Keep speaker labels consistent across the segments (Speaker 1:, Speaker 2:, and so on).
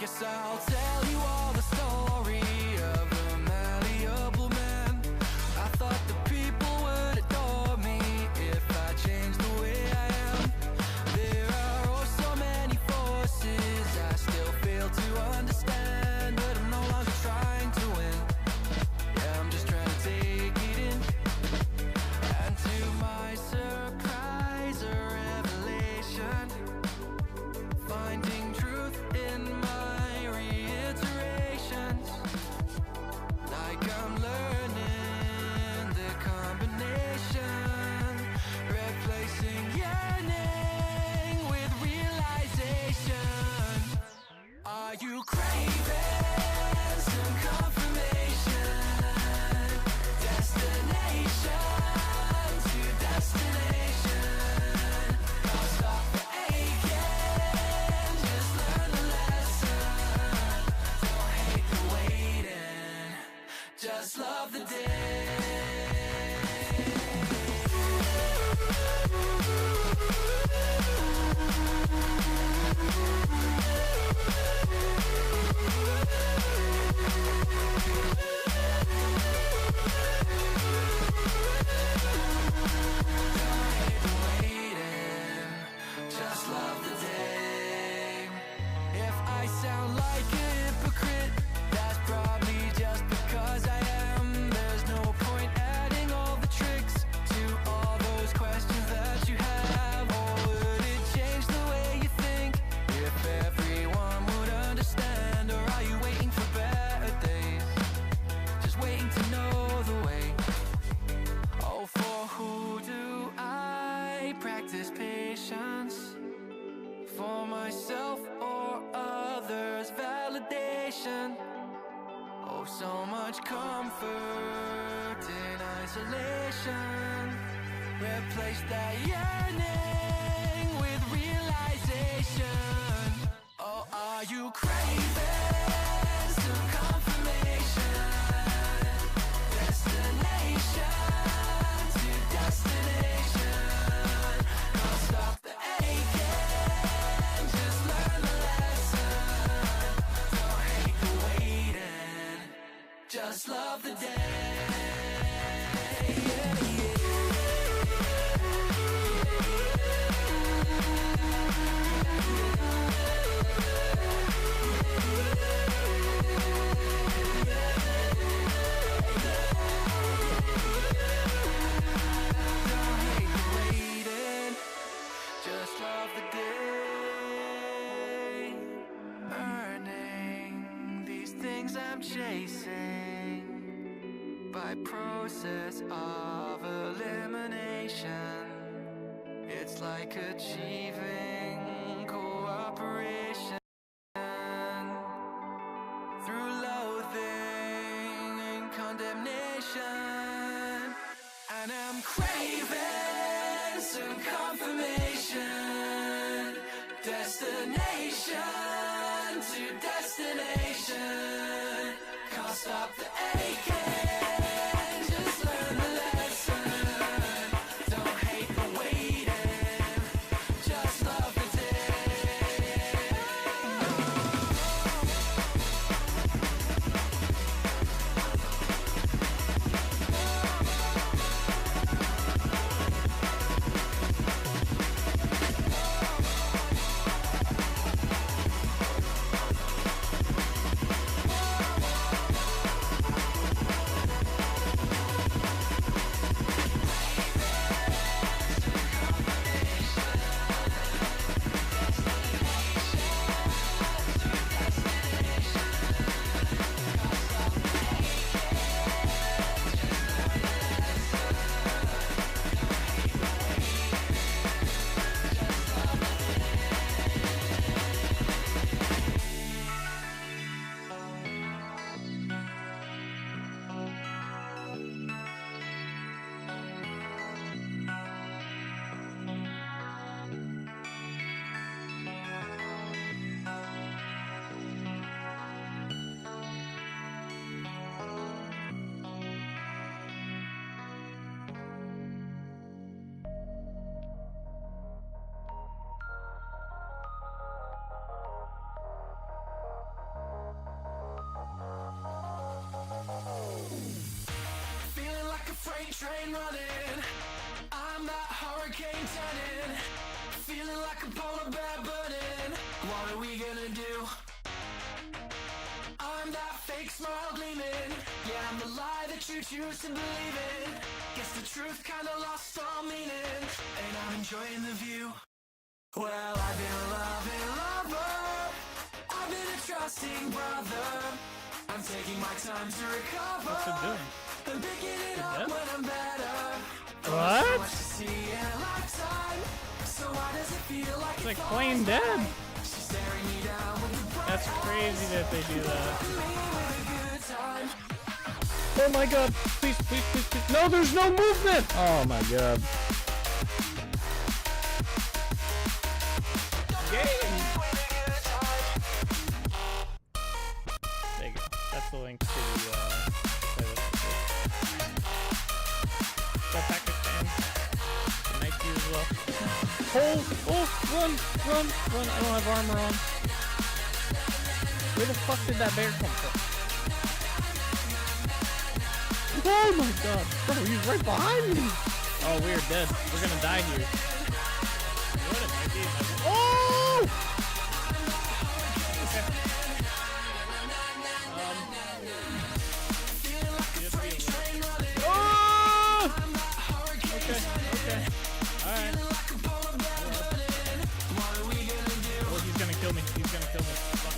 Speaker 1: guess I'll tell you all the story of a malleable man. I thought the people would adore me if I changed the way I am. There are oh so many forces I still fail to understand, but I'm no longer trying to win. Yeah, I'm just trying to take it in. And to my surprise or revelation, finding truth in my reiterations, like I'm learning the combination, replacing yearning with realization. Are you craving some confirmation? Destination to destination. I'll stop the aching, just learn the lesson. Don't hate the waiting, just love the day. Just love the day. If I sound like a hypocrite, that's probably just because I am. There's no point adding all the tricks to all those questions that you have. Or would it change the way you think if everyone would understand? Or are you waiting for better days, just waiting to know the way? Oh, for who do I practice patience? For myself or others' validation? Oh, so much comfort in isolation. Replace that yearning with realization. Oh, are you craving some confirmation? Destination to destination. I'll stop the aching, just learn the lesson. Don't hate the waiting, just love the day. Don't hate the waiting, just love the day. Earning these things I'm chasing by process of elimination. It's like achieving cooperation through loathing and condemnation. And I'm craving some confirmation. Destination to destination. Can't stop the aching, just learn the lesson. Don't hate the waiting, just love the day. fake smile gleaming. Yeah, I'm the lie that you choose to believe in. Guess the truth kinda lost all meaning, and I'm enjoying the view. Well, I've been a loving lover, I've been a trusting brother. I'm taking my time to recover.
Speaker 2: What's it doing?
Speaker 1: I'm picking it up when I'm better.
Speaker 2: What?
Speaker 1: So much to see in a lifetime. So why does it feel like
Speaker 2: It's like playing dead.
Speaker 1: She's staring me down with the bright
Speaker 2: That's crazy that they do that.
Speaker 1: me with a good time.
Speaker 2: Oh my god. Please, please, please, please. No, there's no movement. Oh my god. Game. There you go. That's the link to Pakistan. Nice to you as well. Oh, run. I don't have armor on. Where the fuck did that bear come from? Oh my god. Bro, he's right behind me. Oh, we're dead. We're gonna die here. You know what it might be? Oh! Okay. Oh! Okay. Alright. Oh, he's gonna kill me. Fuck.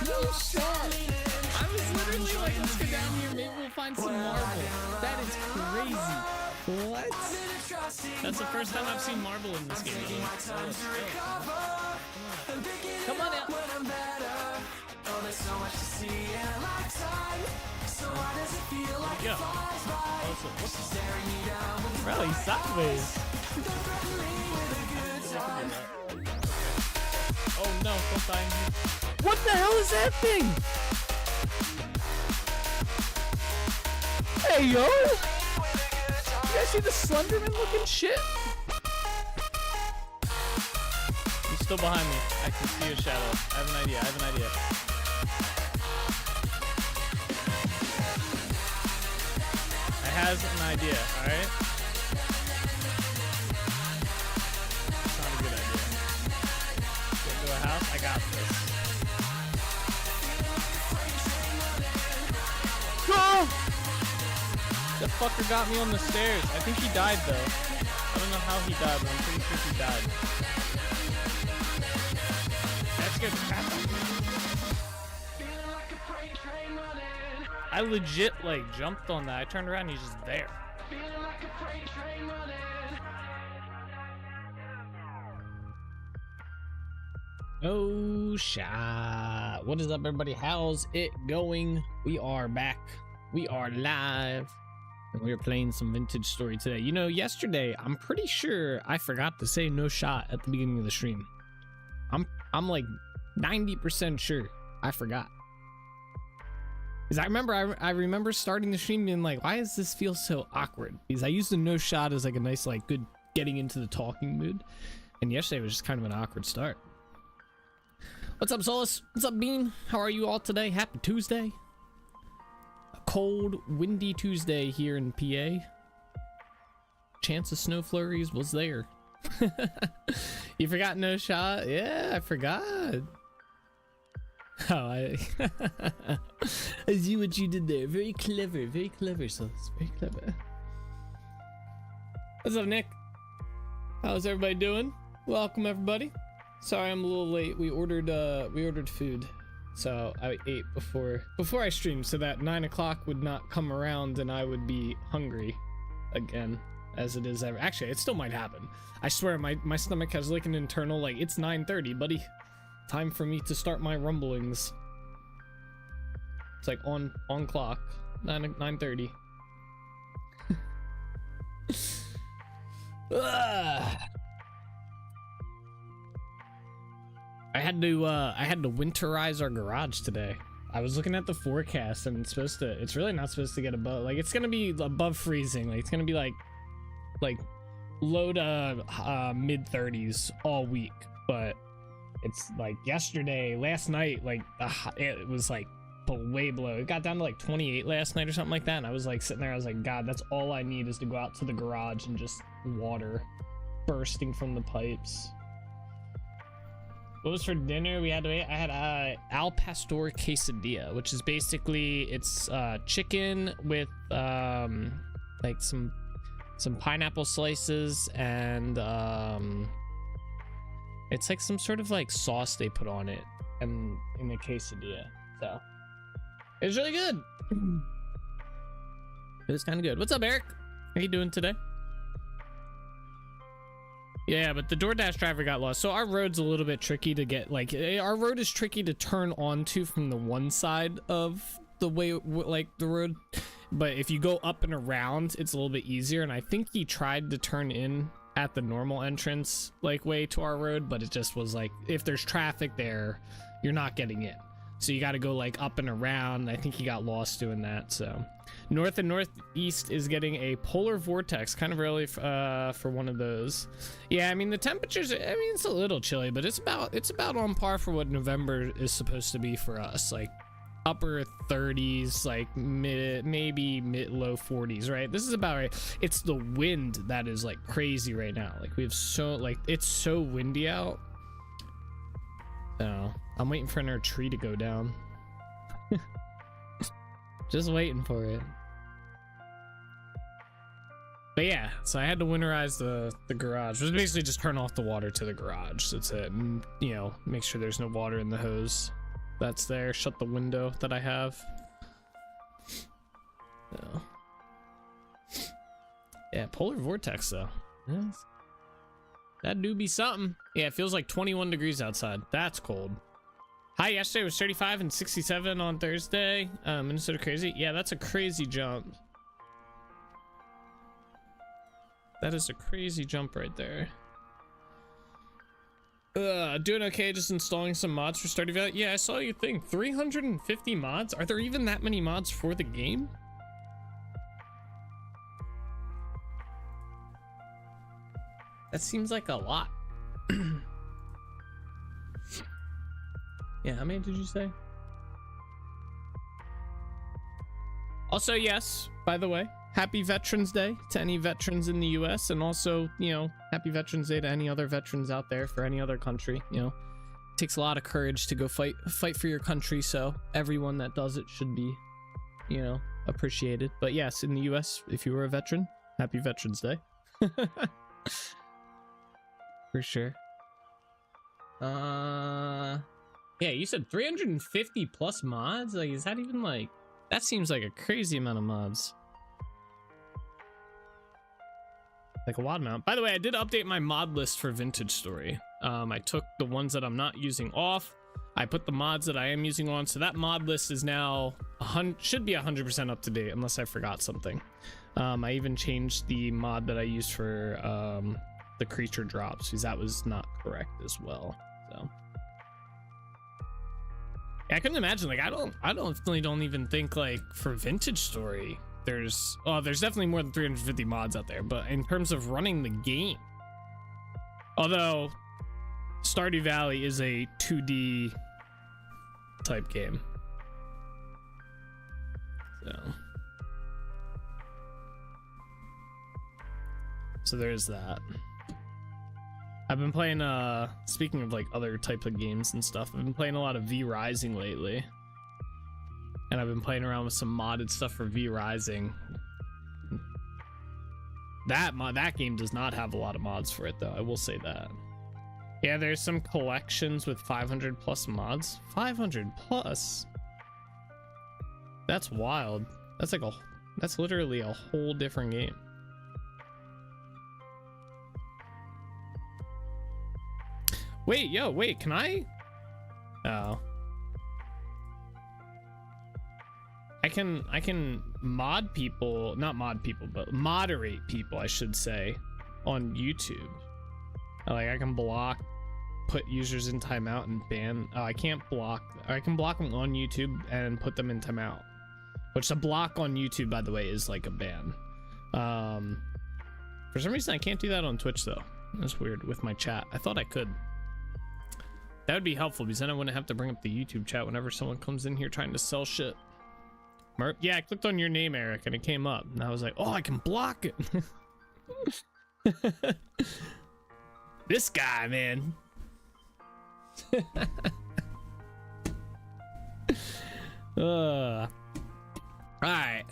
Speaker 3: No shot. I was literally like, let's go down here, maybe we'll find some marble. That is crazy. What?
Speaker 2: That's the first time I've seen marble in this game.
Speaker 3: Come on out.
Speaker 2: Yeah. Really sideways. Oh no, don't die. What the hell is that thing? Hey yo! You guys see the Slenderman looking shit? He's still behind me. I can see a shadow. I have an idea. I has an idea, alright? It's not a good idea. Get into a house, I got this. Go! That fucker got me on the stairs. I think he died though. I don't know how he died, but I'm pretty sure he died. That scared the crap out of me. I legit like jumped on that. I turned around and he's just there. Oh shot. What is up everybody? How's it going? We are back. We are live. And we are playing some Vintage Story today. You know, yesterday, I'm pretty sure I forgot to say no shot at the beginning of the stream. I'm like 90% sure I forgot. Because I remember starting the stream being like, why does this feel so awkward? Because I used the no shot as like a nice, like, good getting into the talking mood. And yesterday was just kind of an awkward start. What's up, Solus? What's up, Bean? How are you all today? Happy Tuesday. A cold, windy Tuesday here in PA. Chance of snow flurries was there. You forgot no shot? Yeah, I forgot. Oh, I see what you did there. Very clever, Solus. Very clever. What's up, Nick? How's everybody doing? Welcome, everybody. Sorry, I'm a little late. We ordered food, so I ate before I streamed, so that 9 o'clock would not come around and I would be hungry again, as it is ever. Actually, it still might happen. I swear, my stomach has like an internal like it's 9:30, buddy. Time for me to start my rumblings. It's like on clock, 9:30. I had to winterize our garage today. I was looking at the forecast and it's really not supposed to get above, like it's gonna be above freezing. Like it's gonna be like low to mid 30s all week, but it's like last night, like it was like way below. It got down to like 28 last night or something like that, and I was like sitting there, I was like, God, that's all I need is to go out to the garage and just water bursting from the pipes. What was for dinner? I had al pastor quesadilla, which is basically it's chicken with like some pineapple slices and it's like some sort of like sauce they put on it and in the quesadilla. So it was really good. It was kind of good. What's up, Eric? How you doing today? Yeah, but the DoorDash driver got lost. So our road's a little bit tricky to get, like, our road is tricky to turn onto from the one side of the way, like, the road. But if you go up and around, it's a little bit easier. And I think he tried to turn in at the normal entrance, like, way to our road. But it just was like, if there's traffic there, you're not getting in. So you got to go, like, up and around. I think he got lost doing that, so... North and northeast is getting a polar vortex, kind of early for one of those. Yeah, I mean the temperatures, I mean it's a little chilly, but it's about on par for what November is supposed to be for us, like upper 30s, like maybe mid low 40s, right? This is about right. It's the wind that is like crazy right now. Like we have it's so windy out. So I'm waiting for another tree to go down. Just waiting for it. But yeah, so I had to winterize the garage. It was basically just turn off the water to the garage. That's it. And, you know, make sure there's no water in the hose that's there. Shut the window that I have. So. Yeah, polar vortex though. Yes. That do be something. Yeah, it feels like 21 degrees outside. That's cold. Hi, yesterday was 35 and 67 on Thursday. Minnesota crazy. Yeah, that's a crazy jump. That is a crazy jump right there. Doing okay, just installing some mods for Stardew Valley. Yeah, I saw your thing. 350 mods? Are there even that many mods for the game? That seems like a lot. Yeah, how many did you say? Also, yes, by the way, happy Veterans Day to any veterans in the US, and also, you know, happy Veterans Day to any other veterans out there for any other country. You know, it takes a lot of courage to go fight for your country, so everyone that does it should be, you know, appreciated. But yes, in the US, if you were a veteran, happy Veterans Day. For sure. Yeah, you said 350 plus mods? Like, is that even like... That seems like a crazy amount of mods. Like a wild amount. By the way, I did update my mod list for Vintage Story. I took the ones that I'm not using off. I put the mods that I am using on. So that mod list is now... should be 100% up to date, unless I forgot something. I even changed the mod that I used for the creature drops, because that was not correct as well. So... I couldn't imagine, like, I don't even think, like, for Vintage Story, there's definitely more than 350 mods out there, but in terms of running the game, although Stardew Valley is a 2D type game, so there's that. I've been playing, speaking of like other types of games and stuff, I've been playing a lot of V Rising lately. And I've been playing around with some modded stuff for V Rising. That game does not have a lot of mods for it though, I will say that. Yeah, there's some collections with 500 plus mods. 500 plus? That's wild. That's literally a whole different game. Wait, can I? Oh. I can mod people, not mod people, but moderate people, I should say, on YouTube. Like, I can block, put users in timeout and ban. Oh, I can't block. I can block them on YouTube and put them in timeout. Which, a block on YouTube, by the way, is like a ban. For some reason, I can't do that on Twitch, though. That's weird with my chat. I thought I could. That would be helpful, because then I wouldn't have to bring up the YouTube chat whenever someone comes in here trying to sell shit. Yeah, I clicked on your name, Eric, and it came up. And I was like, oh, I can block it. This guy, man. All right.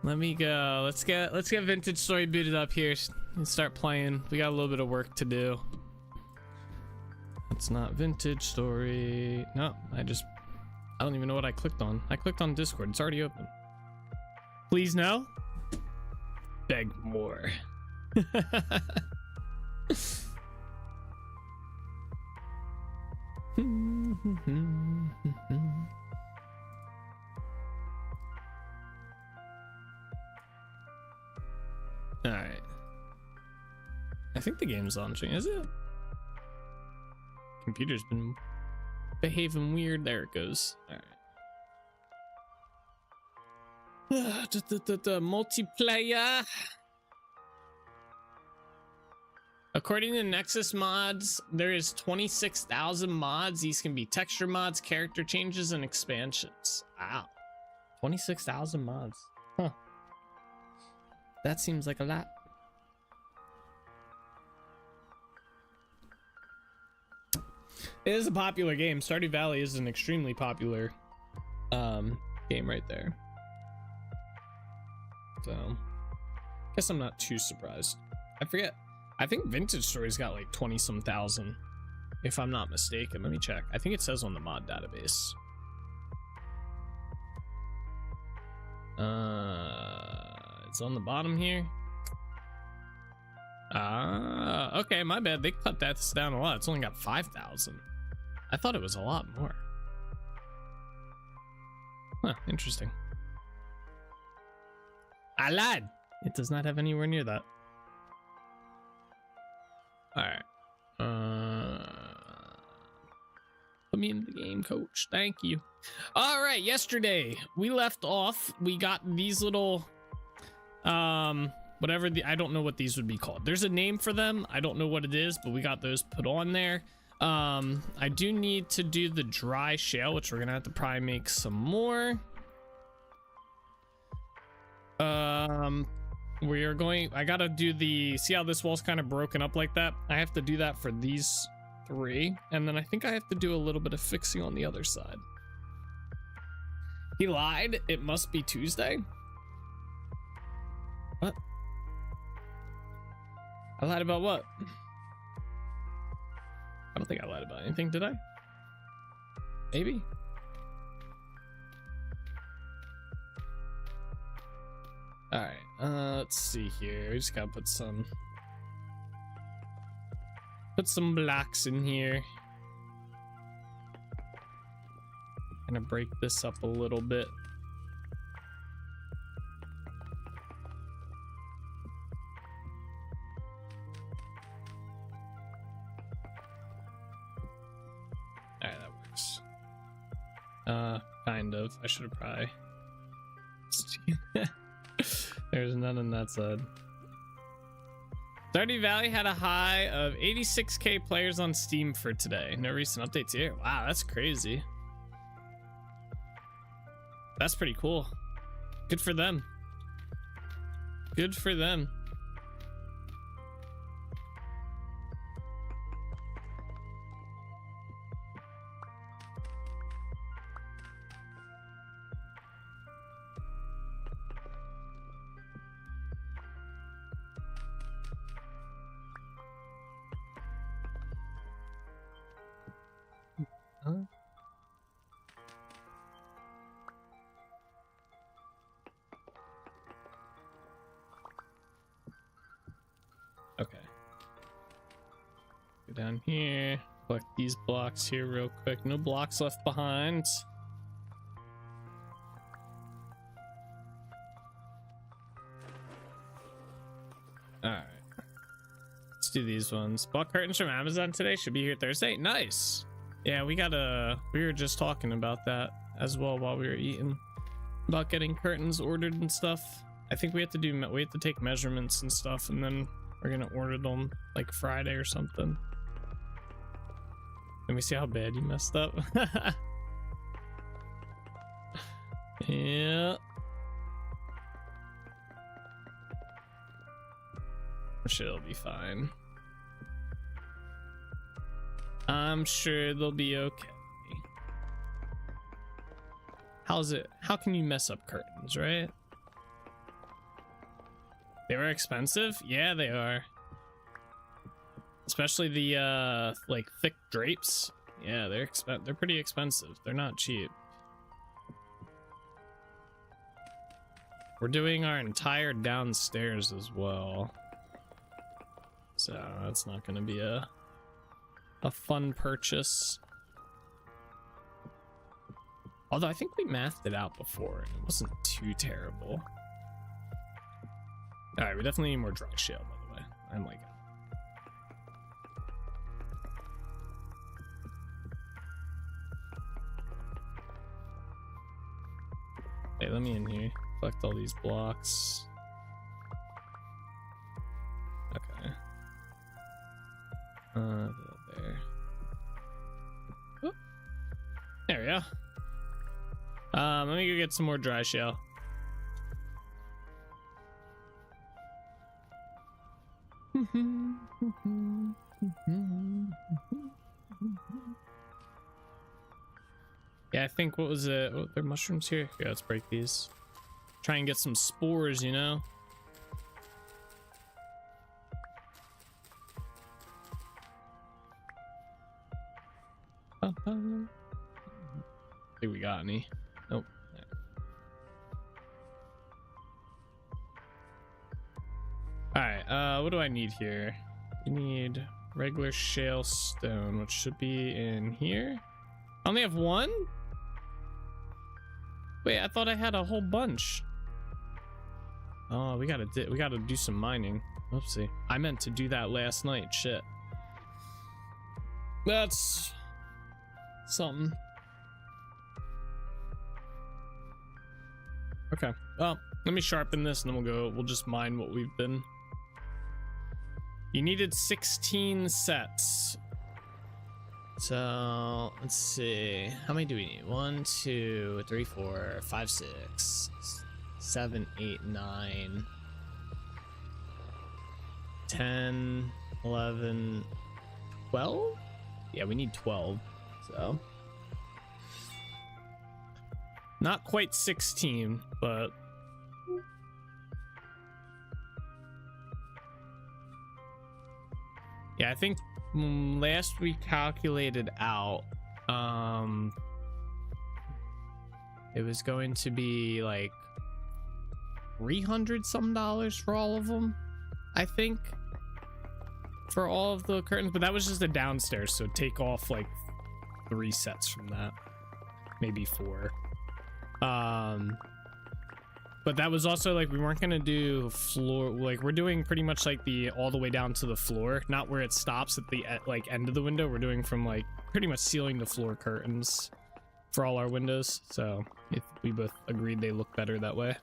Speaker 2: Let me go. Let's get Vintage Story booted up here and start playing. We got a little bit of work to do. It's not Vintage Story. No, I don't even know what I clicked on. I clicked on Discord. It's already open. Please no. Beg more. All right. I think the game's launching, is it? Computer's been behaving weird. There it goes. All right. Multiplayer. According to Nexus mods, there is 26,000 mods. These can be texture mods, character changes, and expansions. Wow. 26,000 mods. Huh. That seems like a lot. It is a popular game. Stardew Valley is an extremely popular game right there. So, guess I'm not too surprised. I forget. I think Vintage Story's got like 20-some thousand, if I'm not mistaken. Let me check. I think it says on the mod database. It's on the bottom here. Okay, my bad. They cut that down a lot. It's only got 5,000. I thought it was a lot more. Huh, interesting. I lied. It does not have anywhere near that. All right. Put me in the game, coach. Thank you. All right. Yesterday we left off. We got these little, whatever I don't know what these would be called. There's a name for them. I don't know what it is, but we got those put on there. I do need to do the dry shale, which we're gonna have to probably make some more. We are going, I gotta do see how this wall's kind of broken up like that? I have to do that for these 3, and then I think I have to do a little bit of fixing on the other side. He lied. It must be Tuesday. What? I lied about what? I don't think I lied about anything, did I? Maybe. All right, let's see here. We just gotta put some blocks in here. Gonna break this up a little bit. All right, that works. Kind of. I should have probably. There's none on that side. Stardew Valley had a high of 86k players on Steam for today. No recent updates here. Wow, that's crazy. That's pretty cool. Good for them. Good for them. Huh? Okay. Go down here. Collect these blocks here real quick. No blocks left behind. Alright. Let's do these ones. Bought curtains from Amazon today. Should be here Thursday. Nice. Yeah, we were just talking about that as well while we were eating. About getting curtains ordered and stuff. I think we have to take measurements and stuff, and then we're gonna order them like Friday or something. Let me see how bad you messed up. Yeah. I'm sure it'll be fine. I'm sure they'll be okay. How's it? How can you mess up curtains, right? They were expensive? Yeah, they are. Especially the like thick drapes. Yeah, they're pretty expensive. They're not cheap. We're doing our entire downstairs as well. So that's not going to be a fun purchase. Although I think we mathed it out before and it wasn't too terrible. All right, we definitely need more dry shale, by the way. I'm like, hey, let me in here. Collect all these blocks. Okay. There. Oop. There we go. Let me go get some more dry shale. Yeah, I think, what was it? Oh, there are mushrooms here. Yeah, let's break these. Try and get some spores, you know? Think we got any? Nope. Alright, what do I need here? We need regular shale stone, which should be in here. I only have one? Wait, I thought I had a whole bunch. Oh, we gotta do some mining. Oopsie. I meant to do that last night. Shit. That's something. Okay. Well, let me sharpen this and then we'll just mine what we've been. You needed 16 sets. So let's see. How many do we need? 1, 2, 3, 4, 5, 6, 7, 8, 9, 10, 11, 12? Yeah, we need 12. So not quite 16, but yeah, I think last we calculated out, it was going to be like $300 some for all of them, I think, for all of the curtains, but that was just the downstairs, so take off like 3 sets from that, maybe 4. But that was also like, we weren't gonna do floor, like we're doing pretty much like the all the way down to the floor, not where it stops at the like end of the window. We're doing from like pretty much ceiling to floor curtains for all our windows, so if we both agreed they look better that way.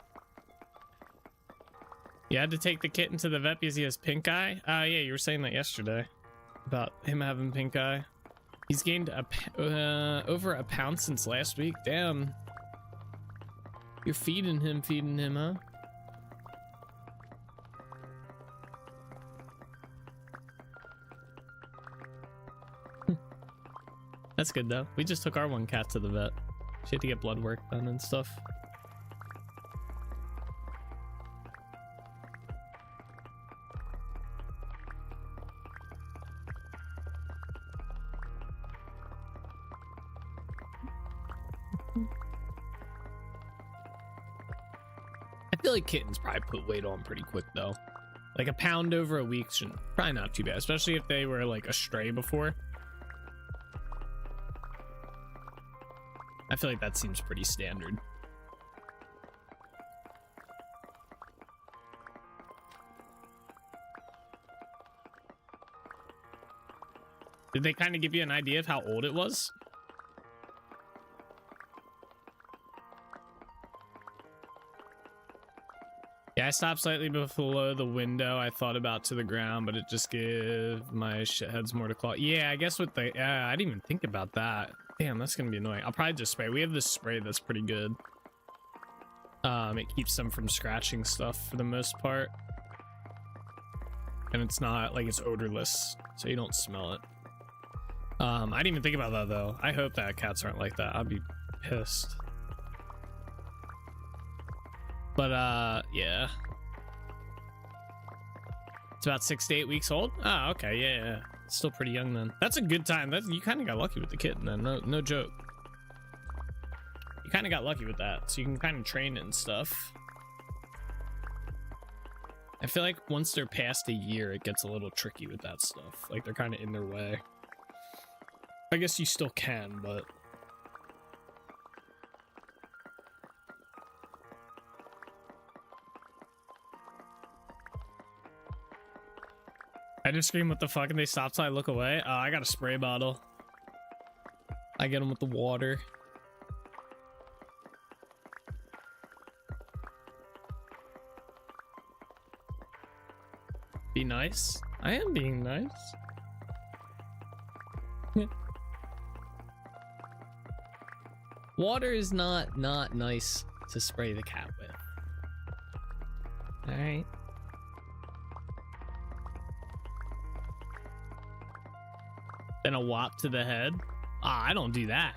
Speaker 2: You had to take the kitten to the vet because he has pink eye. Yeah, you were saying that yesterday about him having pink eye. He's gained over a pound since last week. Damn. You're feeding him, huh? That's good though. We just took our one cat to the vet. She had to get blood work done and stuff. I feel like kittens probably put weight on pretty quick though. Like a pound over a week should probably not too bad, especially if they were like a stray before. I feel like that seems pretty standard. Did they kind of give you an idea of how old it was? Yeah, I stopped slightly below the window. I thought about to the ground, but it just gave my heads more to claw. Yeah, I guess with the, I didn't even think about that. Damn, that's gonna be annoying. I'll probably just spray. We have this spray that's pretty good. It keeps them from scratching stuff for the most part. And it's not, like, it's odorless, so you don't smell it. I didn't even think about that though. I hope that cats aren't like that. I'd be pissed. But yeah. It's about 6 to 8 weeks old. Oh, okay, yeah. Still pretty young then. That's a good time. That's, you kind of got lucky with the kitten then. No joke. You kind of got lucky with that, so you can kind of train it and stuff. I feel like once they're past a year, it gets a little tricky with that stuff. Like they're kind of in their way. I guess you still can, but I just scream, what the fuck, and they stop till I look away. I got a spray bottle. I get them with the water. Be nice. I am being nice. Water is not nice to spray the cat with. All right. Then a whop to the head. Ah, I don't do that.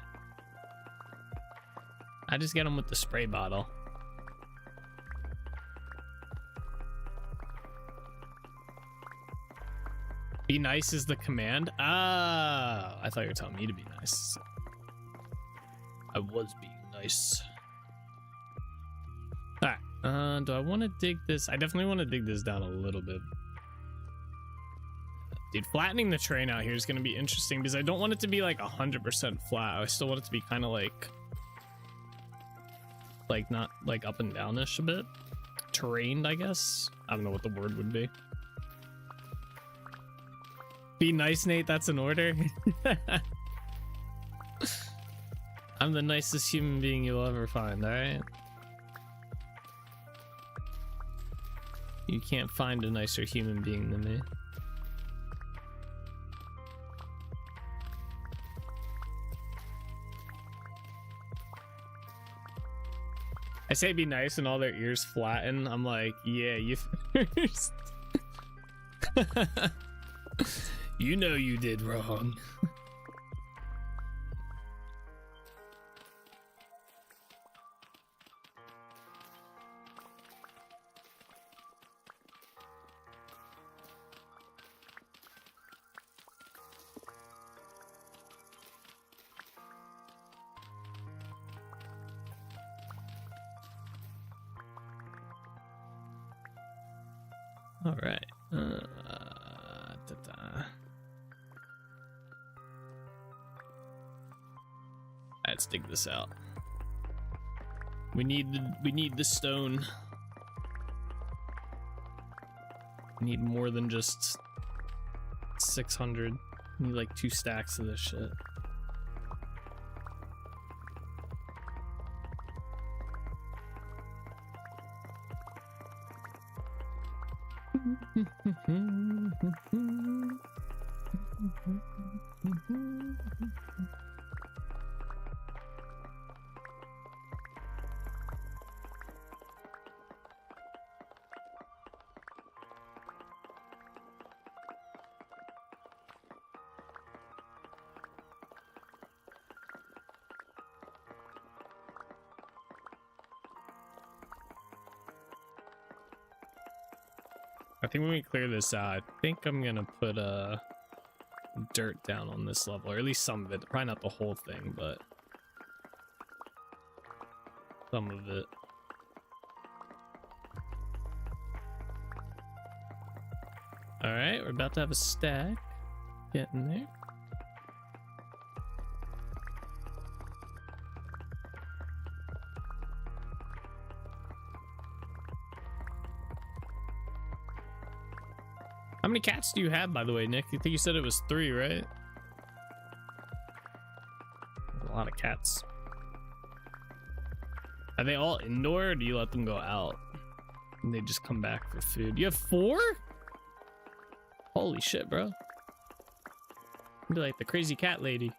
Speaker 2: I just get them with the spray bottle. Be nice is the command. Ah, I thought you were telling me to be nice. I was being nice. All right. Do I want to dig this? I definitely want to dig this down a little bit. Dude, flattening the terrain out here is going to be interesting because I don't want it to be like 100% flat. I still want it to be kind of like not like up and downish a bit. Terrained, I guess. I don't know what the word would be. Be nice, Nate. That's an order. I'm the nicest human being you'll ever find, all right? You can't find a nicer human being than me. I say be nice and all their ears flatten. I'm like, yeah, you first. You know you did wrong. All right. Let's dig this out. We need the stone. We need more than just 600. We need like 2 stacks of this shit. I think when we clear this out, I think I'm gonna put dirt down on this level, or at least some of it. Probably not the whole thing, but some of it. All right, we're about to have a stack. Getting there. How many cats do you have, by the way, Nick? You think you said it was 3, right? There's a lot of cats. Are they all indoor, or do you let them go out and they just come back for food? You have 4? Holy shit, bro. You'd be like the crazy cat lady.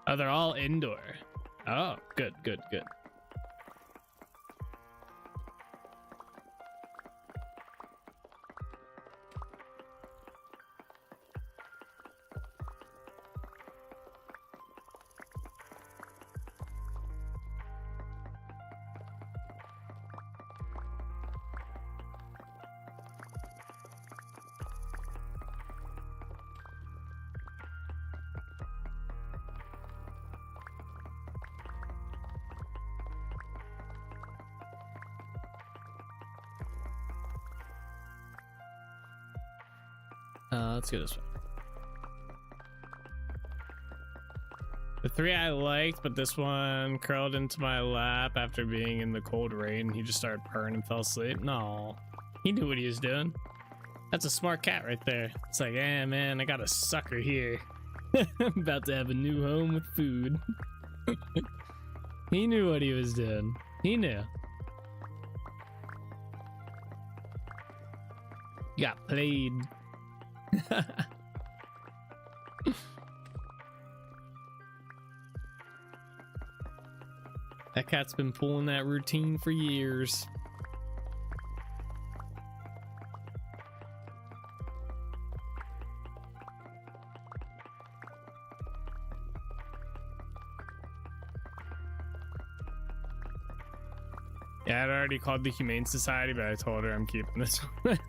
Speaker 2: Oh, they're all indoor. Oh, good. Let's go this way. The 3 I liked, but this one curled into my lap after being in the cold rain. He just started purring and fell asleep. No, he knew what he was doing. That's a smart cat right there. It's like, eh, man, I got a sucker here. I'm about to have a new home with food. He knew what he was doing. He knew. Got played. That cat's been pulling that routine for years. Yeah, I'd already called the Humane Society, but I told her I'm keeping this one.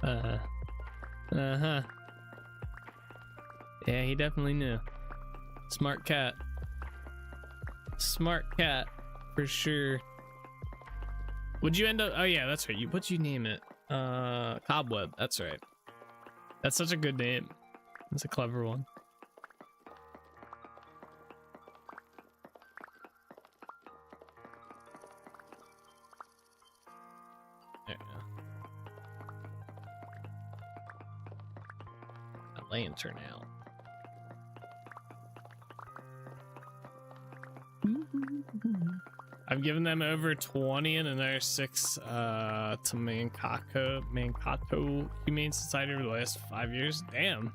Speaker 2: Uh-huh. Yeah, he definitely knew. Smart cat. Smart cat, for sure. Would you end up... Oh, yeah, that's right. What'd you name it? Cobweb. That's right. That's such a good name. That's a clever one. There we go. A lantern out. I've given them over 20 and another 6 to Mankato Humane Society over the last 5 years. Damn.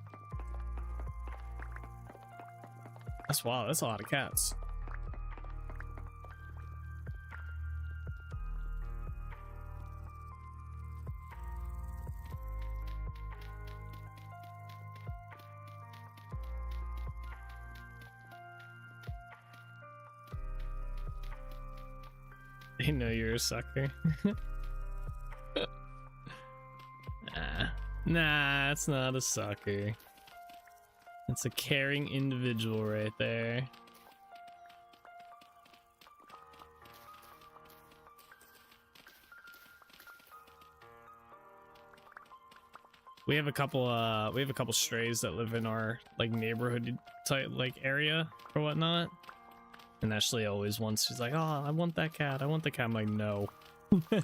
Speaker 2: That's wild. That's a lot of cats. They know you're a sucker. Nah, it's not a sucker. It's a caring individual right there. We have a couple strays that live in our like neighborhood type like area or whatnot. And Ashley always wants, she's like, oh, I want that cat. I want the cat. I'm like, no. We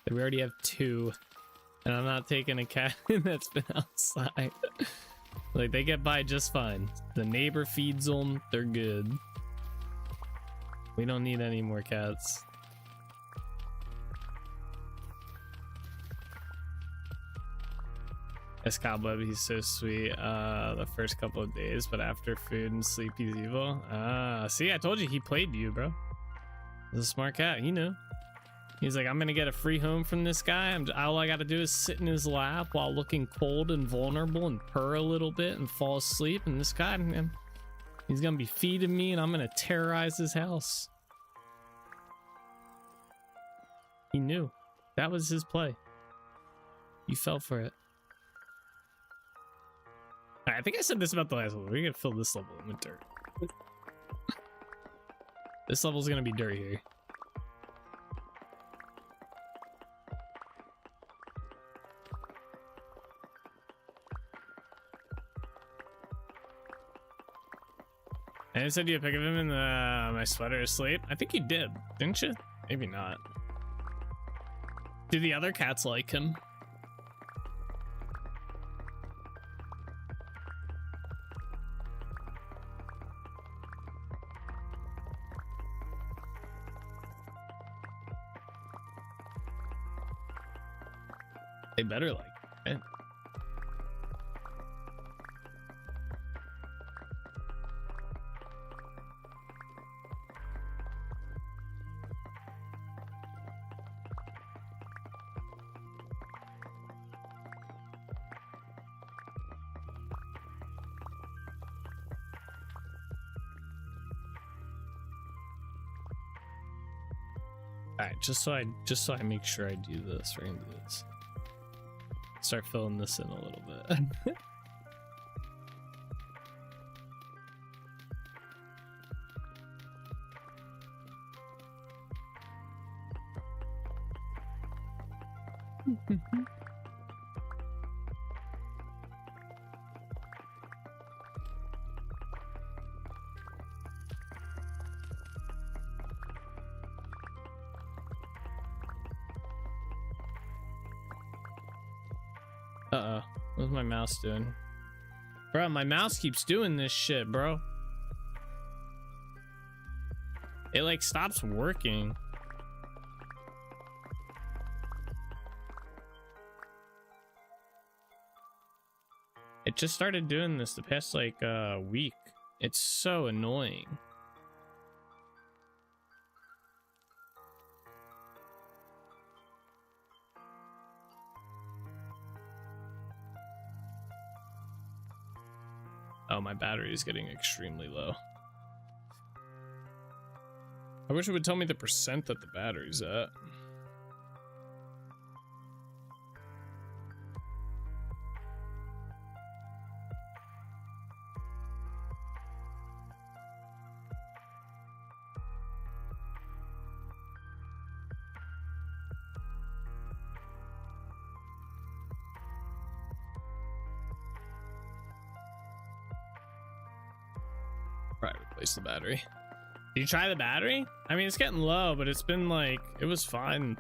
Speaker 2: already have 2. And I'm not taking a cat that's been outside. Like, they get by just fine. The neighbor feeds them. They're good. We don't need any more cats. This Cobweb, he's so sweet the first couple of days, but after food and sleep, he's evil. See, I told you he played you, bro. He's a smart cat. He knew. He's like, I'm gonna get a free home from this guy. All I gotta do is sit in his lap while looking cold and vulnerable and purr a little bit and fall asleep. And this guy, man, he's gonna be feeding me and I'm gonna terrorize his house. He knew. That was his play. You fell for it. I think I said this about the last level. We're gonna fill this level in with dirt. This level's gonna be dirt here. And I said you had a pic of him in my sweater asleep. I think you did, didn't you? Maybe not. Do the other cats like him? They better like it. All right, just so I make sure I do this, we're gonna do this. Start filling this in a little bit. Uh-oh. What's my mouse doing? Bro, my mouse keeps doing this shit, bro. It like stops working. It just started doing this the past like week. It's so annoying. Oh, my battery is getting extremely low. I wish it would tell me the percent that the battery's at. Probably replace the battery. Did you try the battery? I mean, it's getting low, but it's been like, it was fine.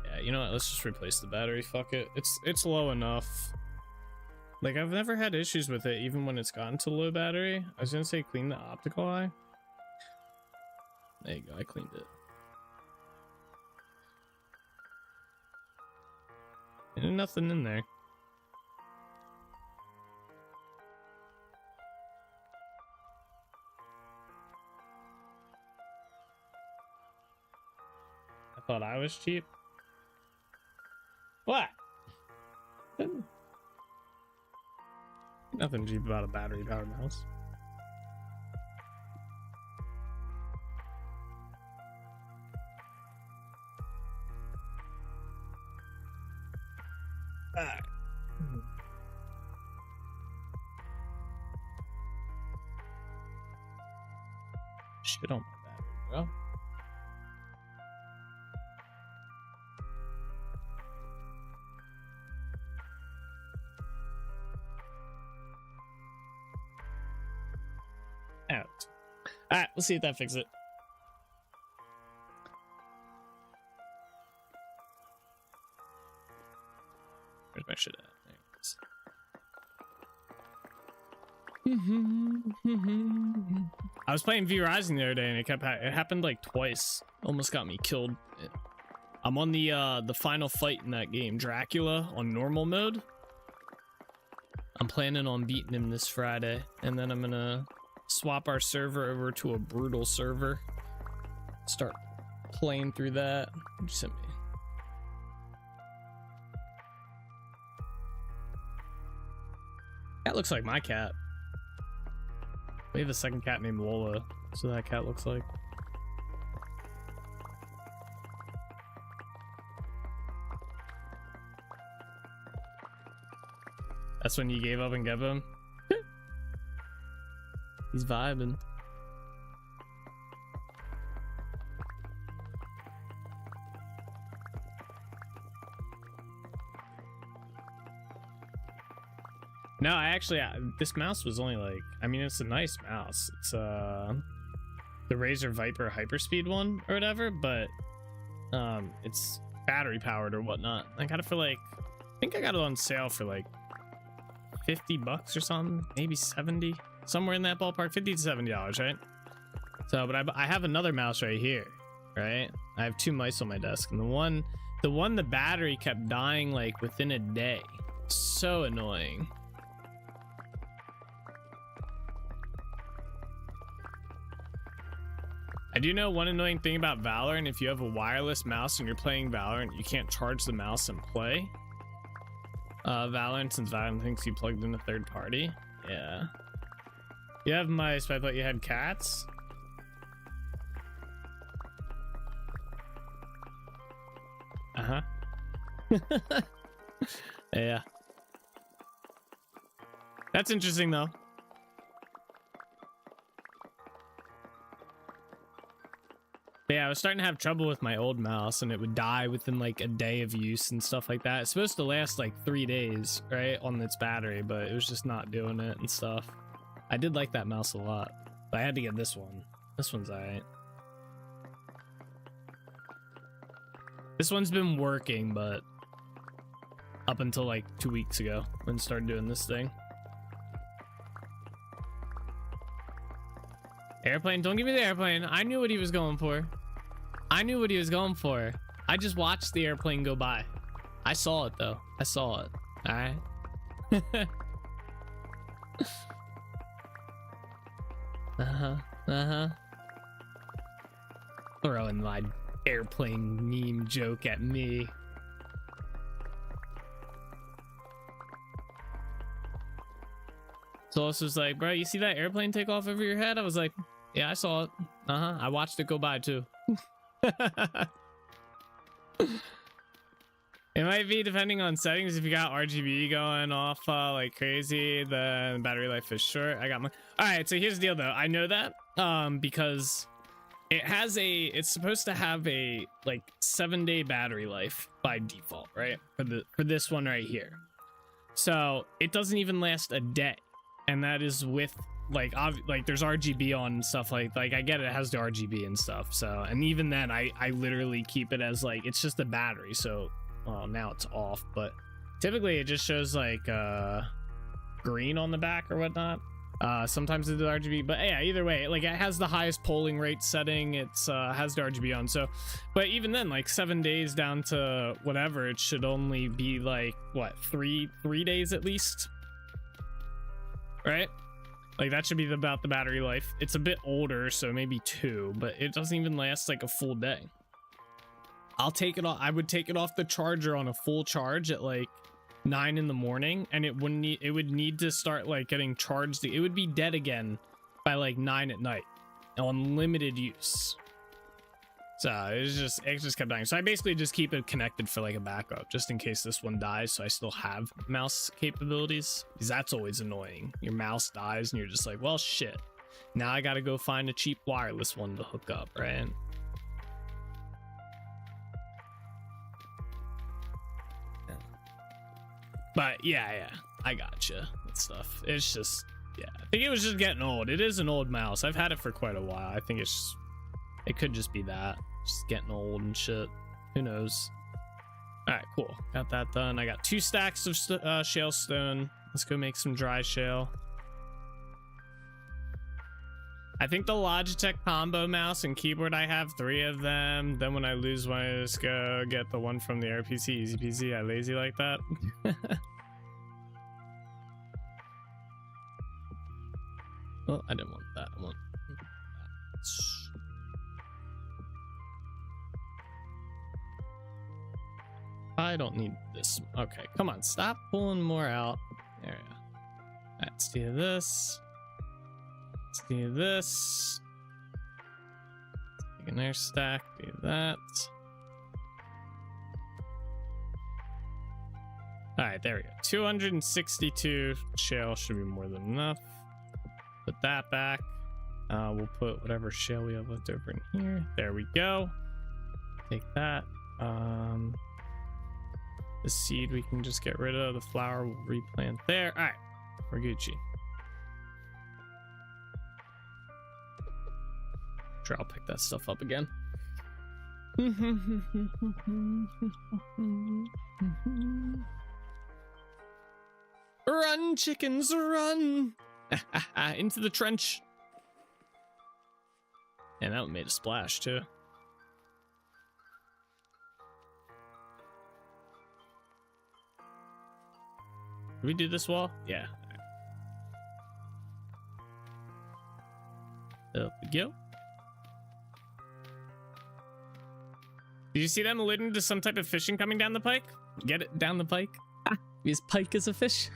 Speaker 2: Yeah, you know what? Let's just replace the battery. Fuck it. It's low enough. Like, I've never had issues with it, even when it's gotten to low battery. I was gonna say clean the optical eye. There you go. I cleaned it. And nothing in there. Thought I was cheap. What? Nothing cheap about a battery powered mouse. Shit on my battery, bro. Out. All right, let's see if that fixes it. Where's my shit at? There it is. I was playing V Rising the other day, and it happened like twice. Almost got me killed. I'm on the final fight in that game, Dracula, on normal mode. I'm planning on beating him this Friday, and then I'm gonna swap our server over to a brutal server. Start playing through that. What you sent me? That looks like my cat. We have a second cat named Lola. So that cat looks like. That's when you gave up and gave him. He's vibing. No, I actually, this mouse was only like, I mean, it's a nice mouse. It's the Razer Viper Hyperspeed one or whatever, but it's battery powered or whatnot. I got it for like, I think I got it on sale for like $50 or something, maybe 70. Somewhere in that ballpark, $50 to $70, right? So, but I have another mouse right here, right? I have two mice on my desk, and the battery kept dying like within a day. So annoying. I do know one annoying thing about Valorant. If you have a wireless mouse and you're playing Valorant, you can't charge the mouse and play Valorant, since Valorant thinks you plugged in a third party. Yeah. You have mice, but I thought you had cats. Uh-huh. Yeah. That's interesting, though. But yeah, I was starting to have trouble with my old mouse, and it would die within like a day of use and stuff like that. It's supposed to last like 3 days, right, on its battery, but it was just not doing it and stuff. I did like that mouse a lot, but I had to get this one. This one's alright. This one's been working, but up until like 2 weeks ago when I started doing this thing. Airplane, don't give me the airplane. I knew what he was going for. I knew what he was going for. I just watched the airplane go by. I saw it though. I saw it. All right. Throwing my airplane meme joke at me. So this was like, bro, you see that airplane take off over your head? I was like, yeah, I saw it. I watched it go by too. It might be depending on settings. If you got RGB going off like crazy, the battery life is short. I got my. All right, so here's the deal though. I know that because it has it's supposed to have a like 7-day battery life by default, right? For this one right here. So it doesn't even last a day, and that is with like there's RGB on and stuff like I get it has the RGB and stuff. So and even then I literally keep it as like it's just a battery. So now it's off, but typically it just shows like green on the back or whatnot. Sometimes it's RGB, but yeah, either way, like it has the highest polling rate setting. It's has the RGB on. So, but even then, like 7 days down to whatever, it should only be like what three days at least, right? Like that should be about the battery life. It's a bit older, so maybe 2, but it doesn't even last like a full day. I'll take it off. I would take it off the charger on a full charge at like 9 in the morning, and it would need to start like getting charged. It would be dead again by like 9 at night on limited use. So it just kept dying. So I basically just keep it connected for like a backup, just in case this one dies, so I still have mouse capabilities, because that's always annoying. Your mouse dies and you're just like, well shit, now I gotta go find a cheap wireless one to hook up, right? But yeah, I gotcha and stuff. It's just, yeah, I think it was just getting old. It is an old mouse. I've had it for quite a while. I think it could just be that, just getting old and shit. Who knows? All right, cool. Got that done. I got 2 stacks of shale stone. Let's go make some dry shale. I think the Logitech combo mouse and keyboard, I have 3 of them. Then when I lose one, I just go get the one from the RPC. Easy peasy. I lazy like that. Oh, I didn't want that. I want that. I don't need this. Okay, come on. Stop pulling more out. There we go. Let's do this. Let's do this. Take another stack. Do that. All right, there we go. 262 shale should be more than enough. Put that back. We'll put whatever shale we have left over in here. There we go. Take that. The seed we can just get rid of. The flower we'll replant there. All right, we're Gucci. Sure, I'll pick that stuff up again. Run, chickens, run! Into the trench. And that one made a splash too. Did we do this wall? Yeah. Up we go. Did you see them alluding to some type of fishing coming down the pike? Get it down the pike? Because pike is a fish.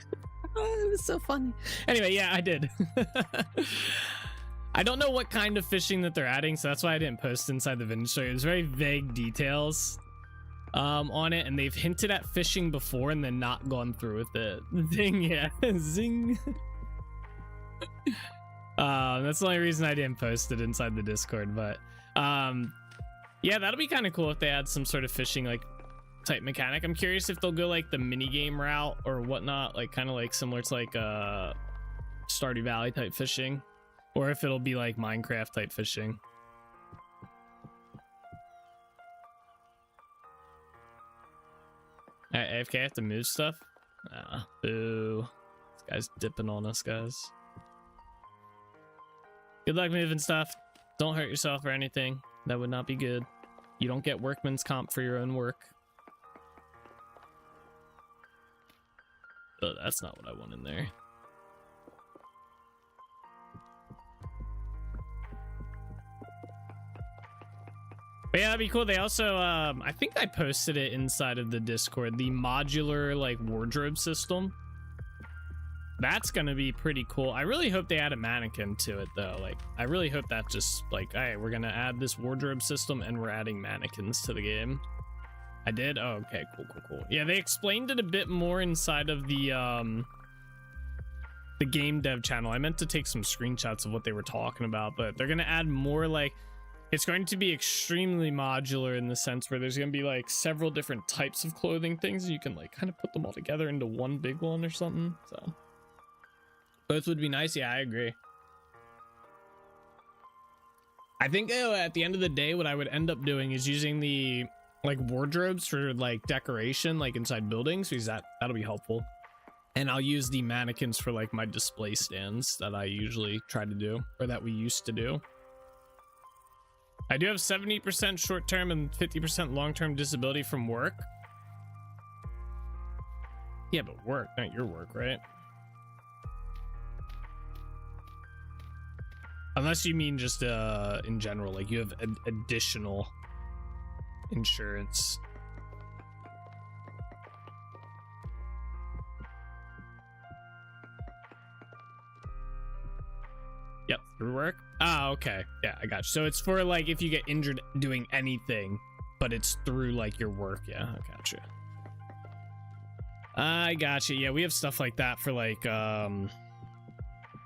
Speaker 2: Oh, it was so funny. Anyway, yeah, I did. I don't know what kind of fishing that they're adding, so that's why I didn't post inside the vintage story. It was very vague details on it, and they've hinted at fishing before and then not gone through with it. Zing, yeah. Zing. That's the only reason I didn't post it inside the Discord, but yeah, that'll be kind of cool if they add some sort of fishing like type mechanic. I'm curious if they'll go like the mini game route or whatnot, like kind of like similar to like Stardew Valley type fishing, or if it'll be like Minecraft type fishing. AFK, I have to move stuff. Boo. This guy's dipping on us, guys. Good luck moving stuff. Don't hurt yourself or anything. That would not be good. You don't get workman's comp for your own work. Oh, that's not what I want in there. But yeah, that'd be cool. They also, I think I posted it inside of the Discord, the modular like wardrobe system. That's gonna be pretty cool. I really hope they add a mannequin to it though. Like, I really hope that just like, all right, we're gonna add this wardrobe system and we're adding mannequins to the game. I did? Oh, okay, cool. Yeah, they explained it a bit more inside of the game dev channel. I meant to take some screenshots of what they were talking about, but they're gonna add more like, it's going to be extremely modular in the sense where there's going to be like several different types of clothing things. You can like kind of put them all together into one big one or something. So both would be nice. Yeah, I agree. I think at the end of the day, what I would end up doing is using the like wardrobes for like decoration, like inside buildings, because that'll be helpful. And I'll use the mannequins for like my display stands that I usually try to do, or that we used to do. I do have 70% short-term and 50% long-term disability from work. Yeah, but work, not your work, right? Unless you mean just in general, like you have additional insurance. Yep, through work. Ah, okay. Yeah, I got you. So it's for like if you get injured doing anything, but it's through like your work. Yeah, I got you. I got you. Yeah, we have stuff like that for like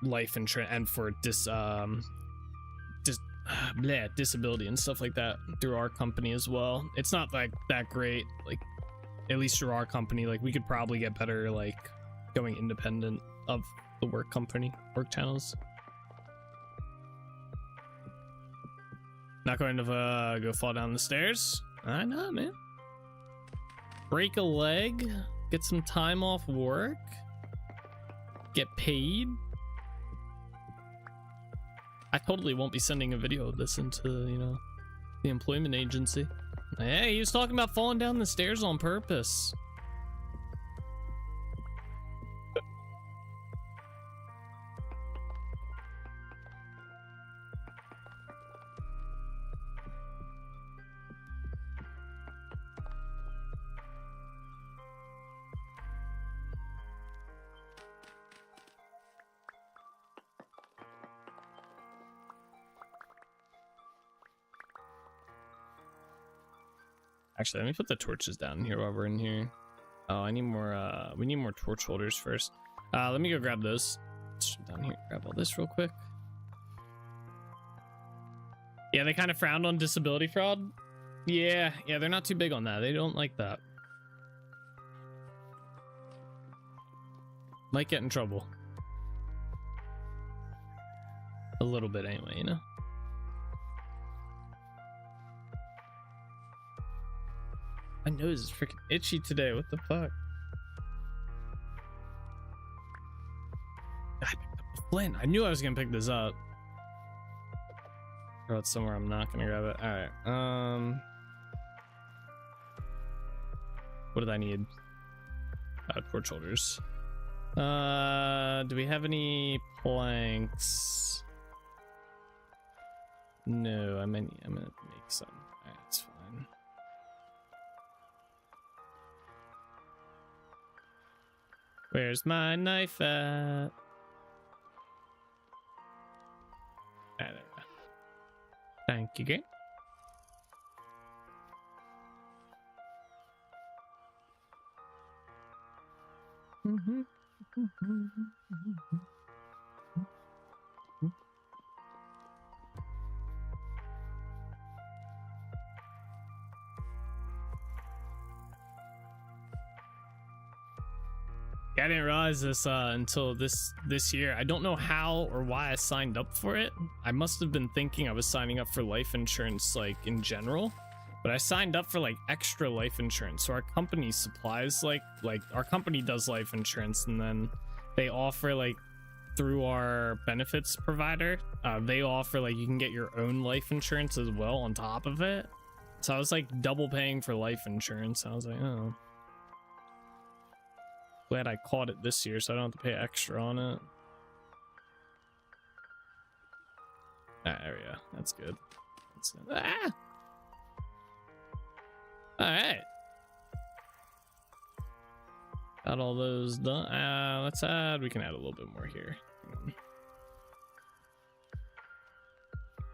Speaker 2: life insurance and for disability and stuff like that through our company as well. It's not like that great, like at least through our company. Like we could probably get better like going independent of the work channels. Not going to go fall down the stairs. I know, man. Break a leg, get some time off work, get paid. I totally won't be sending a video of this into, you know, the employment agency. Hey, he was talking about falling down the stairs on purpose. Actually, let me put the torches down here while we're in here. Oh, I need more, we need more torch holders first. Let me go grab those. Let's jump down here, grab all this real quick. Yeah, they kind of frowned on disability fraud. Yeah, they're not too big on that. They don't like that. Might get in trouble. A little bit anyway, you know? My nose is freaking itchy today. What the fuck? I picked up a flint. I knew I was gonna pick this up. Throw it somewhere. I'm not gonna grab it. All right. What did I need? Torch holders. Do we have any planks? No. I'm gonna make some. All right, that's fine. Where's my knife at? There we go. Thank you, game. Yeah, I didn't realize this until this year. I don't know how or why I signed up for it. I must have been thinking I was signing up for life insurance like in general, but I signed up for like extra life insurance. So our company supplies like our company does life insurance, and then they offer like through our benefits provider, they offer like you can get your own life insurance as well on top of it. So I was like double paying for life insurance. I was like, oh, glad I caught it this year so I don't have to pay extra on it. Ah, there we go. That's good. That's good. Ah! All right. Got all those done. Let's add, we can add a little bit more here.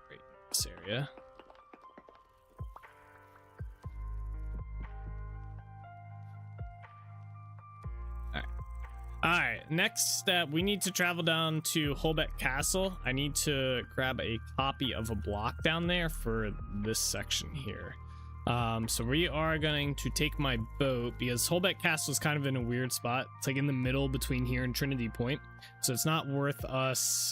Speaker 2: Great, this area. All right, next step, we need to travel down to Holbeck Castle. I need to grab a copy of a block down there for this section here. So we are going to take my boat because Holbeck Castle is kind of in a weird spot. It's like in the middle between here and Trinity Point. So it's not worth us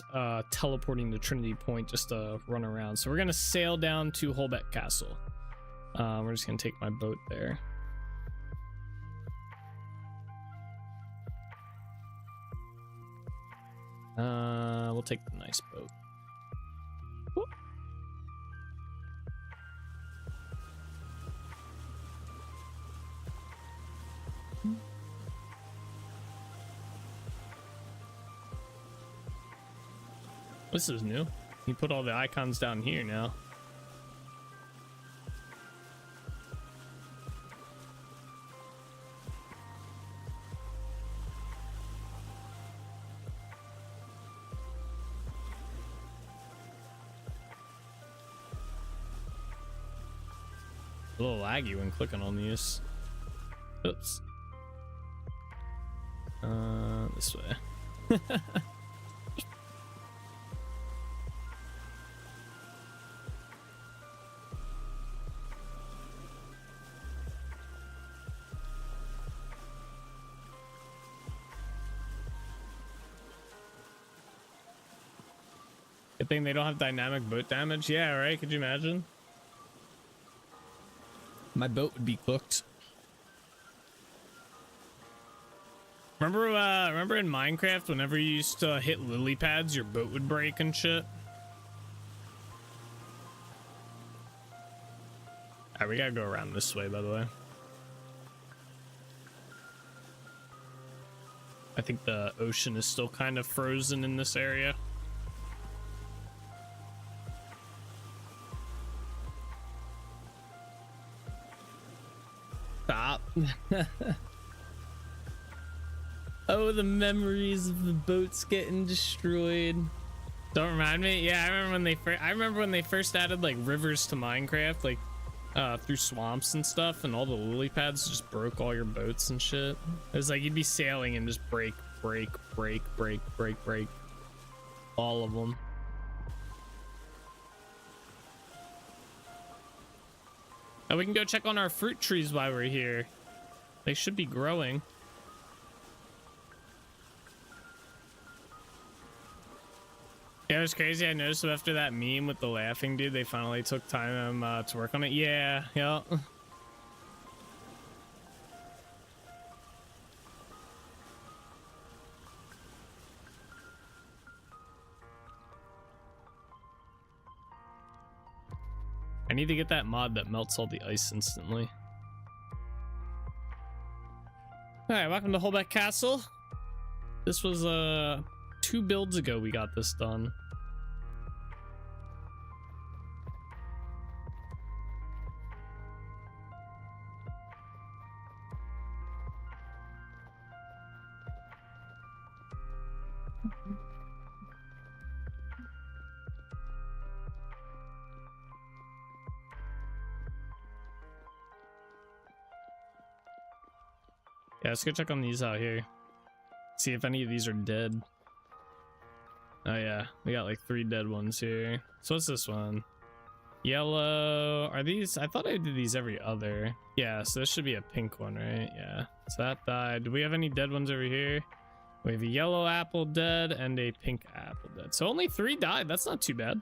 Speaker 2: teleporting to Trinity Point just to run around. So we're going to sail down to Holbeck Castle. We're just going to take my boat there. We'll take the nice boat. Whoop. This is new. You put all the icons down here now. A little laggy when clicking on these. Oops. This way. Good thing they don't have dynamic boat damage. Yeah, right? Could you imagine? My boat would be cooked. Remember in Minecraft, whenever you used to hit lily pads, your boat would break and shit? Alright, we gotta go around this way, by the way. I think the ocean is still kind of frozen in this area. Stop. Oh, the memories of the boats getting destroyed. Don't remind me. Yeah, I remember when they first added like rivers to Minecraft, like through swamps and stuff, and all the lily pads just broke all your boats and shit. It was like you'd be sailing and just break all of them. Oh, we can go check on our fruit trees while we're here. They should be growing. Yeah, it was crazy. I noticed after that meme with the laughing dude, they finally took time to work on it. Yeah, yeah. I need to get that mod that melts all the ice instantly. All right, welcome to Holbeck Castle. This was 2 builds ago we got this done. Yeah, let's go check on these out here. See if any of these are dead. Oh yeah, we got like 3 dead ones here. So what's this one? Yellow. Are these? I thought I did these every other. Yeah, so this should be a pink one, right? Yeah. So that died. Do we have any dead ones over here? We have a yellow apple dead and a pink apple dead. So only 3 died. That's not too bad.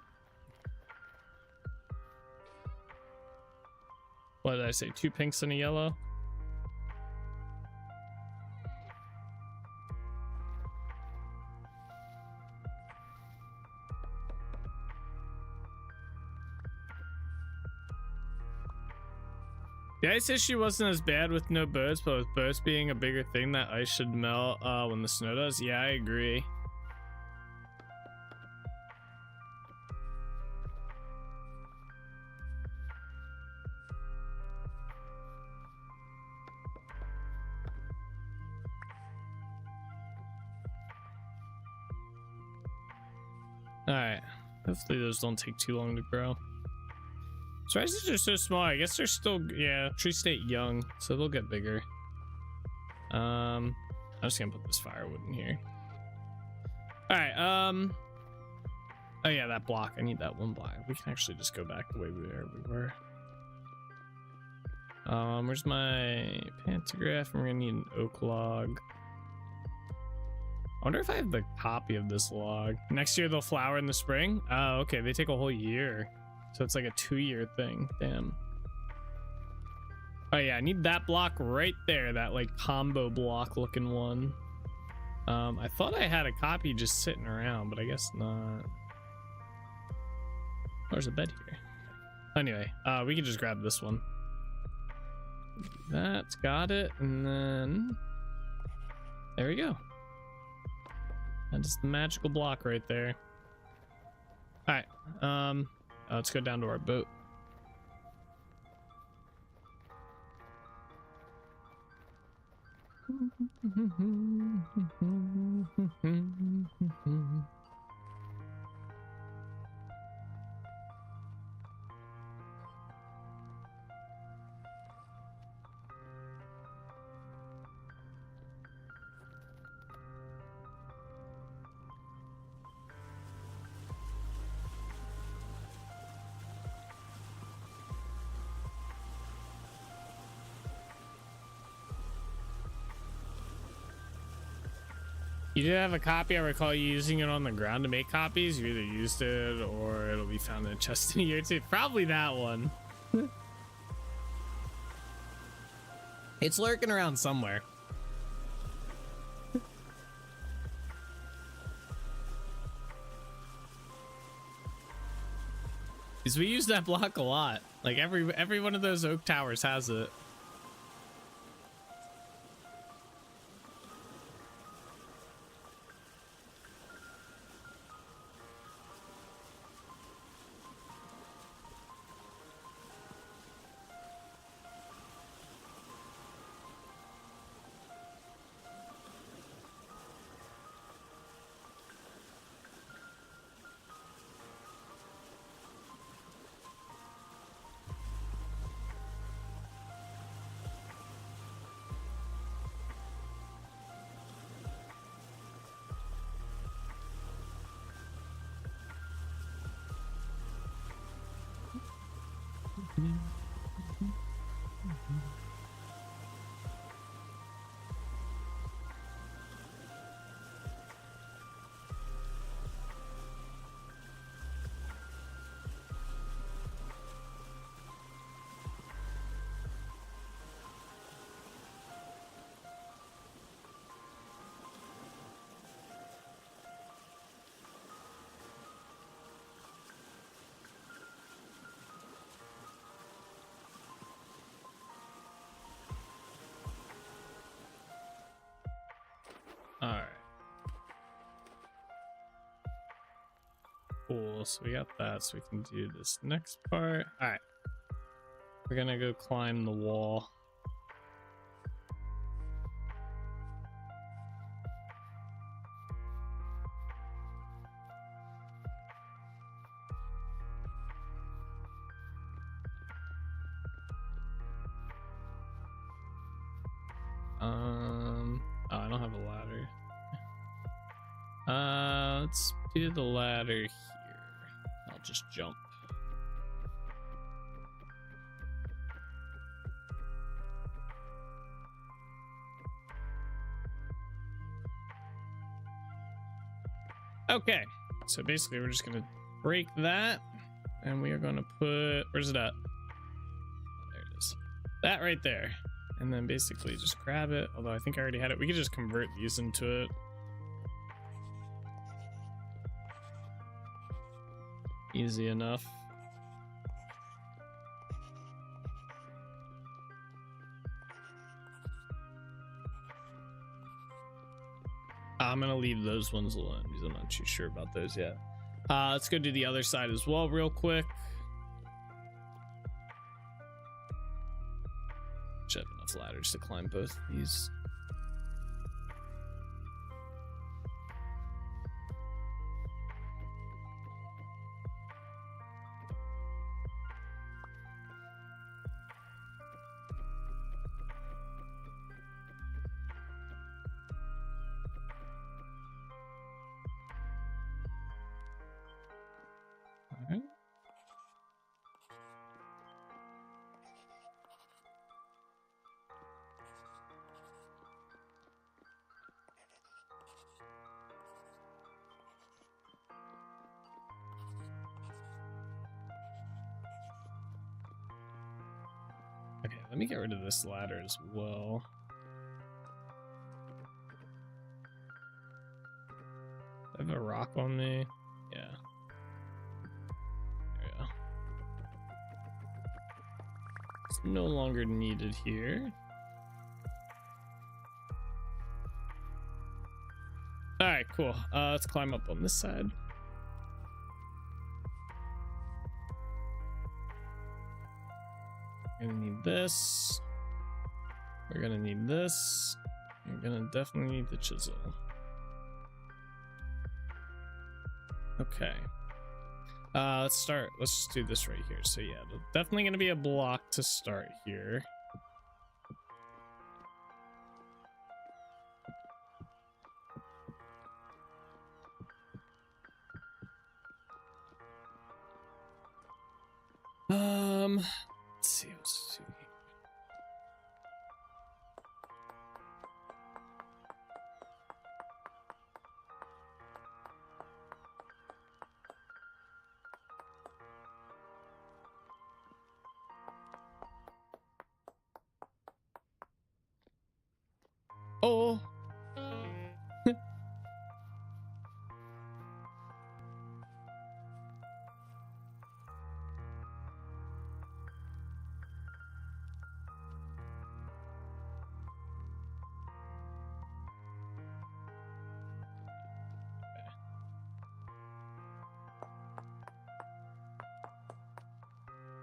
Speaker 2: What did I say? 2 pinks and a yellow? The ice issue wasn't as bad with no boats, but with boats being a bigger thing, that ice should melt when the snow does. Yeah, I agree. All right, hopefully those don't take too long to grow. So rices are so small. I guess they're still, yeah, tree state young, so they'll get bigger. I'm just gonna put this firewood in here. All right. Oh yeah, that block. I need that one block. We can actually just go back the way we were. Where's my pantograph? We're gonna need an oak log. I wonder if I have the copy of this log. Next year they'll flower in the spring. Oh, okay. They take a whole year. So it's like a 2-year thing. Damn. Oh yeah, I need that block right there. That like combo block looking one. I thought I had a copy just sitting around, but I guess not. There's a bed here. Anyway, we can just grab this one. That's got it. And then there we go. And just the magical block right there. All right. Let's go down to our boat. You did have a copy. I recall you using it on the ground to make copies. You either used it or it'll be found in a chest in a year or two. Probably that one. It's lurking around somewhere. Because we use that block a lot. Like every one of those oak towers has it. All right. Cool. So we got that. So we can do this next part. All right. We're gonna go climb the wall. Oh, I don't have a ladder. Let's do the ladder here. I'll just jump. Okay, so basically we're just gonna break that and we are gonna put, where's it at? There it is. That right there. And then basically just grab it. Although I think I already had it. We could just convert these into it. Easy enough. I'm gonna leave those ones alone because I'm not too sure about those yet. Let's go do the other side as well real quick. Should have enough ladders to climb both of these. All right. Okay, let me get rid of this ladder as well. I have a rock on me. Yeah. There we go. It's no longer needed here. All right, cool. Let's climb up on this side. We're gonna need this. We're gonna need this. We're gonna definitely need the chisel. Okay. Let's start. Let's just do this right here. So yeah, definitely gonna be a block to start here. Let's see what's here. Oh.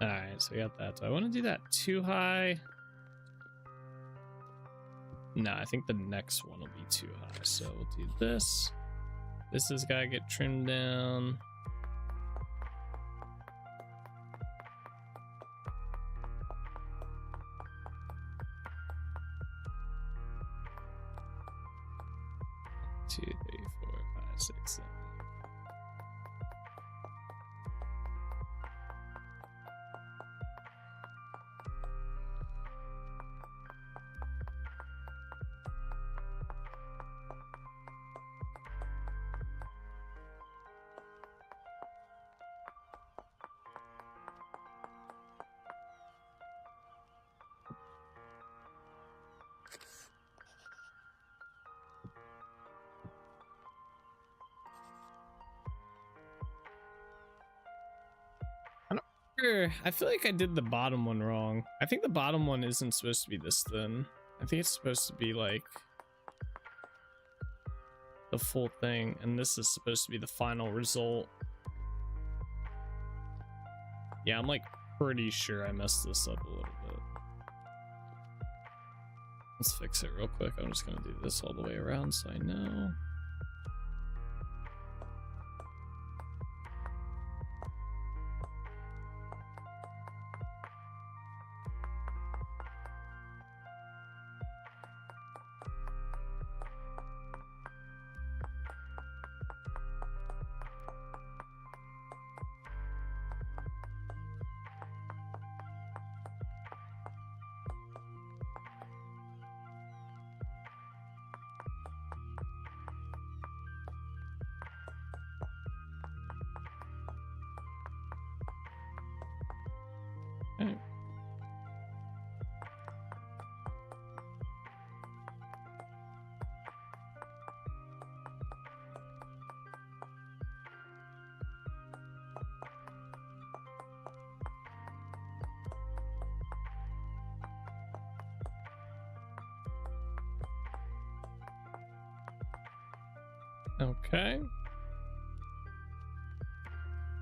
Speaker 2: All right, so we got that. Do I want to do that too high? No, I think the next one will be too high. So we'll do this. This has got to get trimmed down. Two, three, four, five, six, seven. I feel like I did the bottom one wrong. I think the bottom one isn't supposed to be this thin. I think it's supposed to be like the full thing, and this is supposed to be the final result. Yeah, I'm like pretty sure I messed this up a little bit. Let's fix it real quick. I'm just gonna do this all the way around so I know. Okay.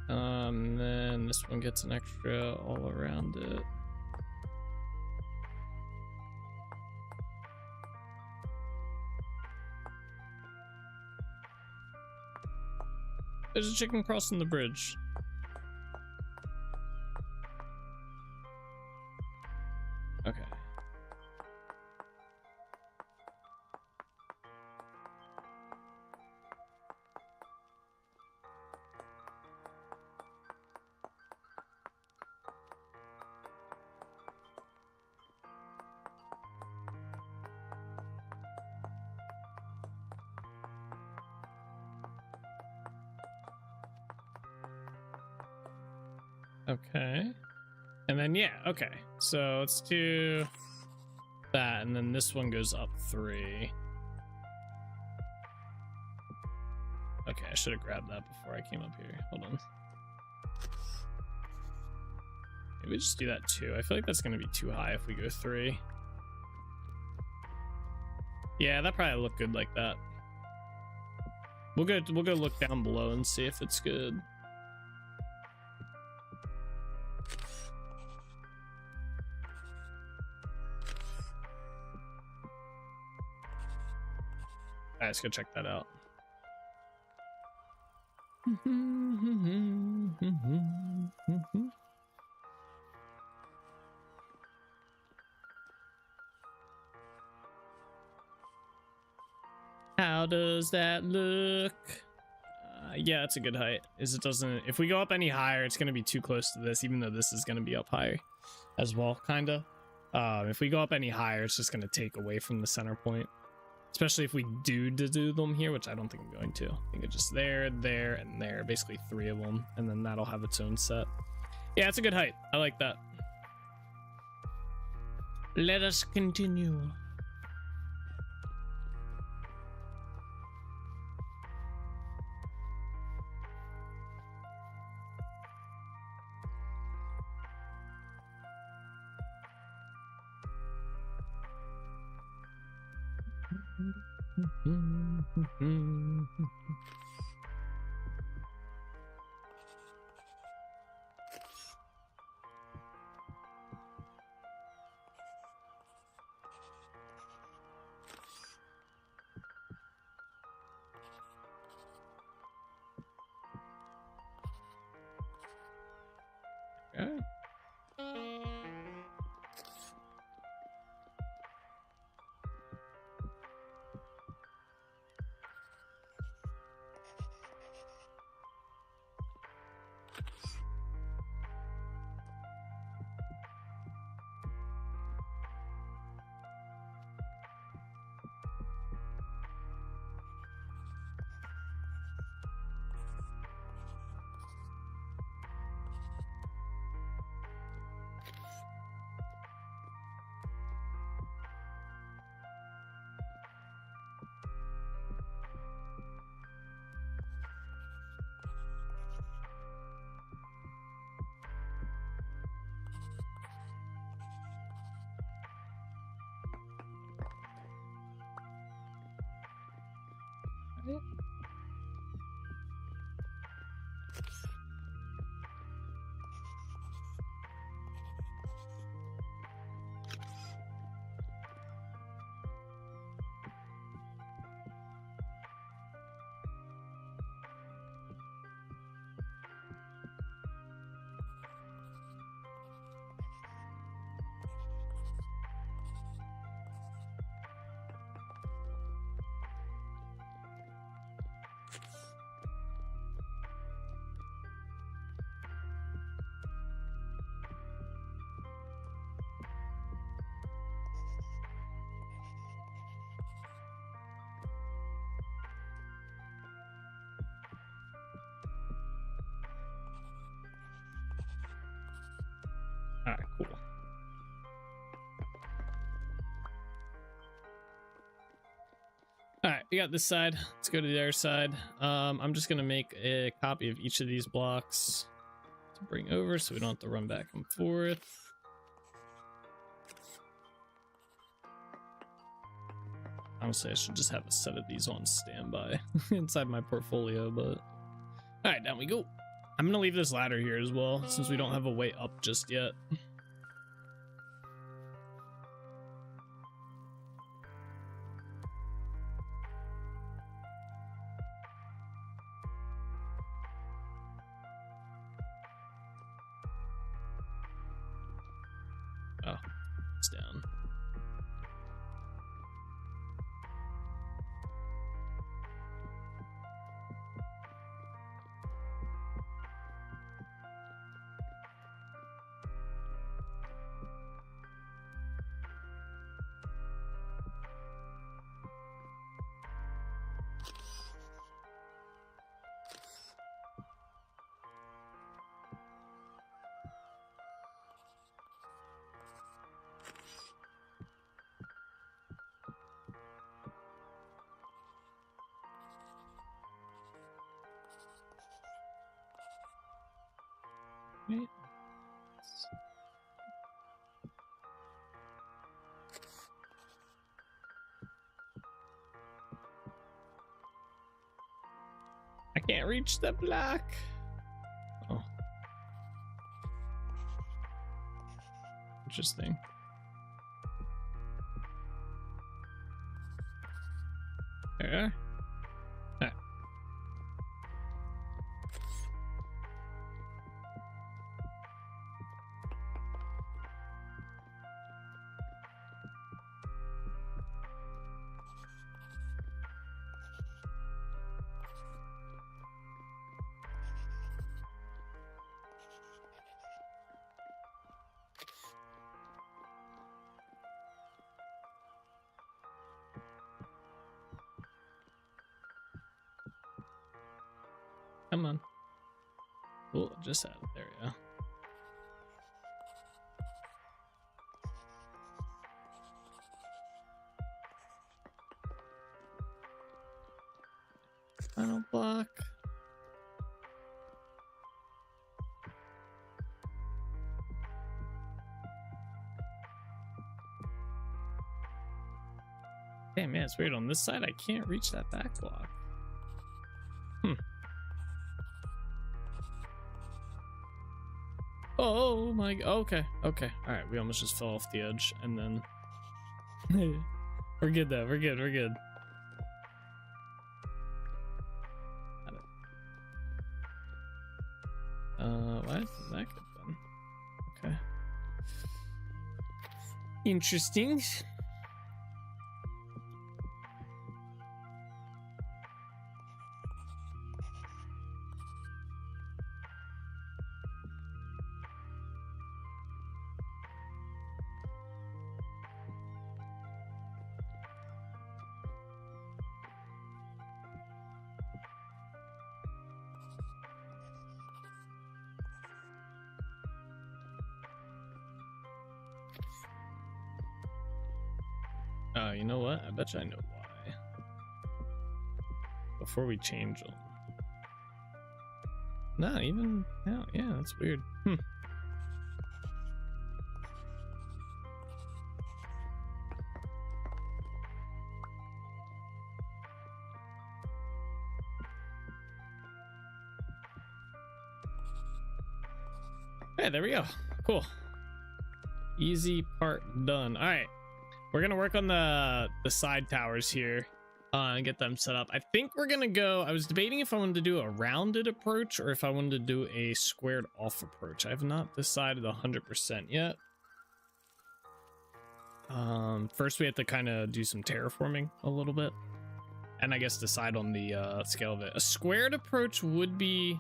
Speaker 2: Then this one gets an extra all around it. There's a chicken crossing the bridge. Okay. Okay. And then, yeah, okay. So let's do that. And then this one goes up 3. Okay, I should have grabbed that before I came up here. Hold on. Maybe just do that 2. I feel like that's going to be too high if we go 3. Yeah, that probably look good like that. We'll go look down below and see if it's good. Alright, let's go check that out. How does that look? Yeah, it's a good height. If we go up any higher, it's going to be too close to this, even though this is going to be up higher as well, kind of. If we go up any higher, it's just going to take away from the center point. Especially if we do them here, which I don't think I'm going to. I think it's just there, there, and there. Basically 3 of them. And then that'll have its own set. Yeah, it's a good height. I like that. Let us continue. Okay. All right, cool. All right, we got this side. Let's go to the other side. I'm just gonna make a copy of each of these blocks to bring over so we don't have to run back and forth. Honestly, I should just have a set of these on standby inside my portfolio, but all right, down we go. I'm gonna leave this ladder here as well, since we don't have a way up just yet. Oh, it's down. Right. I can't reach the block. Oh. Interesting. There. Ah. Come on. Oh, just had it. There we go. Final block. Damn, man, it's weird. On this side, I can't reach that back block. Oh my, okay, okay. All right, we almost just fell off the edge, and then we're good though. We're good. We're good. Got it. Why did that get done? Okay. Interesting. You know what? I bet you I know why. Before we change them. Not even now. Yeah, that's weird. Hey, there we go. Cool. Easy part done. All right. We're gonna work on the side towers here and get them set up. I think we're gonna go. I was debating if I wanted to do a rounded approach or if I wanted to do a squared off approach. I have not decided 100% yet. First we have to kind of do some terraforming a little bit, and I guess decide on the scale of it. A squared approach would be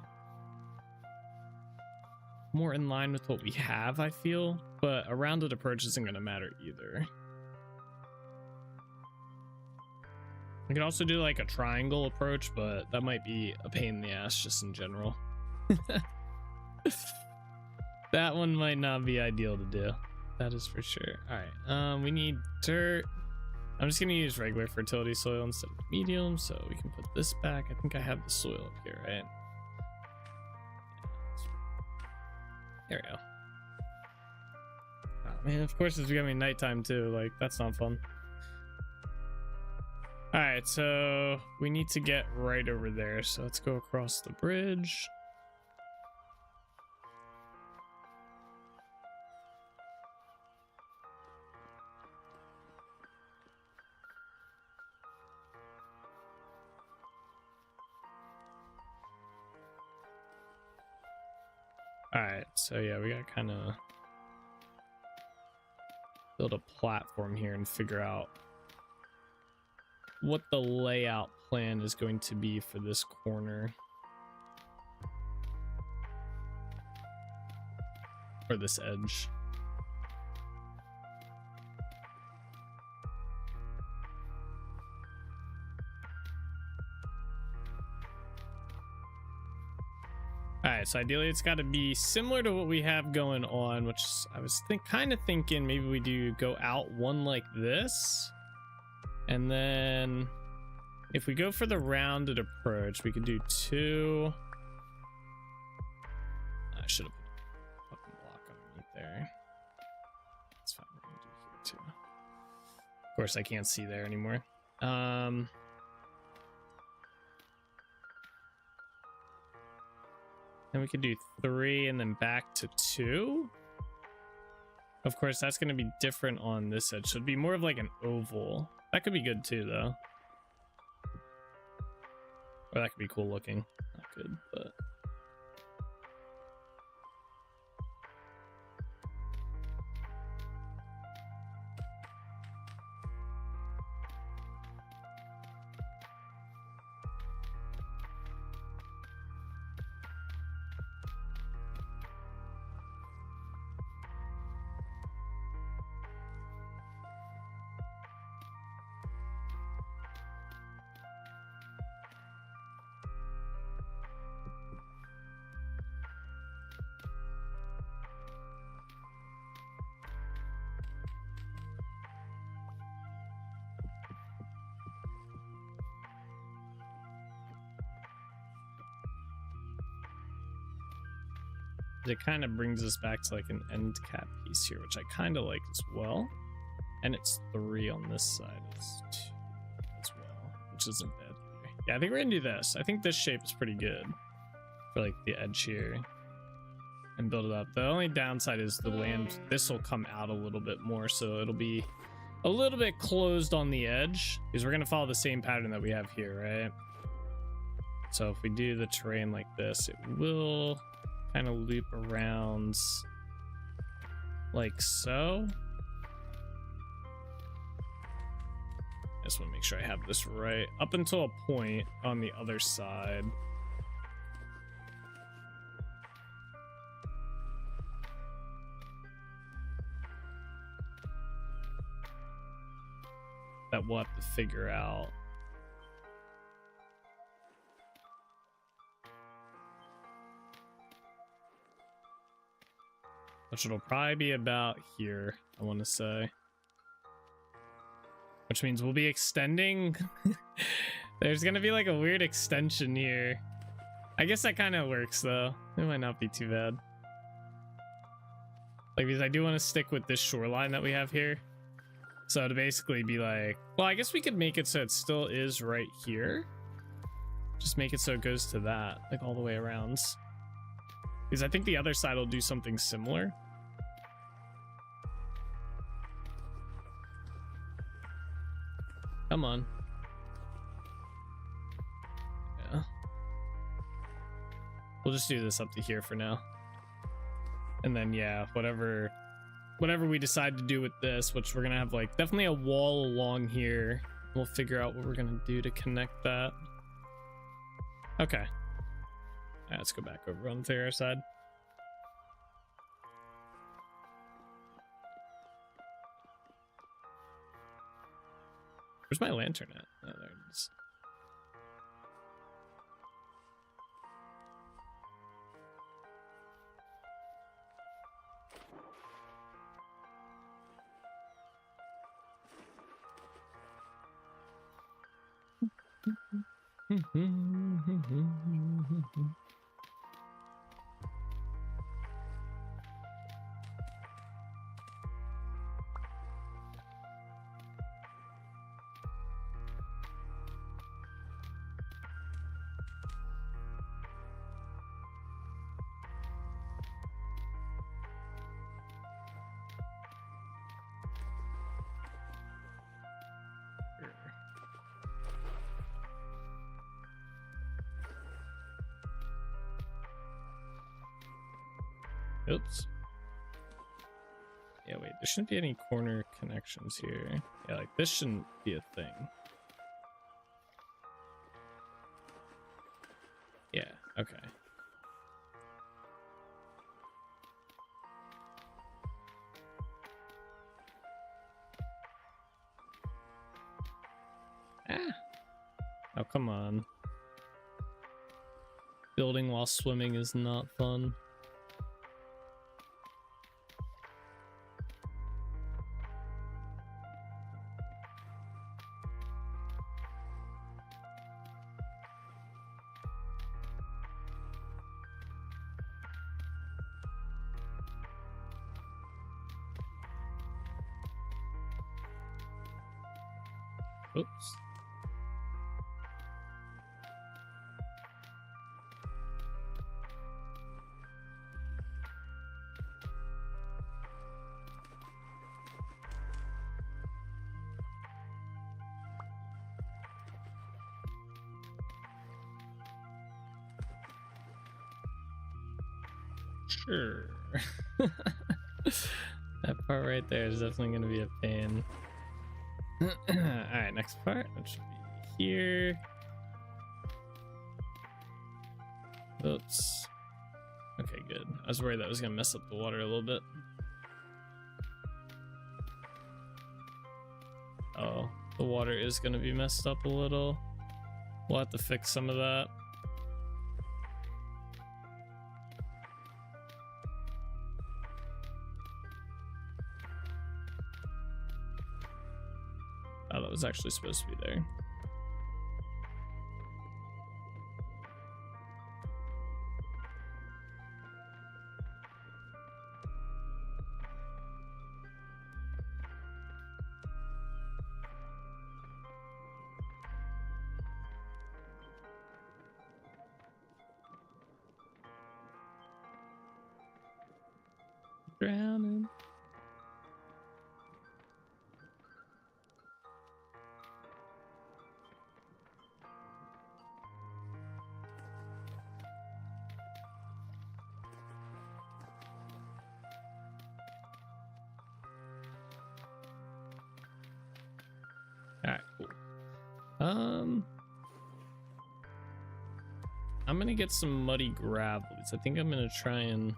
Speaker 2: more in line with what we have, I feel, but a rounded approach isn't gonna matter either. I could also do like a triangle approach, but that might be a pain in the ass just in general. That one might not be ideal to do. That is for sure. All right, we need dirt. I'm just gonna use regular fertility soil instead of medium, so we can put this back. I think I have the soil up here, right? There we go. Oh man, of course it's becoming nighttime too. Like, that's not fun. All right, so we need to get right over there. So let's go across the bridge. All right, so yeah, we gotta kind of build a platform here and figure out what the layout plan is going to be for this corner. Or this edge. All right, so ideally it's got to be similar to what we have going on, which I was kind of thinking maybe we do go out one like this. And then if we go for the rounded approach, we could do two. I should have put a fucking block underneath there. That's fine. We're gonna do here too. Of course, I can't see there anymore. Then we could do 3 and then back to 2. Of course, that's going to be different on this edge. So it'd be more of like an oval. That could be good too, though. Or that could be cool looking. Not good, but... It kind of brings us back to like an end cap piece here, which I kind of like as well. And it's 3 on this side as well, which isn't bad either. Yeah, I think we're gonna do this. I think this shape is pretty good for like the edge here and build it up. The only downside is the land. This will come out a little bit more, so it'll be a little bit closed on the edge because we're gonna follow the same pattern that we have here, right? So if we do the terrain like this, it will kind of loop around like so. I just want to make sure I have this right up until a point on the other side. That we'll have to figure out. Which it'll probably be about here, I want to say. Which means we'll be extending. There's going to be like a weird extension here. I guess that kind of works though. It might not be too bad. Like, because I do want to stick with this shoreline that we have here. So to basically be like, well, I guess we could make it so it still is right here. Just make it so it goes to that, like all the way around. Because I think the other side will do something similar. Come on. Yeah. We'll just do this up to here for now. And then, yeah, whatever we decide to do with this, which we're gonna have like definitely a wall along here. We'll figure out what we're gonna do to connect that. Okay. All right, let's go back over on the other side. Where's my lantern at? Oh, there it is. Oops. Yeah, wait, there shouldn't be any corner connections here. Yeah, like this shouldn't be a thing. Yeah, okay. Ah. Oh, come on. Building while swimming is not fun. Oops. Sure. That part right there is definitely going to be a pain. Alright, next part. That should be here. Oops. Okay, good. I was worried that was going to mess up the water a little bit. Oh, the water is going to be messed up a little. We'll have to fix some of that. Oh, that was actually supposed to be there. Drowning. Alright, cool. I'm gonna get some muddy gravels. I think I'm gonna try and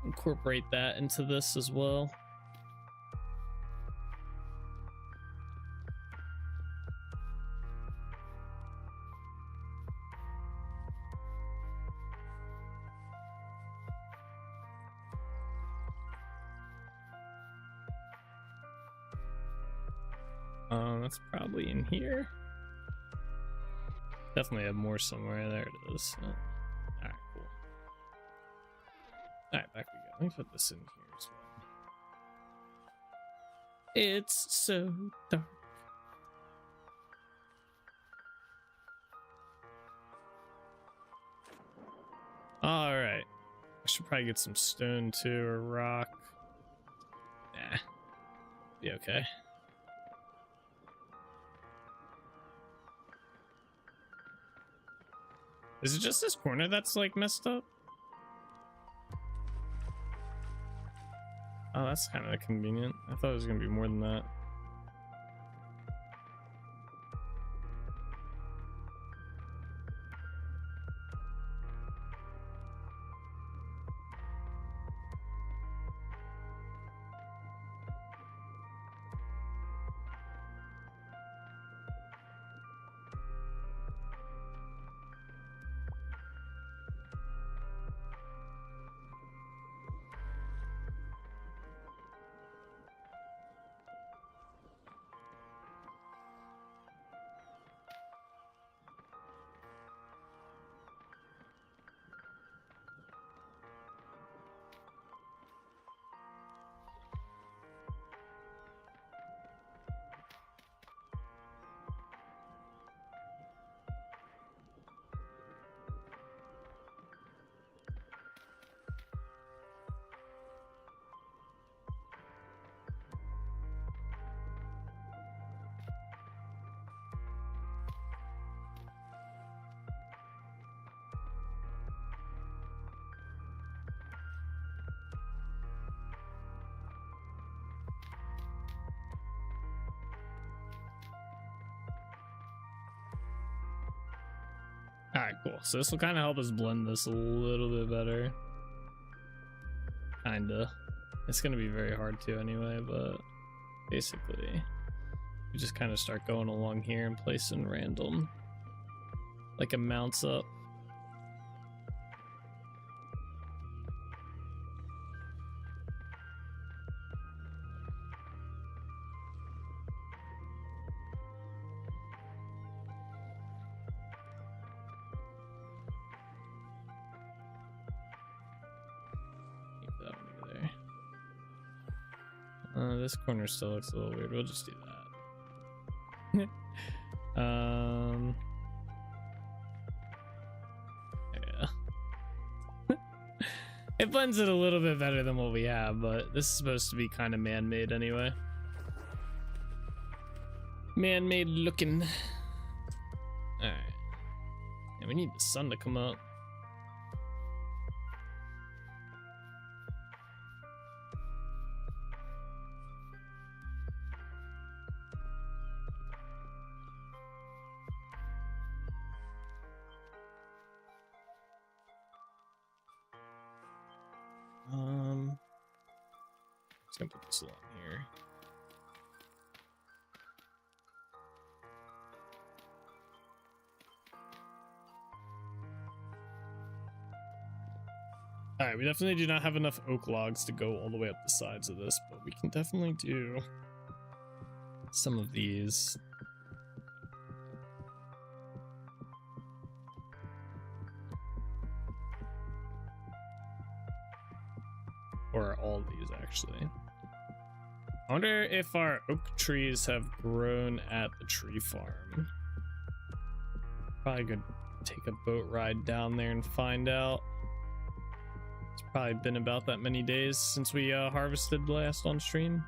Speaker 2: incorporate that into this as well. That's probably in here. Definitely have more somewhere. There it is. Alright, cool. Alright, back we go. Let me put this in here as well. It's so dark. Alright. I should probably get some stone too, or rock. Nah. Be okay. Is it just this corner that's like messed up? Oh, that's kind of convenient. I thought it was gonna be more than that. right, cool. So this will kind of help us blend this a little bit better. Kinda. It's gonna be very hard to anyway, but basically we just kind of start going along here and placing random like amounts up. This corner still looks a little weird. We'll just do that. Yeah. It blends it a little bit better than what we have, but this is supposed to be kind of man-made anyway. Man-made looking. All right. Yeah, we need the sun to come up. Just gonna put this along here. All right, we definitely do not have enough oak logs to go all the way up the sides of this, but we can definitely do some of these. Or all these, actually. I wonder if our oak trees have grown at the tree farm. Probably could take a boat ride down there and find out. It's probably been about that many days since we harvested last on stream.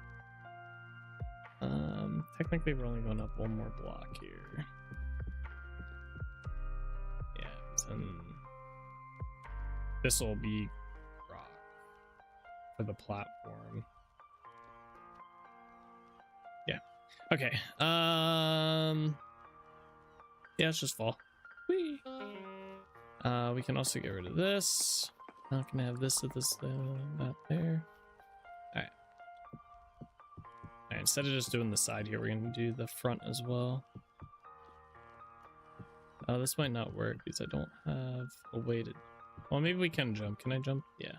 Speaker 2: Technically we're only going up one more block here. Yeah, and this will be rock for the platform. Yeah. Okay. Yeah, it's just fall. Whee! We can also get rid of this. Not gonna have this at this that there. Alright. Alright, instead of just doing the side here, we're gonna do the front as well. This might not work because I don't have a way to. Well, maybe we can jump. Can I jump? Yeah.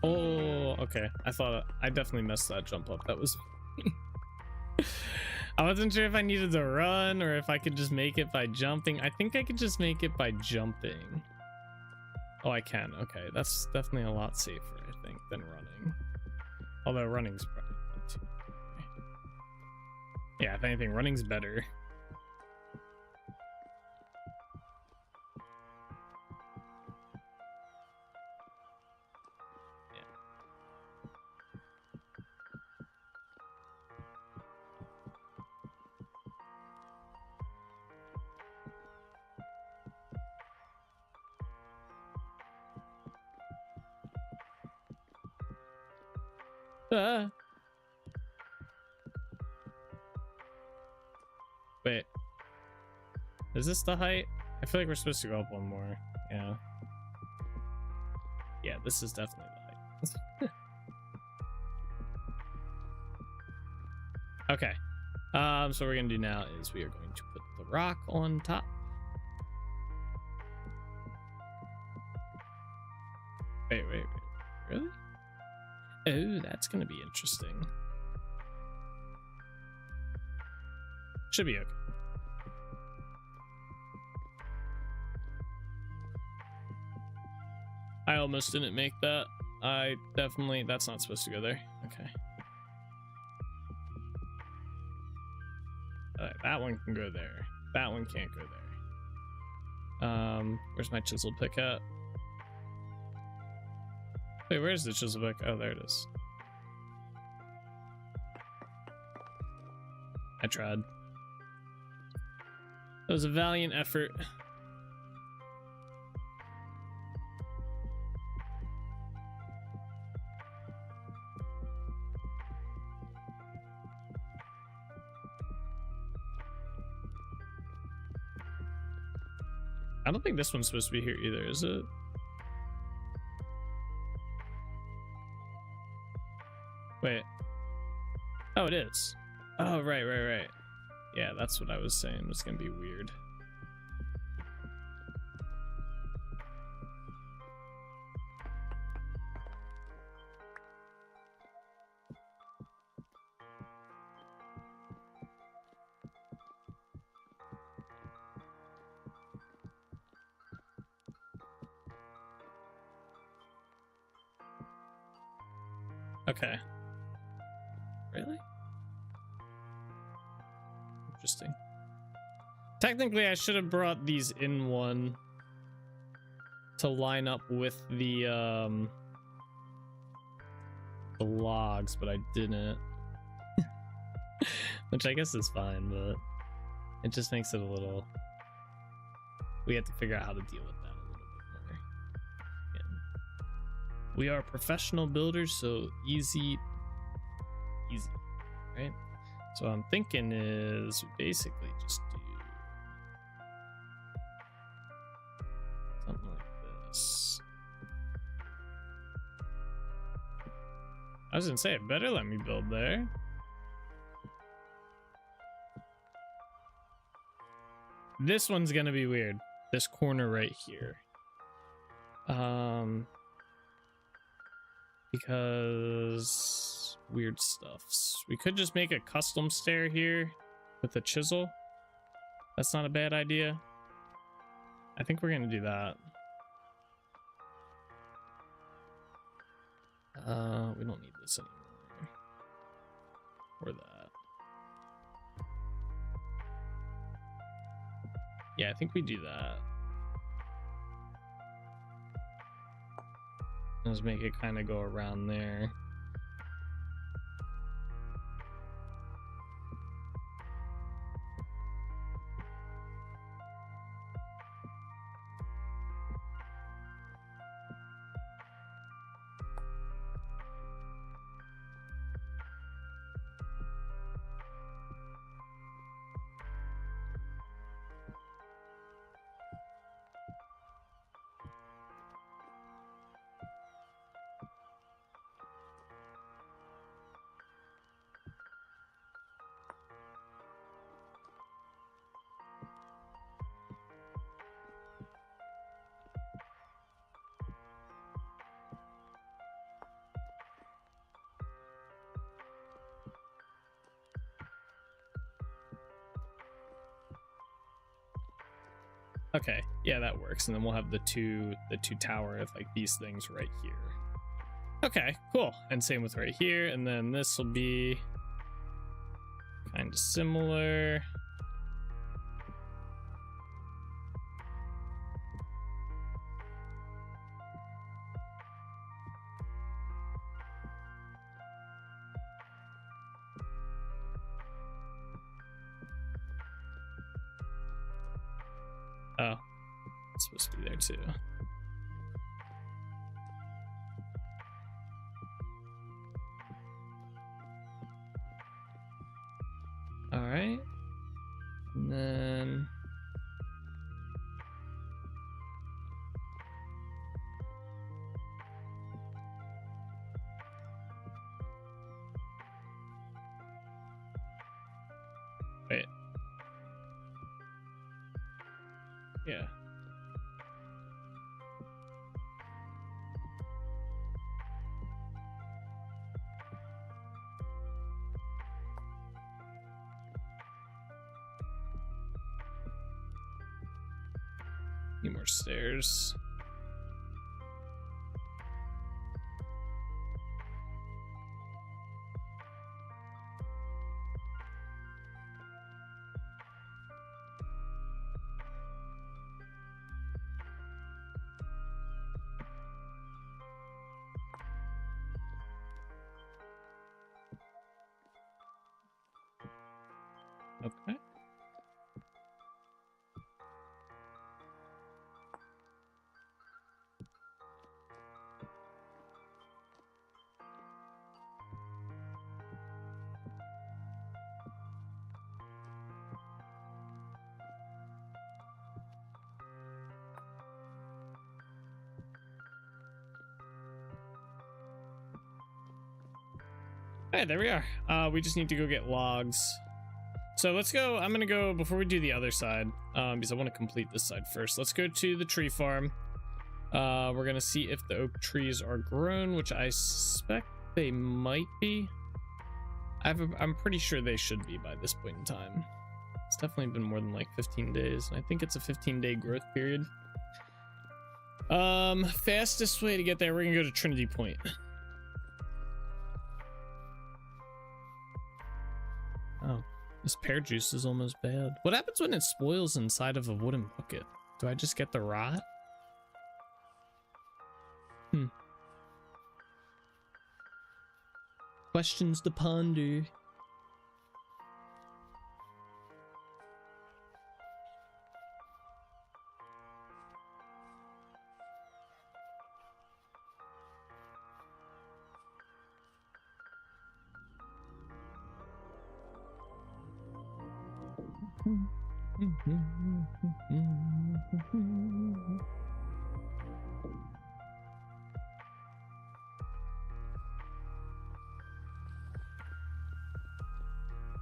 Speaker 2: Oh, okay. I thought I definitely messed that jump up. That was me. I wasn't sure if I needed to run or if I could just make it by jumping. I think I could just make it by jumping. Oh, I can. Okay, that's definitely a lot safer, I think, than running. Although running's probably not too bad. Yeah, if anything, running's better. Wait, is this the height? I feel like we're supposed to go up one more. Yeah, yeah, this is definitely the height. Okay, so what we're gonna do now is we are going to put the rock on top. Wait, really? Oh, that's gonna be interesting. Should be okay. I almost didn't make that. I definitely, that's not supposed to go there. Okay. That one can go there. That one can't go there. Where's my chisel pick at? Wait, where's the chisel pick? Oh, there it is. I tried. It was a valiant effort. I don't think this one's supposed to be here either, is it? Wait. Oh, it is. Oh, right. Yeah, that's what I was saying. It's gonna be weird. Okay. Really? Interesting. Technically, I should have brought these in one to line up with the logs, but I didn't. Which I guess is fine, but it just makes it a little... We have to figure out how to deal with that a little bit more. Yeah. We are professional builders, so easy, right? So what I'm thinking is we basically just do something like this. I was gonna say, it better let me build there. This one's gonna be weird. This corner right here. Because weird stuffs. We could just make a custom stair here with a chisel. That's not a bad idea. I think we're gonna do that. We don't need this anymore. Or that. Yeah, I think we do that. Let's make it kind of go around there. Okay, yeah, that works. And then we'll have the two tower of like these things right here. Okay, cool. And same with right here. And then this will be kind of similar. Oh, it's supposed to be there too. All right. And then wait. Yeah. Need more stairs. Okay. All right, there we are. We just need to go get logs. So let's go. I'm gonna go before we do the other side, because I want to complete this side first. Let's go to the tree farm. We're gonna see if the oak trees are grown, which I suspect they might be. I'm pretty sure they should be by this point in time. It's definitely been more than like 15 days, and I think it's a 15-day growth period. Fastest way to get there, we're gonna go to Trinity Point. Oh, this pear juice is almost bad. What happens when it spoils inside of a wooden bucket? Do I just get the rot? Questions to ponder.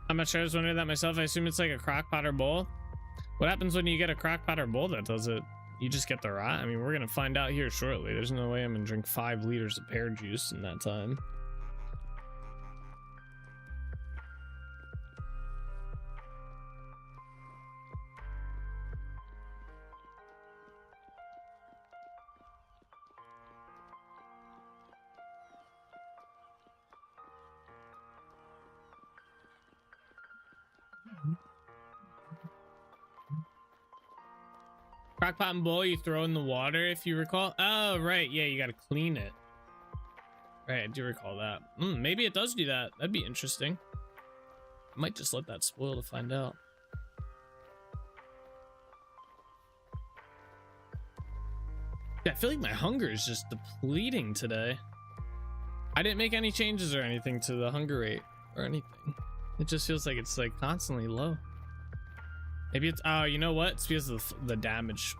Speaker 2: I'm not sure. I was wondering that myself. I assume it's like a crock pot or bowl. What happens when you get a crock pot or bowl that does it? You just get the rot? I mean, we're gonna find out here shortly. There's no way I'm gonna drink 5 liters of pear juice in that time. Crock pot and bowl you throw in the water, if you recall. Oh, right. Yeah, you gotta clean it. Right, I do recall that. Maybe it does do that. That'd be interesting. I might just let that spoil to find out. Yeah, I feel like my hunger is just depleting today. I didn't make any changes or anything to the hunger rate or anything. It just feels like it's like constantly low. Maybe it's, oh, you know what? It's because of the damage.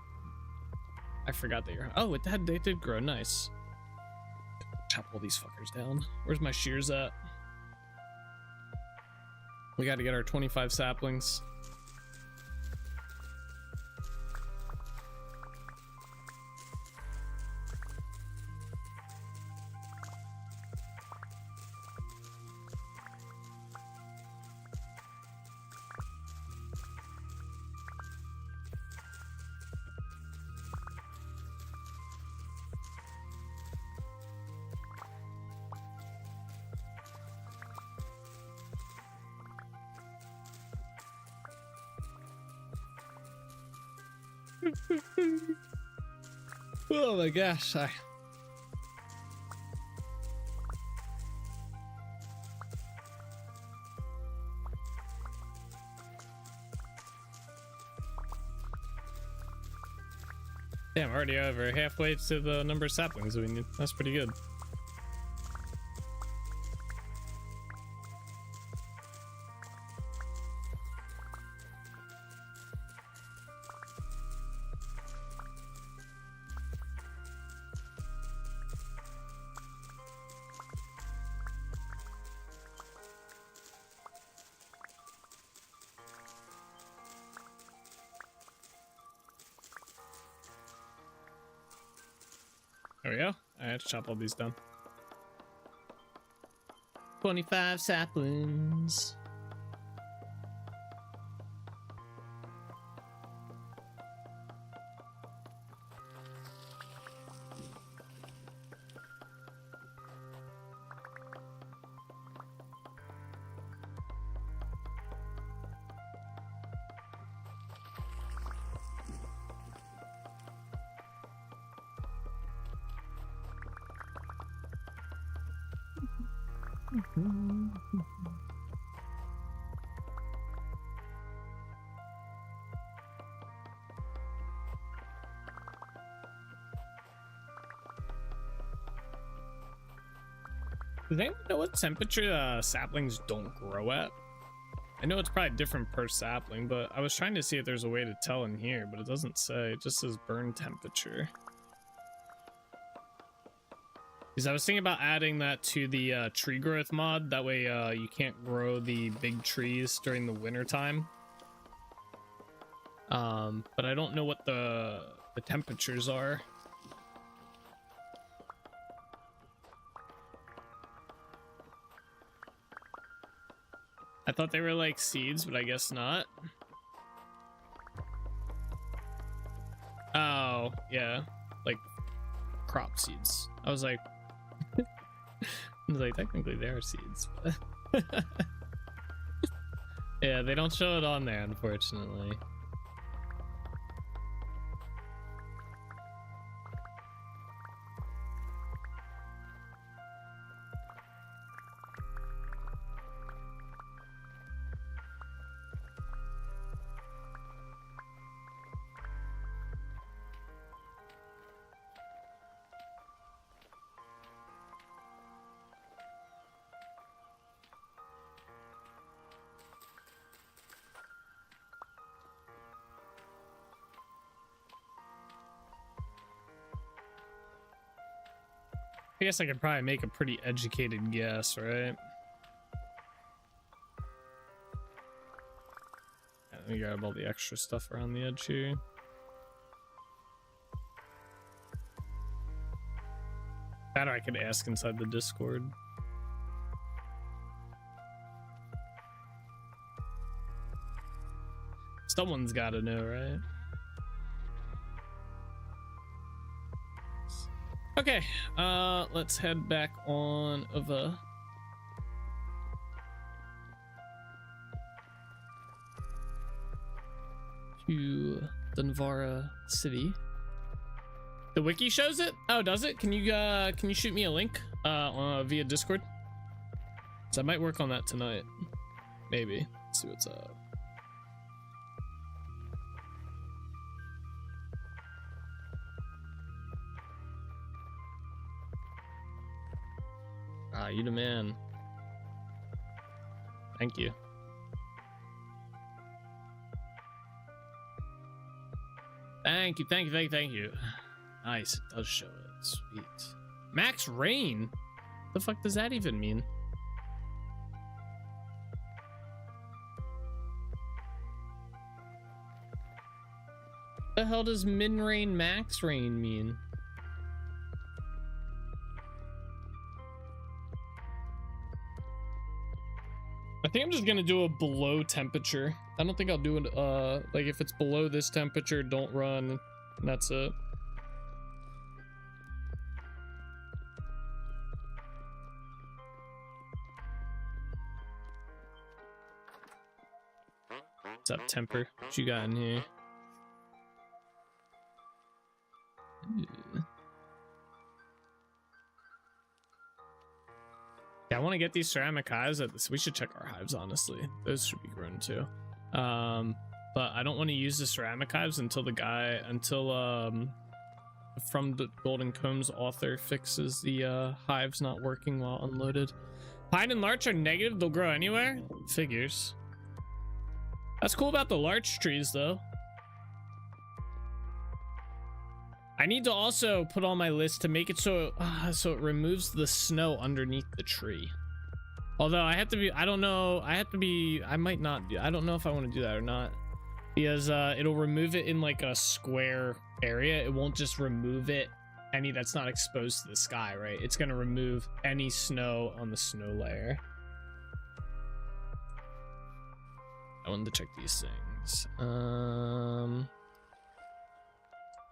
Speaker 2: I forgot that you're, oh, they did grow. Nice. Chop all these fuckers down. Where's my shears at? We got to get our 25 saplings. Oh my gosh, damn, already over halfway to the number of saplings we need. That's pretty good. There we go. I have to chop all these down. 25 saplings. Does anyone know what temperature saplings don't grow at? I know it's probably different per sapling, but I was trying to see if there's a way to tell in here, but it doesn't say. It just says burn temperature. Because I was thinking about adding that to the tree growth mod. That way you can't grow the big trees during the winter time. But I don't know what the temperatures are. I thought they were like seeds, but I guess not. Oh, yeah. Like crop seeds. I was like, technically they're seeds. But yeah, they don't show it on there, unfortunately. I guess I could probably make a pretty educated guess, right? Let me grab all the extra stuff around the edge here. That I could ask inside the Discord. Someone's got to know, right? Okay, let's head back on over. To Dunvara City. The wiki shows it? Oh, does it? Can you shoot me a link via Discord? So I might work on that tonight. Maybe. Let's see what's up. Ah, you the man. Thank you. Thank you. Nice, it does show it. Sweet. Max rain? The fuck does that even mean? The hell does min rain, max rain mean? I think I'm just gonna do a below temperature. I don't think I'll do it like if it's below this temperature, don't run, and that's it. What's up, temper? What you got in here? Ooh. Yeah, I want to get these ceramic hives. We should check our hives, honestly. Those should be grown too. But I don't want to use the ceramic hives until From the Golden Combs author fixes the hives not working while unloaded. Pine and larch are negative, they'll grow anywhere? Figures. That's cool about the larch trees though. I need to also put on my list to make it so it removes the snow underneath the tree. Although I don't know if I want to do that or not, because it'll remove it in like a square area. It won't just remove it any that's not exposed to the sky, right? It's going to remove any snow on the snow layer. I wanted to check these things.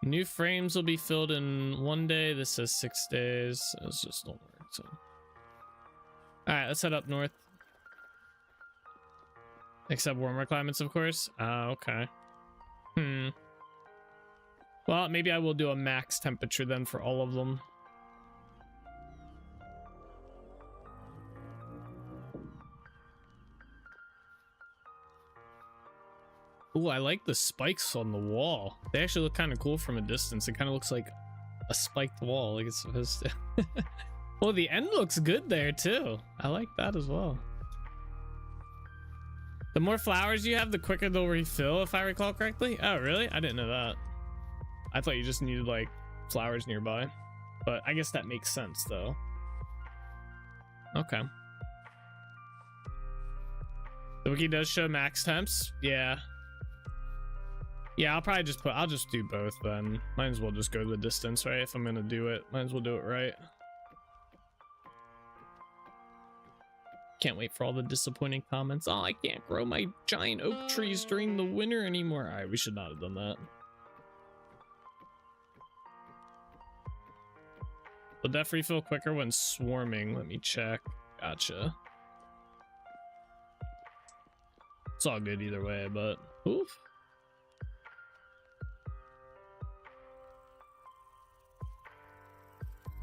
Speaker 2: New frames will be filled in 1 day. This says 6 days. It's just don't work. So, all right, let's head up north. Except warmer climates, of course. Okay. Well, maybe I will do a max temperature then for all of them. Ooh, I like the spikes on the wall. They actually look kind of cool from a distance. It kind of looks like a spiked wall, like it's supposed to. Well, the end looks good there too. I like that as well. The more flowers you have, the quicker they'll refill, if I recall correctly. Oh, really? I didn't know that. I thought you just needed like flowers nearby. But I guess that makes sense though. Okay. The wiki does show max temps. Yeah. Yeah, I'll just do both then. Might as well just go the distance, right? If I'm gonna do it, might as well do it right. Can't wait for all the disappointing comments. Oh, I can't grow my giant oak trees during the winter anymore. All right, we should not have done that. Will def refill quicker when swarming? Let me check. Gotcha. It's all good either way, but oof.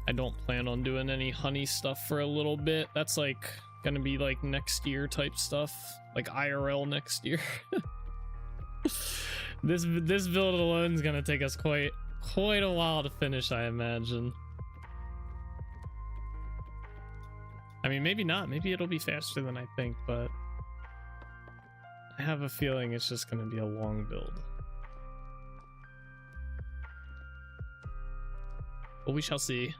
Speaker 2: I don't plan on doing any honey stuff for a little bit. That's like gonna be like next year type stuff, like IRL next year. This build alone is gonna take us quite a while to finish, I imagine. I mean, maybe not. Maybe it'll be faster than I think, but I have a feeling it's just gonna be a long build. But we shall see.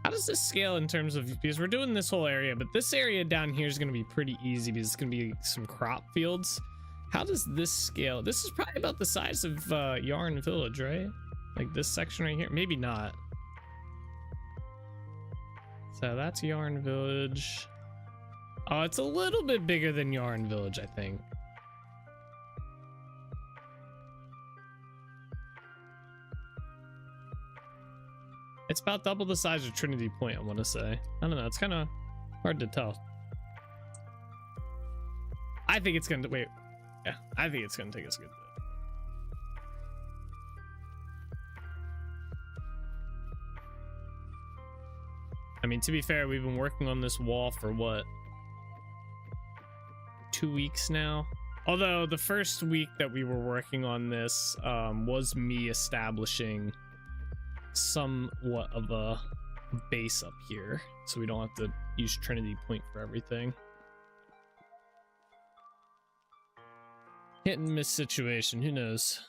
Speaker 2: How does this scale in terms of, because we're doing this whole area, but this area down here is going to be pretty easy because it's going to be some crop fields. How does this scale? This is probably about the size of Yarn Village, right? Like this section right here. Maybe not. So that's Yarn Village. Oh, it's a little bit bigger than Yarn Village, I think. It's about double the size of Trinity Point, I want to say. I don't know. It's kind of hard to tell. I think it's going to... Wait. Yeah, I think it's going to take us a good bit. I mean, to be fair, we've been working on this wall for what? 2 weeks now? Although the first week that we were working on this was me establishing somewhat of a base up here, so we don't have to use Trinity Point for everything. Hit and miss situation, who knows?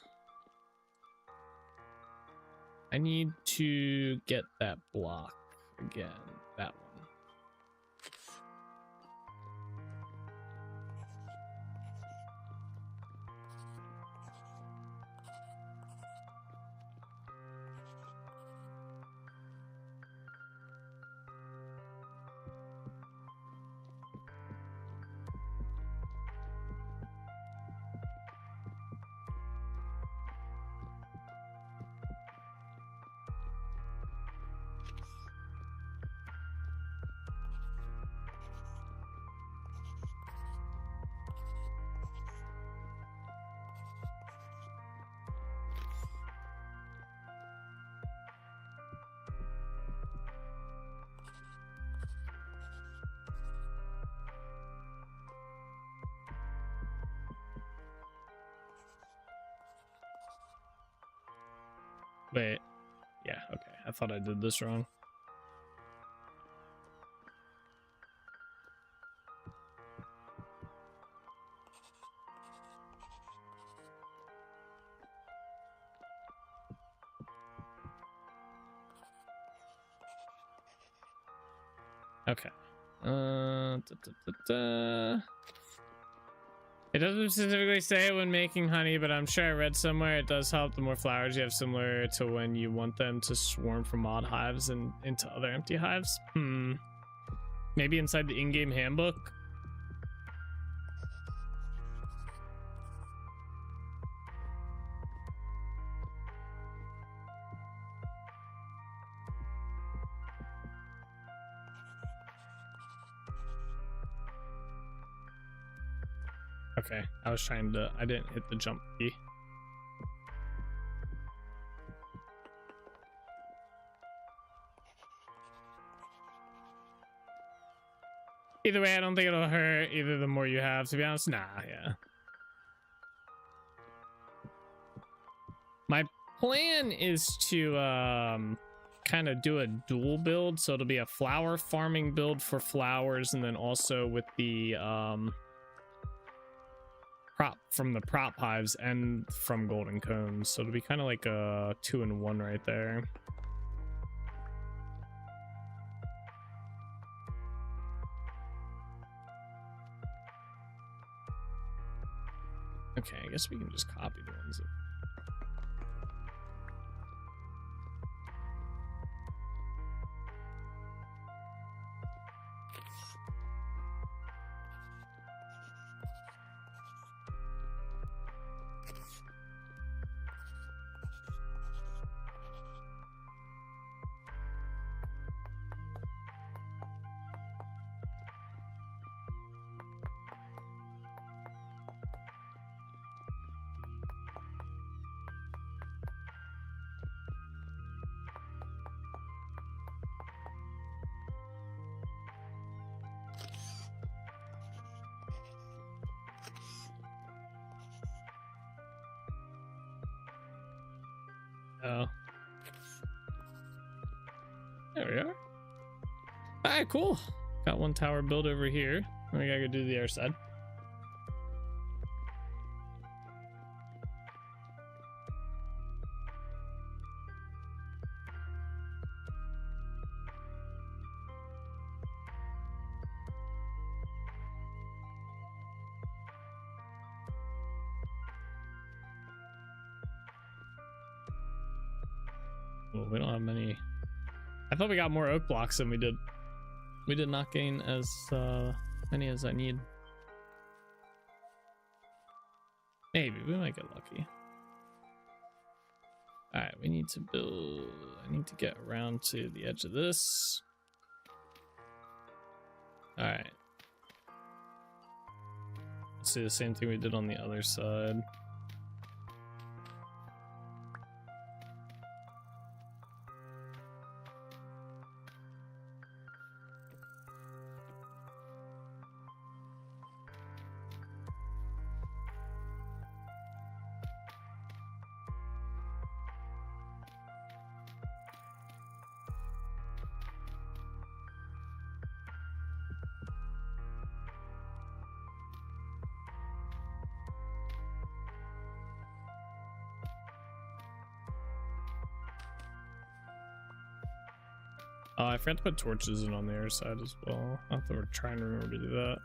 Speaker 2: I need to get that block again, that one. Wait, yeah, okay. I thought I did this wrong. Okay. It doesn't specifically say when making honey, but I'm sure I read somewhere it does help the more flowers you have, similar to when you want them to swarm from odd hives and into other empty hives. Maybe inside the in-game handbook. Okay, I was trying to, I didn't hit the jump key. Either way, I don't think it'll hurt either the more you have, to be honest. Nah, yeah. My plan is to kind of do a dual build, so it'll be a flower farming build for flowers, and then also with the the prop hives and from golden cones, so it'll be kind of like a 2-in-1 right there. Okay, I guess we can just copy the ones that... Oh. There we are. Alright, cool. Got one tower built over here. We gotta go do the other side. Well, we don't have many. I thought we got more oak blocks than we did. We did not gain as many as I need. Maybe we might get lucky. All right, we need to build. I need to get around to the edge of this. All right. Let's do the same thing we did on the other side. I forgot to put torches in on the other side as well. I have to try and remember to do that.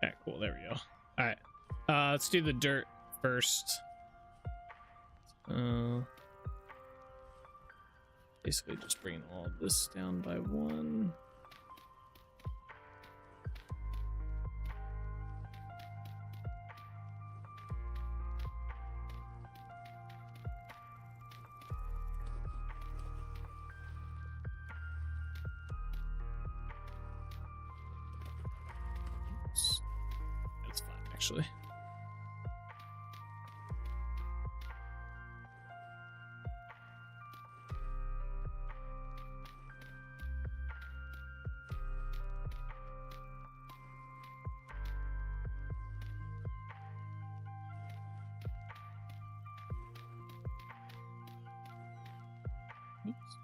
Speaker 2: Okay, cool. There we go. All right. Let's do the dirt first. Basically just bringing all of this down by 1. That's fine, actually. Oops.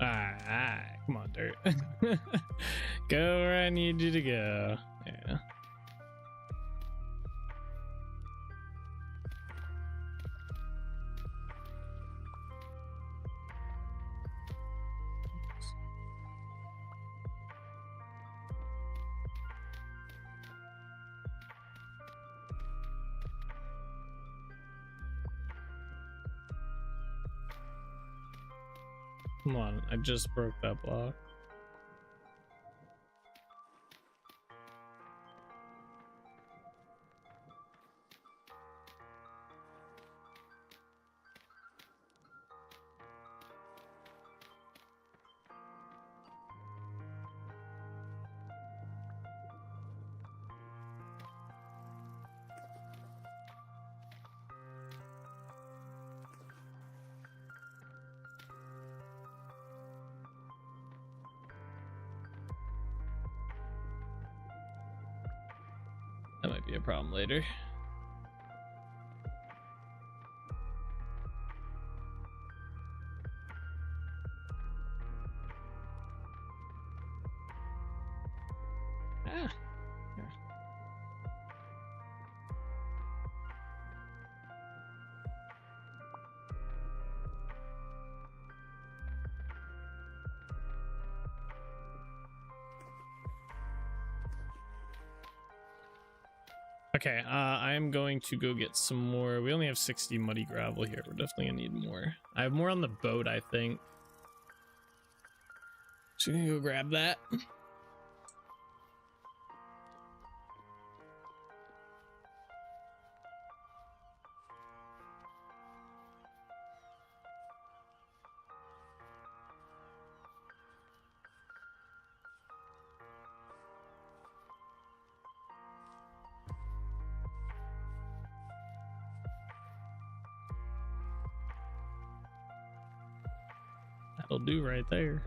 Speaker 2: Alright, come on, Dirt. Go where I need you to go. Yeah. Come on, I just broke that block. That might be a problem later. Ah. Yeah. Okay, I am going to go get some more. We only have 60 muddy gravel here. We're definitely gonna need more. I have more on the boat, I think. So I'm gonna go grab that. That'll do right there.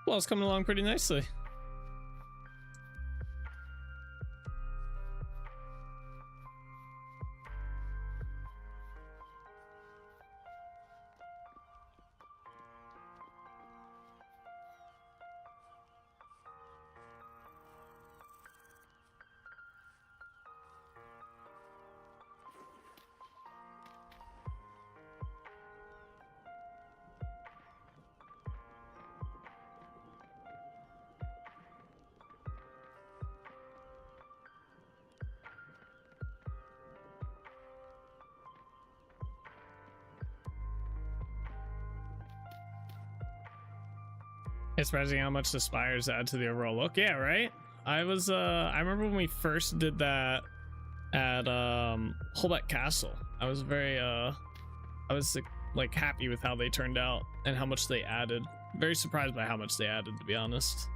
Speaker 2: Well, it's coming along pretty nicely. It's surprising how much the spires add to the overall look. Yeah, right? I remember when we first did that at Holbeck Castle. I was very I was like happy with how they turned out and how much they added. Very surprised by how much they added, to be honest.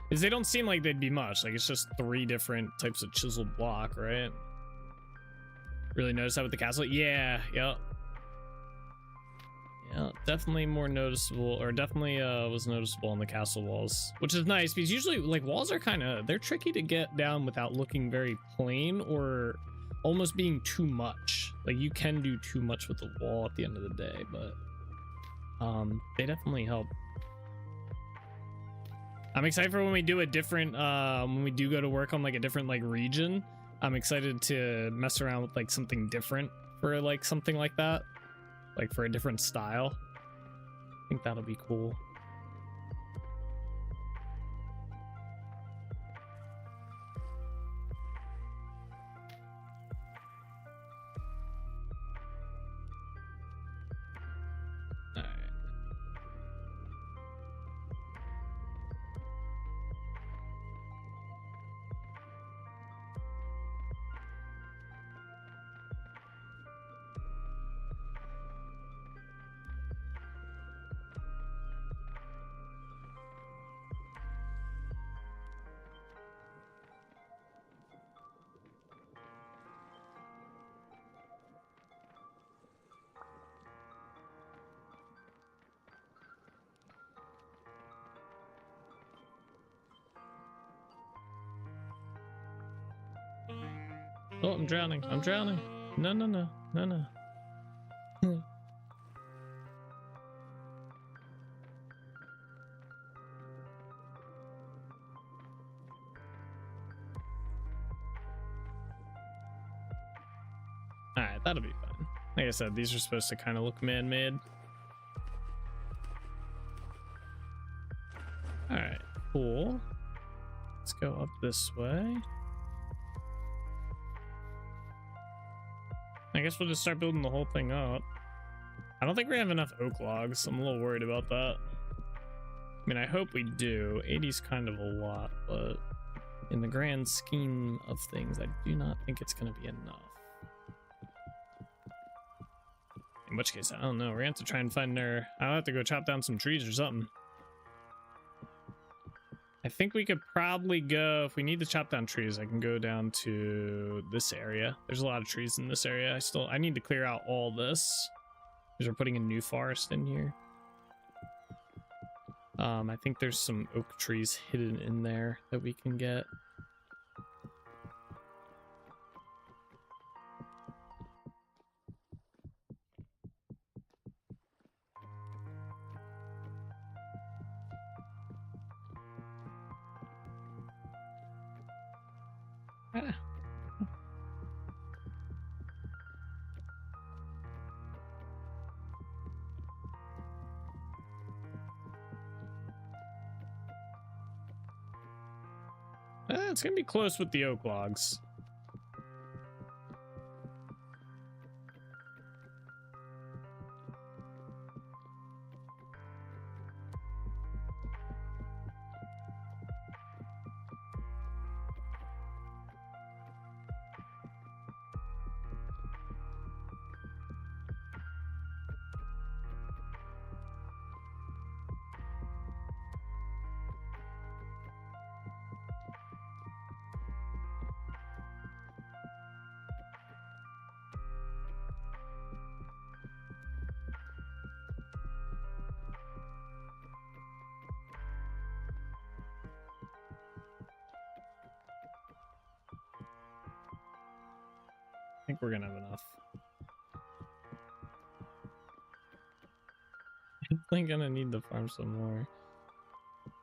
Speaker 2: Because they don't seem like they'd be much. Like, it's just 3 different types of chiseled block, right? Really noticed that with the castle? Yeah, yep. Yeah, definitely more noticeable, or definitely was noticeable on the castle walls, which is nice because usually like walls are they're tricky to get down without looking very plain or almost being too much. Like, you can do too much with the wall at the end of the day, but they definitely help. I'm excited for when we do a different when we do go to work on like a different like region. I'm excited to mess around with like something different for like something like that. Like for a different style. I think that'll be cool. All right. Oh, I'm drowning. I'm drowning. No, no, no. No, no. Alright, that'll be fun. Like I said, these are supposed to kind of look man-made. Alright, cool. Let's go up this way. I guess we'll just start building the whole thing up. I don't think we have enough oak logs. I'm a little worried about that. I mean, I hope we do. 80's kind of a lot, but in the grand scheme of things, I do not think it's going to be enough. In which case, I don't know. We're going to have to try and find our... I'll have to go chop down some trees or something. I think we could probably go... If we need to chop down trees, I can go down to this area. There's a lot of trees in this area. I need to clear out all this, because we're putting a new forest in here. I think there's some oak trees hidden in there that we can get. Ah. It's gonna be close with the oak logs. I think we're gonna have enough. Definitely gonna need to farm some more.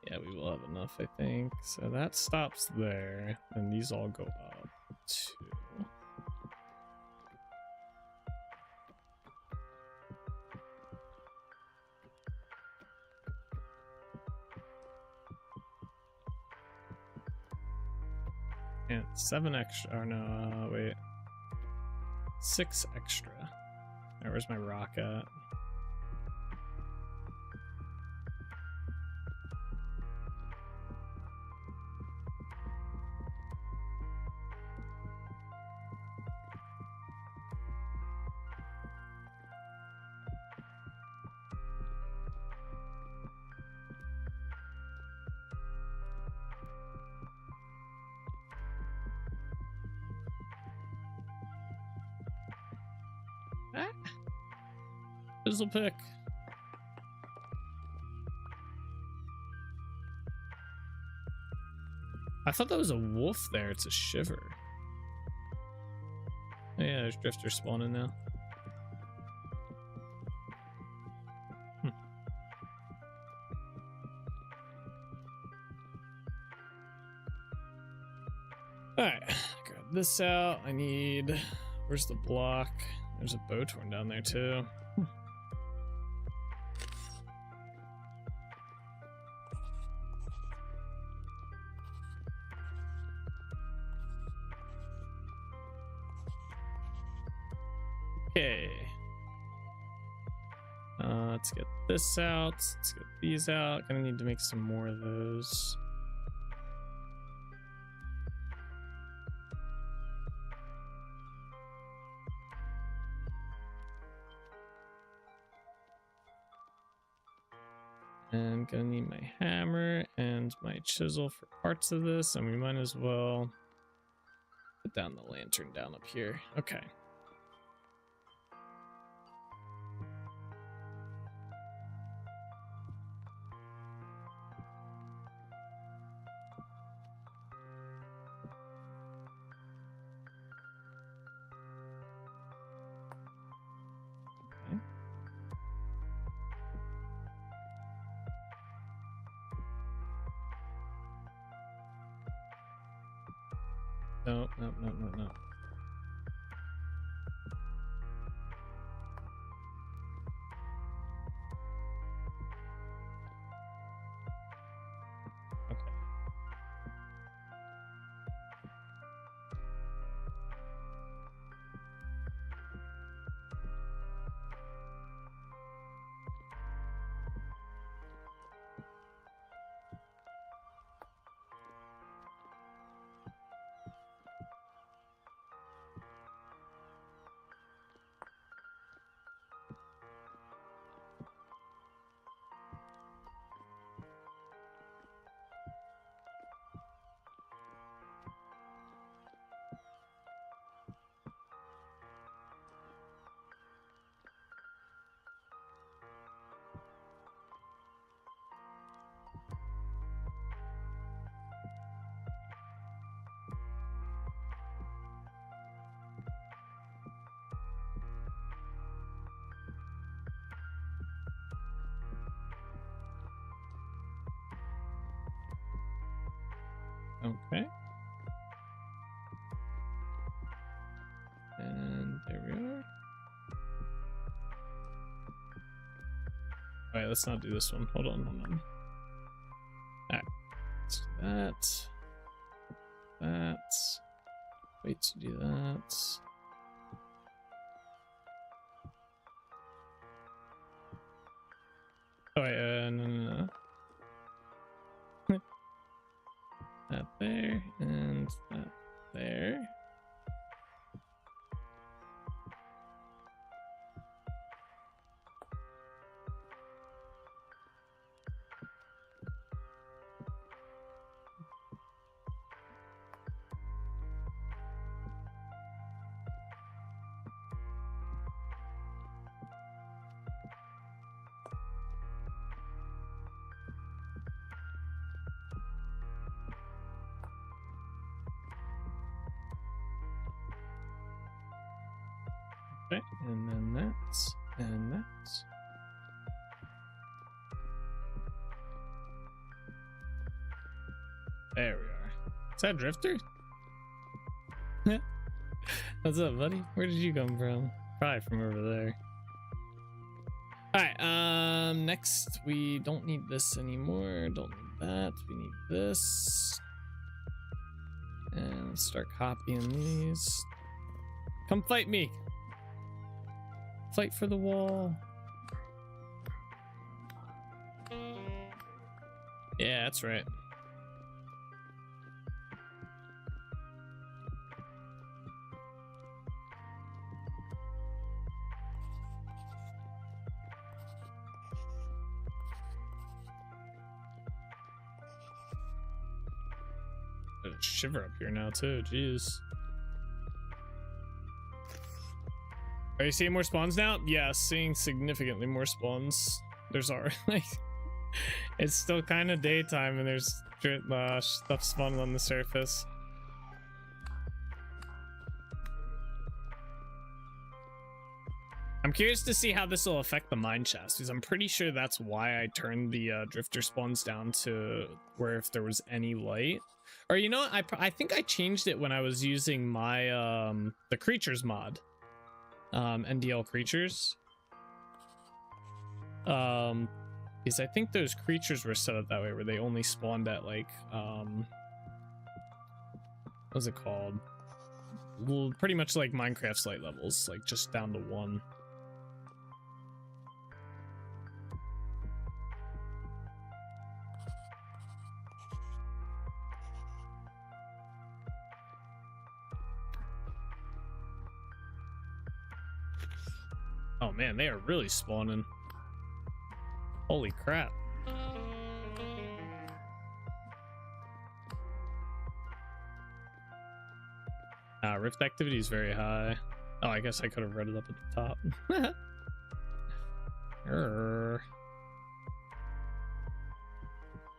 Speaker 2: Yeah, we will have enough, I think. So that stops there, and these all go up too. And 7 extra. Or no, wait. 6 extra. Right, where's my rock at? Ah. This'll pick. I thought that was a wolf there. It's a shiver. Oh, yeah, there's drifters spawning now. Alright, grab this out. I need... Where's the block? There's a bow torn down there too. Okay. Let's get this out. Let's get these out. Gonna need to make some more of those. And gonna need my hammer and my chisel for parts of this, and we might as well put down the lantern down up here. Okay. No, no, no, no, no. Okay. Okay. And there we are. Alright, let's not do this one. Hold on, hold on. Alright, let's do that. That. Wait to do that. Alright, no. That there, and that there. Okay, and then that, and that. There we are. Is that Drifter? What's up, buddy? Where did you come from? Probably from over there. Alright, next we don't need this anymore. Don't need that. We need this. And let's start copying these. Come fight me. Fight for the wall. Yeah, that's right. There's a shiver up here now too, jeez. Are you seeing more spawns now? Yeah, seeing significantly more spawns. There's already like it's still kind of daytime and there's stuff spawning on the surface. I'm curious to see how this will affect the mine chest, because I'm pretty sure that's why I turned the drifter spawns down to where if there was any light. Or you know what? I think I changed it when I was using my the creatures mod. NDL creatures. Because I think those creatures were set up that way where they only spawned at like what's it called? Well, pretty much like Minecraft's light levels, like just down to 1. Oh man, they are really spawning. Holy crap. Rift activity is very high. Oh, I guess I could have read it up at the top.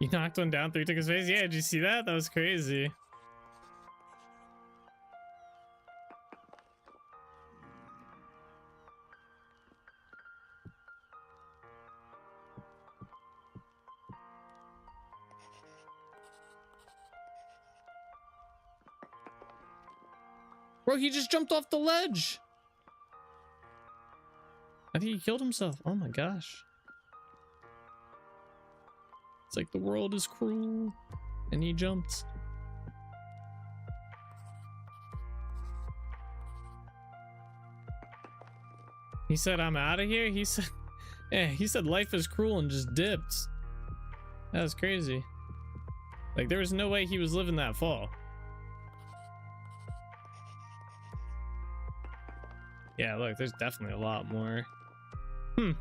Speaker 2: You knocked one down, 3 took his face? Yeah, did you see that? That was crazy. Bro, he just jumped off the ledge. I think he killed himself. Oh my gosh. It's like the world is cruel. And he jumped. He said, I'm out of here. He said, yeah, he said life is cruel and just dipped. That was crazy. Like, there was no way he was living that fall. Yeah, look, there's definitely a lot more. But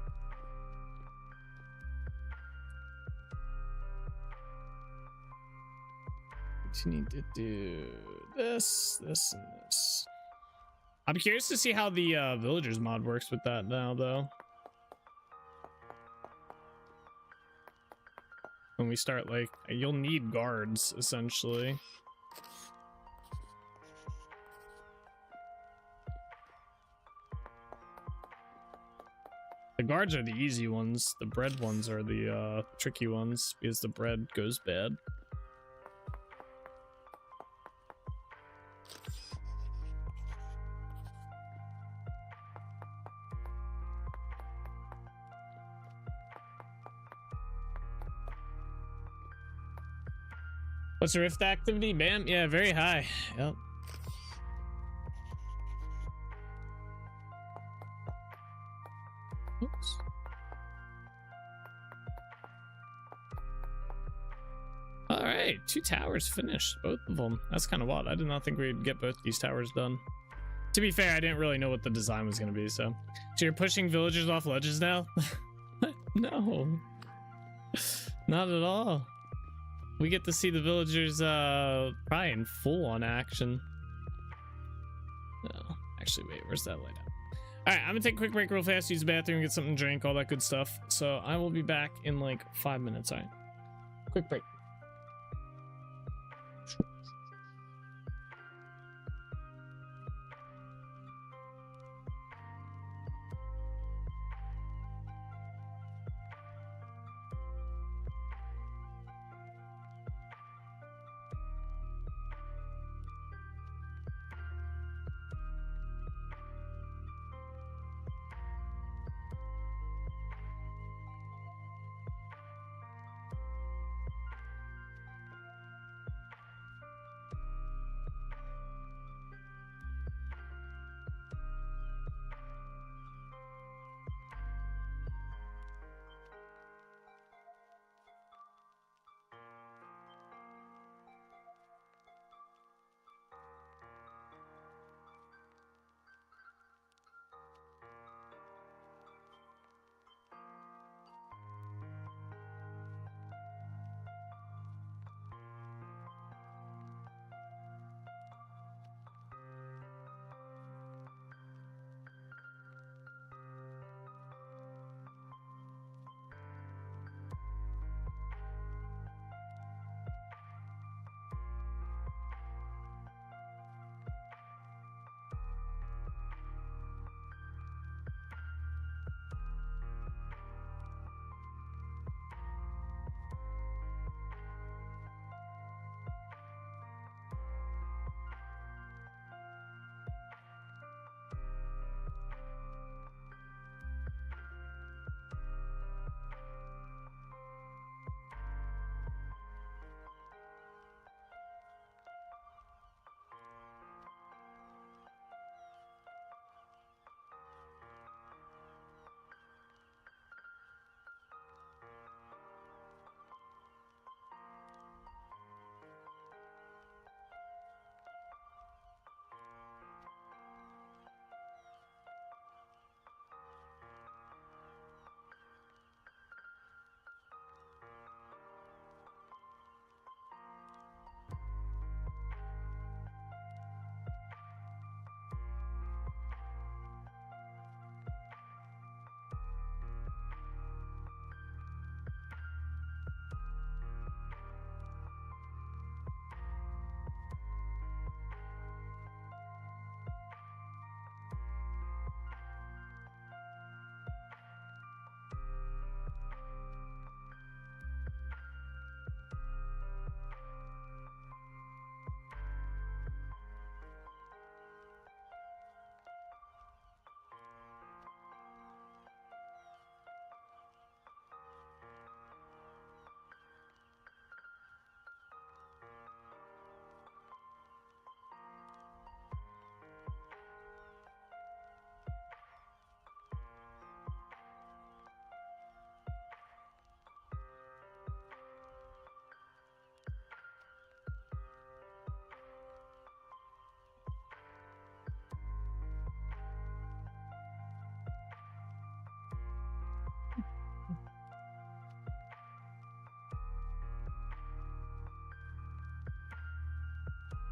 Speaker 2: you need to do this, this, and this. I'm curious to see how the villagers mod works with that now, though. When we start, like, you'll need guards, essentially. The guards are the easy ones. The bread ones are the tricky ones, because the bread goes bad. What's the rift activity? Bam. Yeah, very high. Yep. Oops. All right, 2 towers finished, both of them. That's kind of wild. I did not think we'd get both these towers done. To be fair, I didn't really know what the design was going to be, so you're pushing villagers off ledges now? No, not at all. We get to see the villagers probably in full on action. No, actually, wait, where's that light at? All right, I'm gonna take a quick break real fast, use the bathroom, get something to drink, all that good stuff. So I will be back in like 5 minutes. All right, quick break.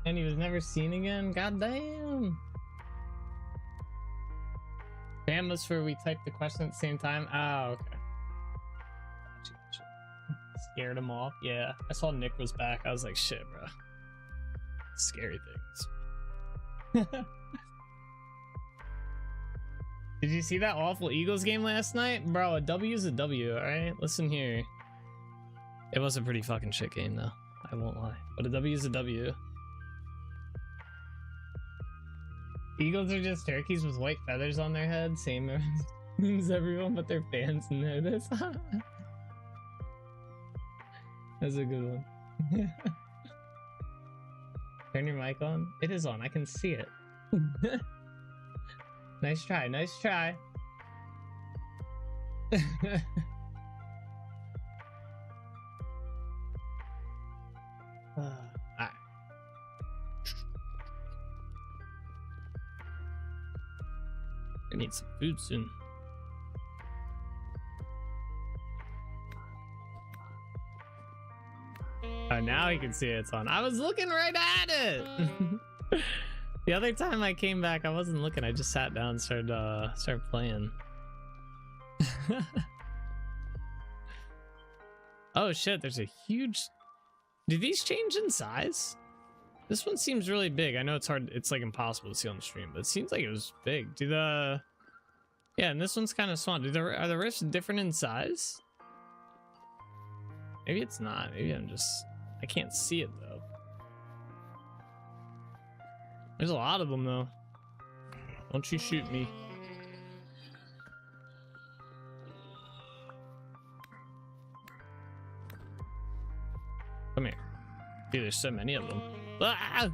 Speaker 2: And he was never seen again? God damn. Spam was for we typed the question at the same time? Oh, okay. Gotcha. Scared him off? Yeah. I saw Nick was back. I was like, shit, bro. Scary things. Did you see that awful Eagles game last night? Bro, a W is a W, alright? Listen here. It was a pretty fucking shit game, though. I won't lie. But a W is a W. Eagles are just turkeys with white feathers on their head. Same as everyone, but their fans know this. That's a good one. Turn your mic on. It is on. I can see it. Nice try. Nice try. Alright. I need some food soon. Oh, now you can see it's on. I was looking right at it. The other time I came back, I wasn't looking. I just sat down and started playing. Oh shit! There's a huge. Do these change in size? This one seems really big. I know it's hard. It's like impossible to see on the stream, but it seems like it was big. Yeah, and this one's kind of small. Are the rifts different in size? Maybe it's not. Maybe I can't see it though. There's a lot of them though. Don't you shoot me. Come here. Dude, there's so many of them. Ah! Yeah.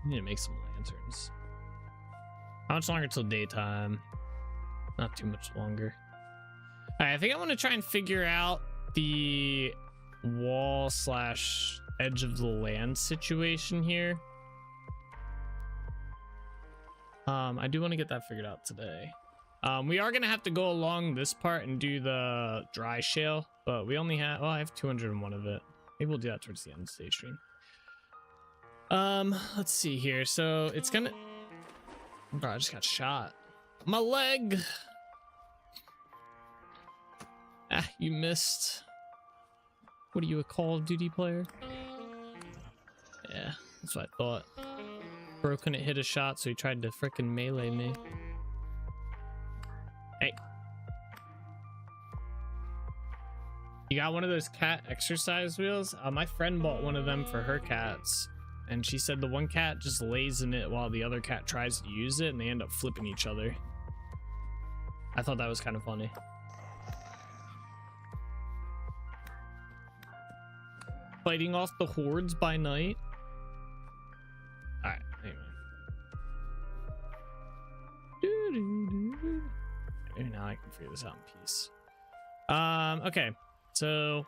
Speaker 2: I need to make some lanterns. How much longer till daytime? Not too much longer. All right, I think I want to try and figure out the wall / edge of the land situation here. I do want to get that figured out today. We are gonna have to go along this part and do the dry shale, but we only have, well, I have 201 of it. Maybe we'll do that towards the end of the stage stream. Let's see here. So it's gonna, bro, I just got shot. My leg. Ah, you missed. What are you, a Call of Duty player? Yeah, that's what I thought. Bro couldn't hit a shot, so he tried to frickin' melee me. Hey. You got one of those cat exercise wheels? My friend bought one of them for her cats, and she said the one cat just lays in it while the other cat tries to use it, and they end up flipping each other. I thought that was kind of funny. Fighting off the hordes by night. Alright, anyway. Maybe now I can figure this out in peace. Okay, so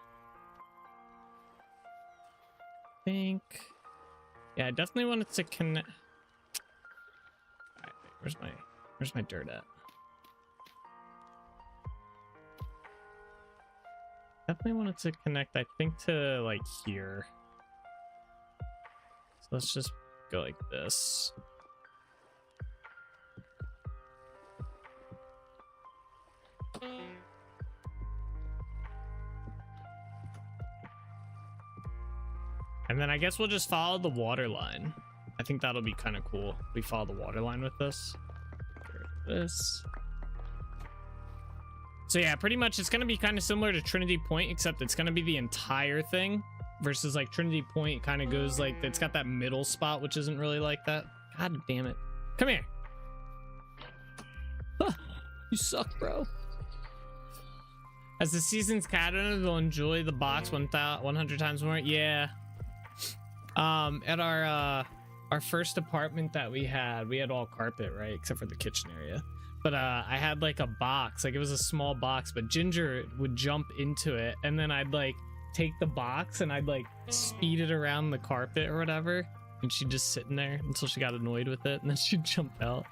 Speaker 2: I think, yeah, I definitely wanted to connect. Alright, where's my dirt at? Definitely wanted to connect, I think, to like here. So let's just go like this. And then I guess we'll just follow the water line. I think that'll be kind of cool. We follow the water line with this. This. So yeah, pretty much it's going to be kind of similar to Trinity Point, except it's going to be the entire thing versus like Trinity Point kind of goes like, it's got that middle spot, which isn't really like that. God damn it. Come here. Huh, you suck, bro. As the season's cat owner, they'll enjoy the box 100 times more. Yeah. At our first apartment that we had all carpet, right? Except for the kitchen area. But I had like a box, like it was a small box, but Ginger would jump into it, and then I'd like take the box and I'd like speed it around the carpet or whatever, and she'd just sit in there until she got annoyed with it, and then she'd jump out.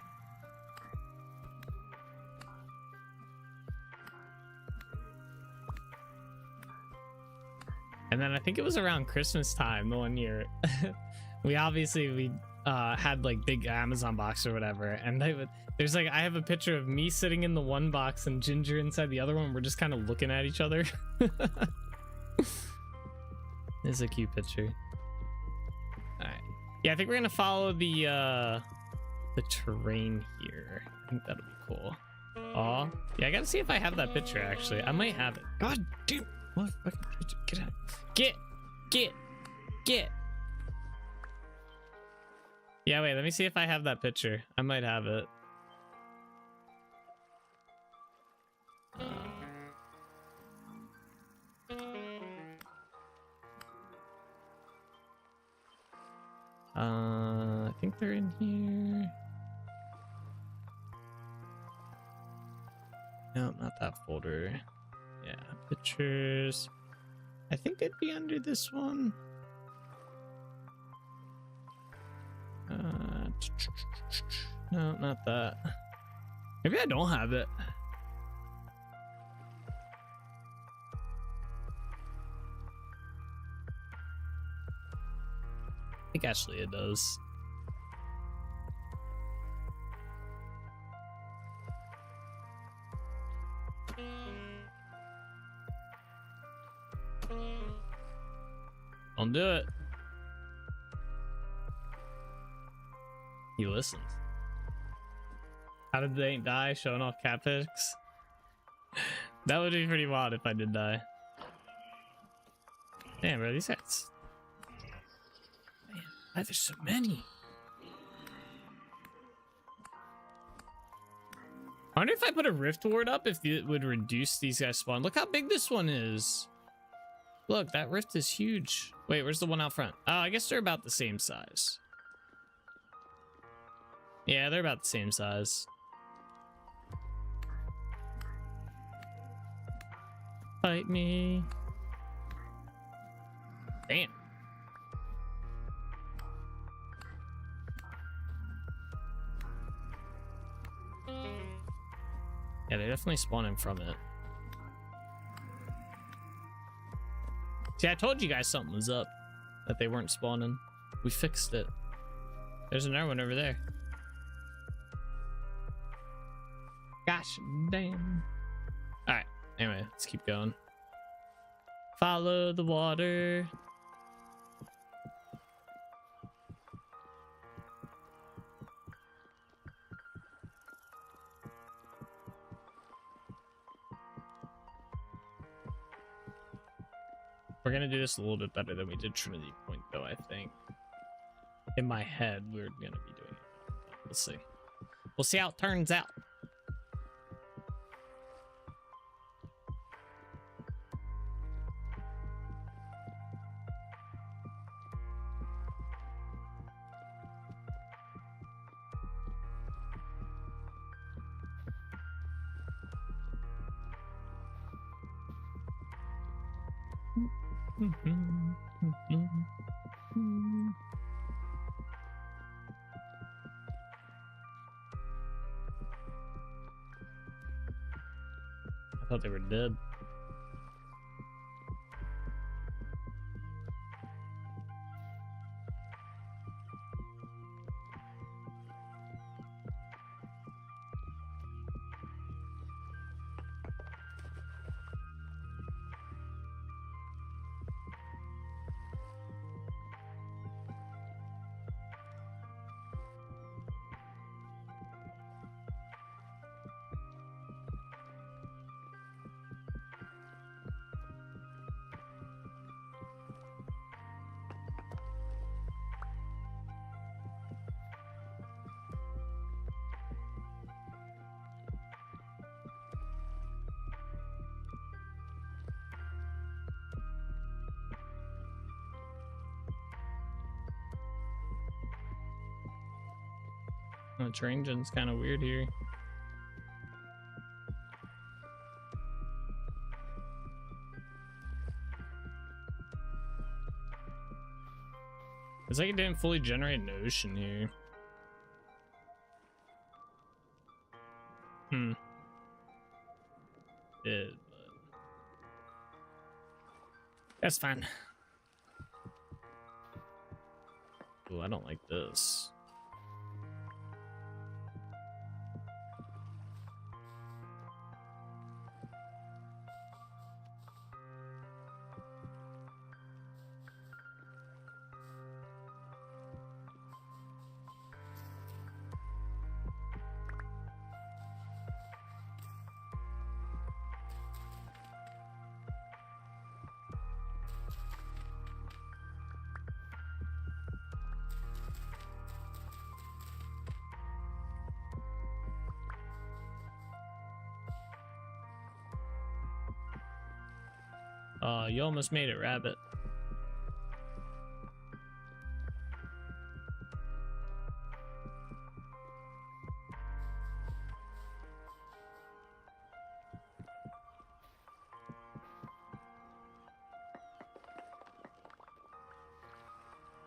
Speaker 2: And then I think it was around Christmas time the one year. we had like big Amazon box or whatever, and there's like I have a picture of me sitting in the one box and Ginger inside the other one. We're just kind of looking at each other. It's a cute picture. All right, yeah, I think we're gonna follow the terrain here. I think that'll be cool. Aw, yeah, I gotta see if I have that picture. Actually, I might have it. God damn, motherfucker, get out, get. Yeah, wait, let me see if I have that picture. I might have it. I think they're in here. No, not that folder. Yeah, pictures. I think it'd be under this one. No, not that. Maybe I don't have it. I think actually it does. Don't do it. He listens. How did they die? Showing off cat pics? That would be pretty wild if I did die. Damn, bro, these cats. Man, why there's so many? I wonder if I put a rift ward up, if it would reduce these guys' spawn. Look how big this one is. Look, that rift is huge. Wait, where's the one out front? Oh, I guess they're about the same size. Yeah, they're about the same size. Fight me. Damn. Yeah, they're definitely spawning from it. See, I told you guys something was up, that they weren't spawning. We fixed it. There's another one over there. Gosh damn. All right, anyway, let's keep going. Follow the water. We're gonna do this a little bit better than we did Trinity Point, though, I think. In my head, we're gonna be doing it. We'll see. We'll see how it turns out. I thought they were dead. The train engine's kind of weird here. It's like it didn't fully generate an ocean here. Did, but That's fine. Oh, I don't like this. You almost made it, Rabbit. Is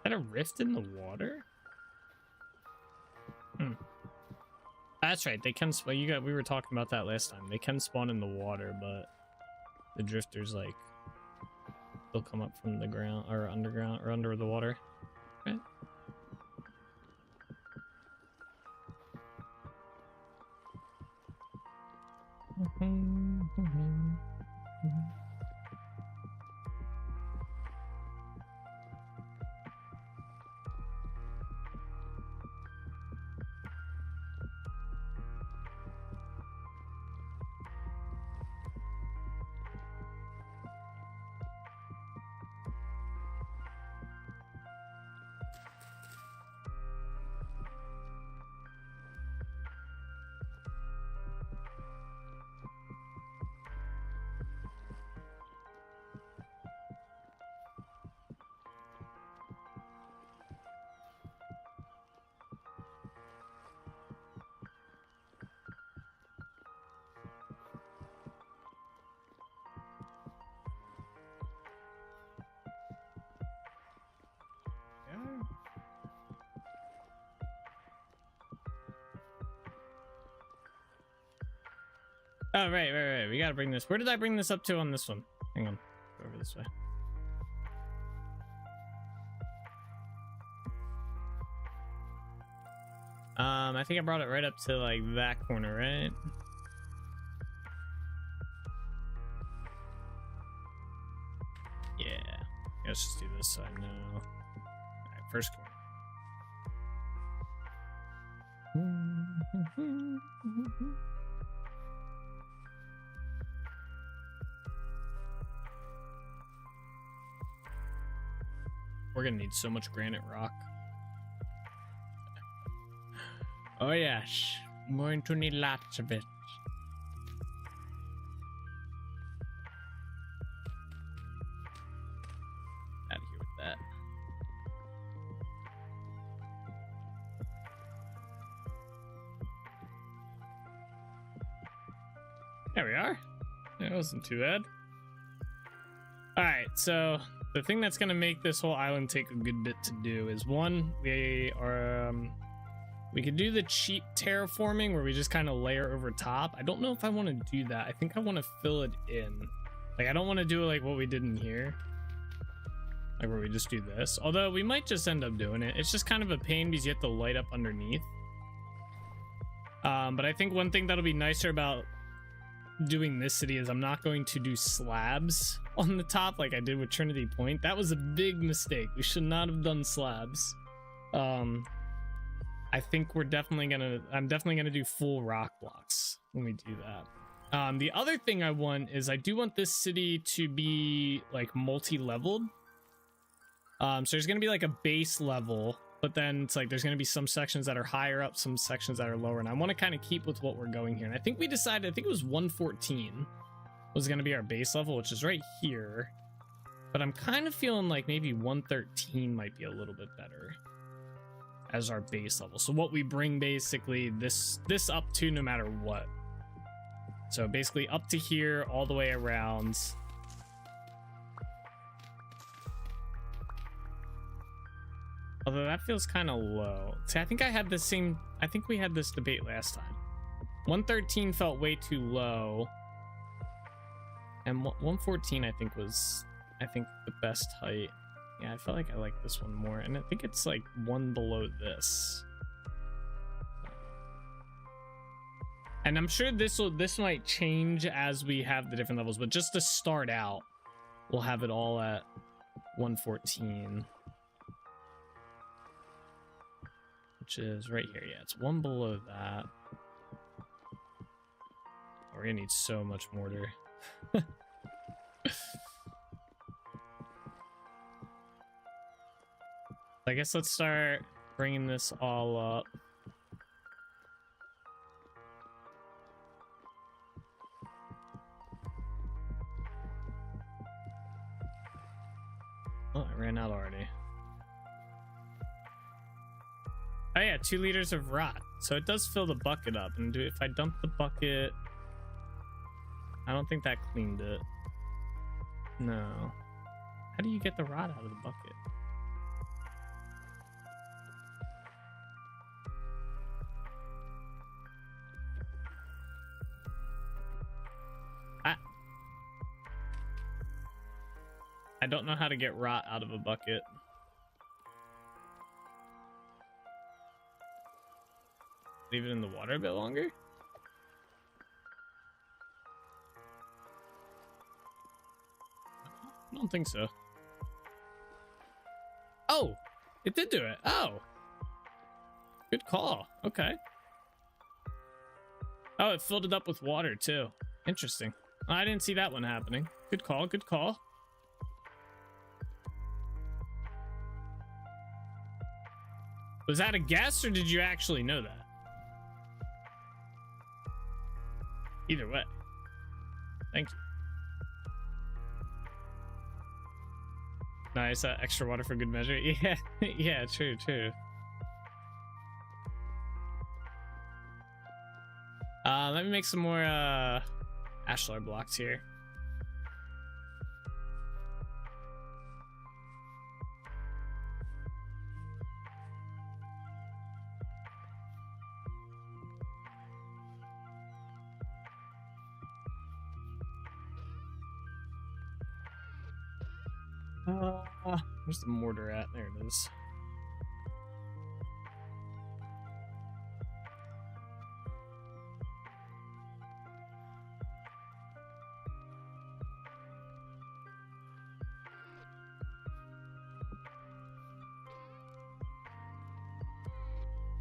Speaker 2: that a rift in the water? That's right. They can spawn. We were talking about that last time. They can spawn in the water, but the drifters like they'll come up from the ground or underground or under the water. Right? Oh, right. We gotta bring this. Where did I bring this up to on this one? Hang on. Go over this way. I think I brought it right up to like that corner, right? Yeah. Let's just do this so I know. Alright, first corner. We're gonna need so much granite rock. Oh yes, I'm going to need lots of it. Out of here with that. There we are. That wasn't too bad. All right, so the thing that's going to make this whole island take a good bit to do is one, we could do the cheap terraforming where we just kind of layer over top. I don't know if I want to do that. I think I want to fill it in. Like, I don't want to do it like what we did in here, like where we just do this. Although we might just end up doing it. It's just kind of a pain because you have to light up underneath. But I think one thing that'll be nicer about doing this city is I'm not going to do slabs on the top like I did with Trinity Point. That was a big mistake. We should not have done slabs. I think I'm definitely gonna do full rock blocks when we do that. The other thing I want is I do want this city to be like multi-leveled. So there's gonna be like a base level, but then it's like there's gonna be some sections that are higher up, some sections that are lower, and I want to kind of keep with what we're going here. And I think we decided, I think it was 114 was gonna be our base level, which is right here. But I'm kind of feeling like maybe 113 might be a little bit better as our base level. So what we bring basically this up to no matter what. So basically up to here all the way around. Although that feels kind of low. See, I think we had this debate last time. 113 felt way too low. And 114 I think was I think the best height. Yeah, I feel like I like this one more, and I think it's like one below this. And I'm sure this might change as we have the different levels, but just to start out, we'll have it all at 114. Which is right here. Yeah, it's one below that. We're gonna need so much mortar. I guess let's start bringing this all up. Oh, I ran out already. Oh yeah, 2 liters of rot. So it does fill the bucket up. And if I dump the bucket, I don't think that cleaned it. No. How do you get the rot out of the bucket? I don't know how to get rot out of a bucket. Leave it in the water a bit longer? I don't think so. Oh, it did do it. Oh, good call. Okay. Oh, it filled it up with water too. Interesting. I didn't see that one happening. Good call. Good call. Was that a guess or did you actually know that? Either way. Thank you. Nice. Extra water for good measure. Yeah. Yeah, true, true. Let me make some more ashlar blocks here. Where's the mortar at? There it is.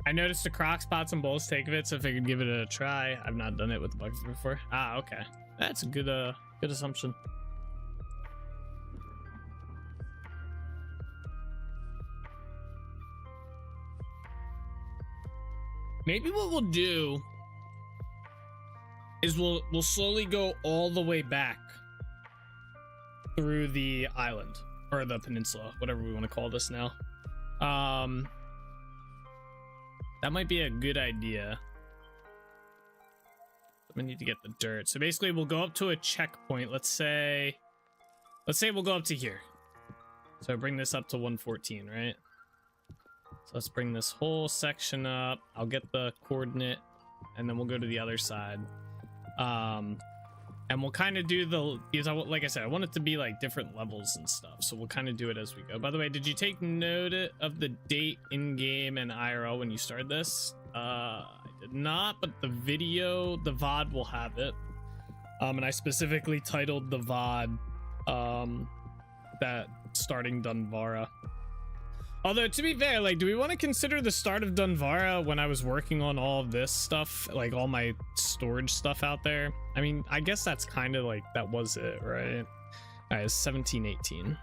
Speaker 2: I noticed the crock spots and bowls take of it, so if I could give it a try. I've not done it with the buckets before. Ah, okay. That's a good good assumption. Maybe what we'll do is we'll slowly go all the way back through the island or the peninsula, whatever we want to call this now. That might be a good idea. We need to get the dirt. So basically we'll go up to a checkpoint. Let's say we'll go up to here. So bring this up to 114, right? So let's bring this whole section up. I'll get the coordinate and then we'll go to the other side. And we'll kind of do because like I said, I want it to be like different levels and stuff. So we'll kind of do it as we go. By the way, did you take note of the date in game and IRL when you started this? I did not, but the video, the VOD will have it. And I specifically titled the VOD that starting Dunvara. Although, to be fair, like, do we want to consider the start of Dunvara when I was working on all of this stuff, like all my storage stuff out there? I mean, I guess that's kind of like, that was it, right? All right, it's 1718.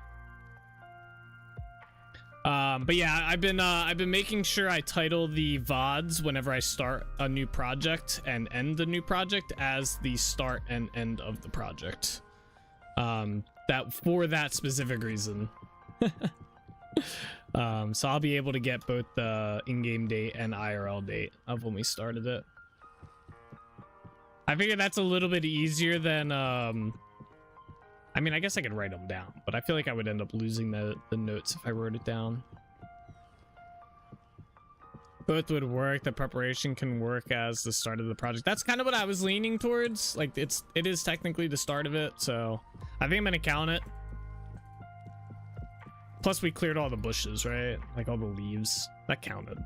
Speaker 2: But yeah, I've been making sure I title the VODs whenever I start a new project and end the new project as the start and end of the project. That for that specific reason. So I'll be able to get both the in-game date and IRL date of when we started it. I figure that's a little bit easier than I mean, I guess I could write them down, but I feel like I would end up losing the notes if I wrote it down. Both would work. The preparation can work as the start of the project. That's kind of what I was leaning towards. Like it is technically the start of it, so I think I'm gonna count it. Plus we cleared all the bushes, right? Like all the leaves. That counted.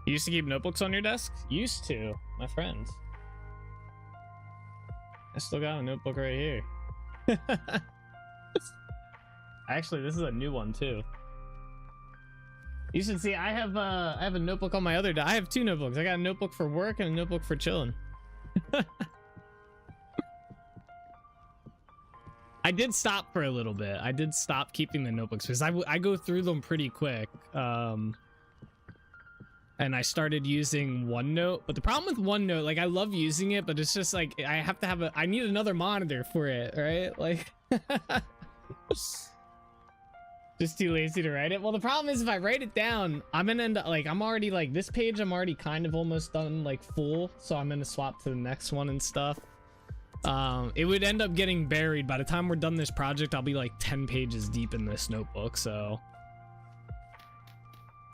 Speaker 2: You used to keep notebooks on your desk? Used to, my friend. I still got a notebook right here. Actually, this is a new one too. You should see I have a notebook on my other desk. I have two notebooks. I got a notebook for work and a notebook for chilling. I did stop for a little bit. I did stop keeping the notebooks because I go through them pretty quick. And I started using OneNote, but the problem with OneNote, like I love using it, but it's just like I have to have I need another monitor for it, right? Like just too lazy to write it. Well, the problem is if I write it down, I'm gonna end up like I'm already like this page I'm already kind of almost done like full, so I'm gonna swap to the next one and stuff. It would end up getting buried. By the time we're done this project, I'll be like 10 pages deep in this notebook. So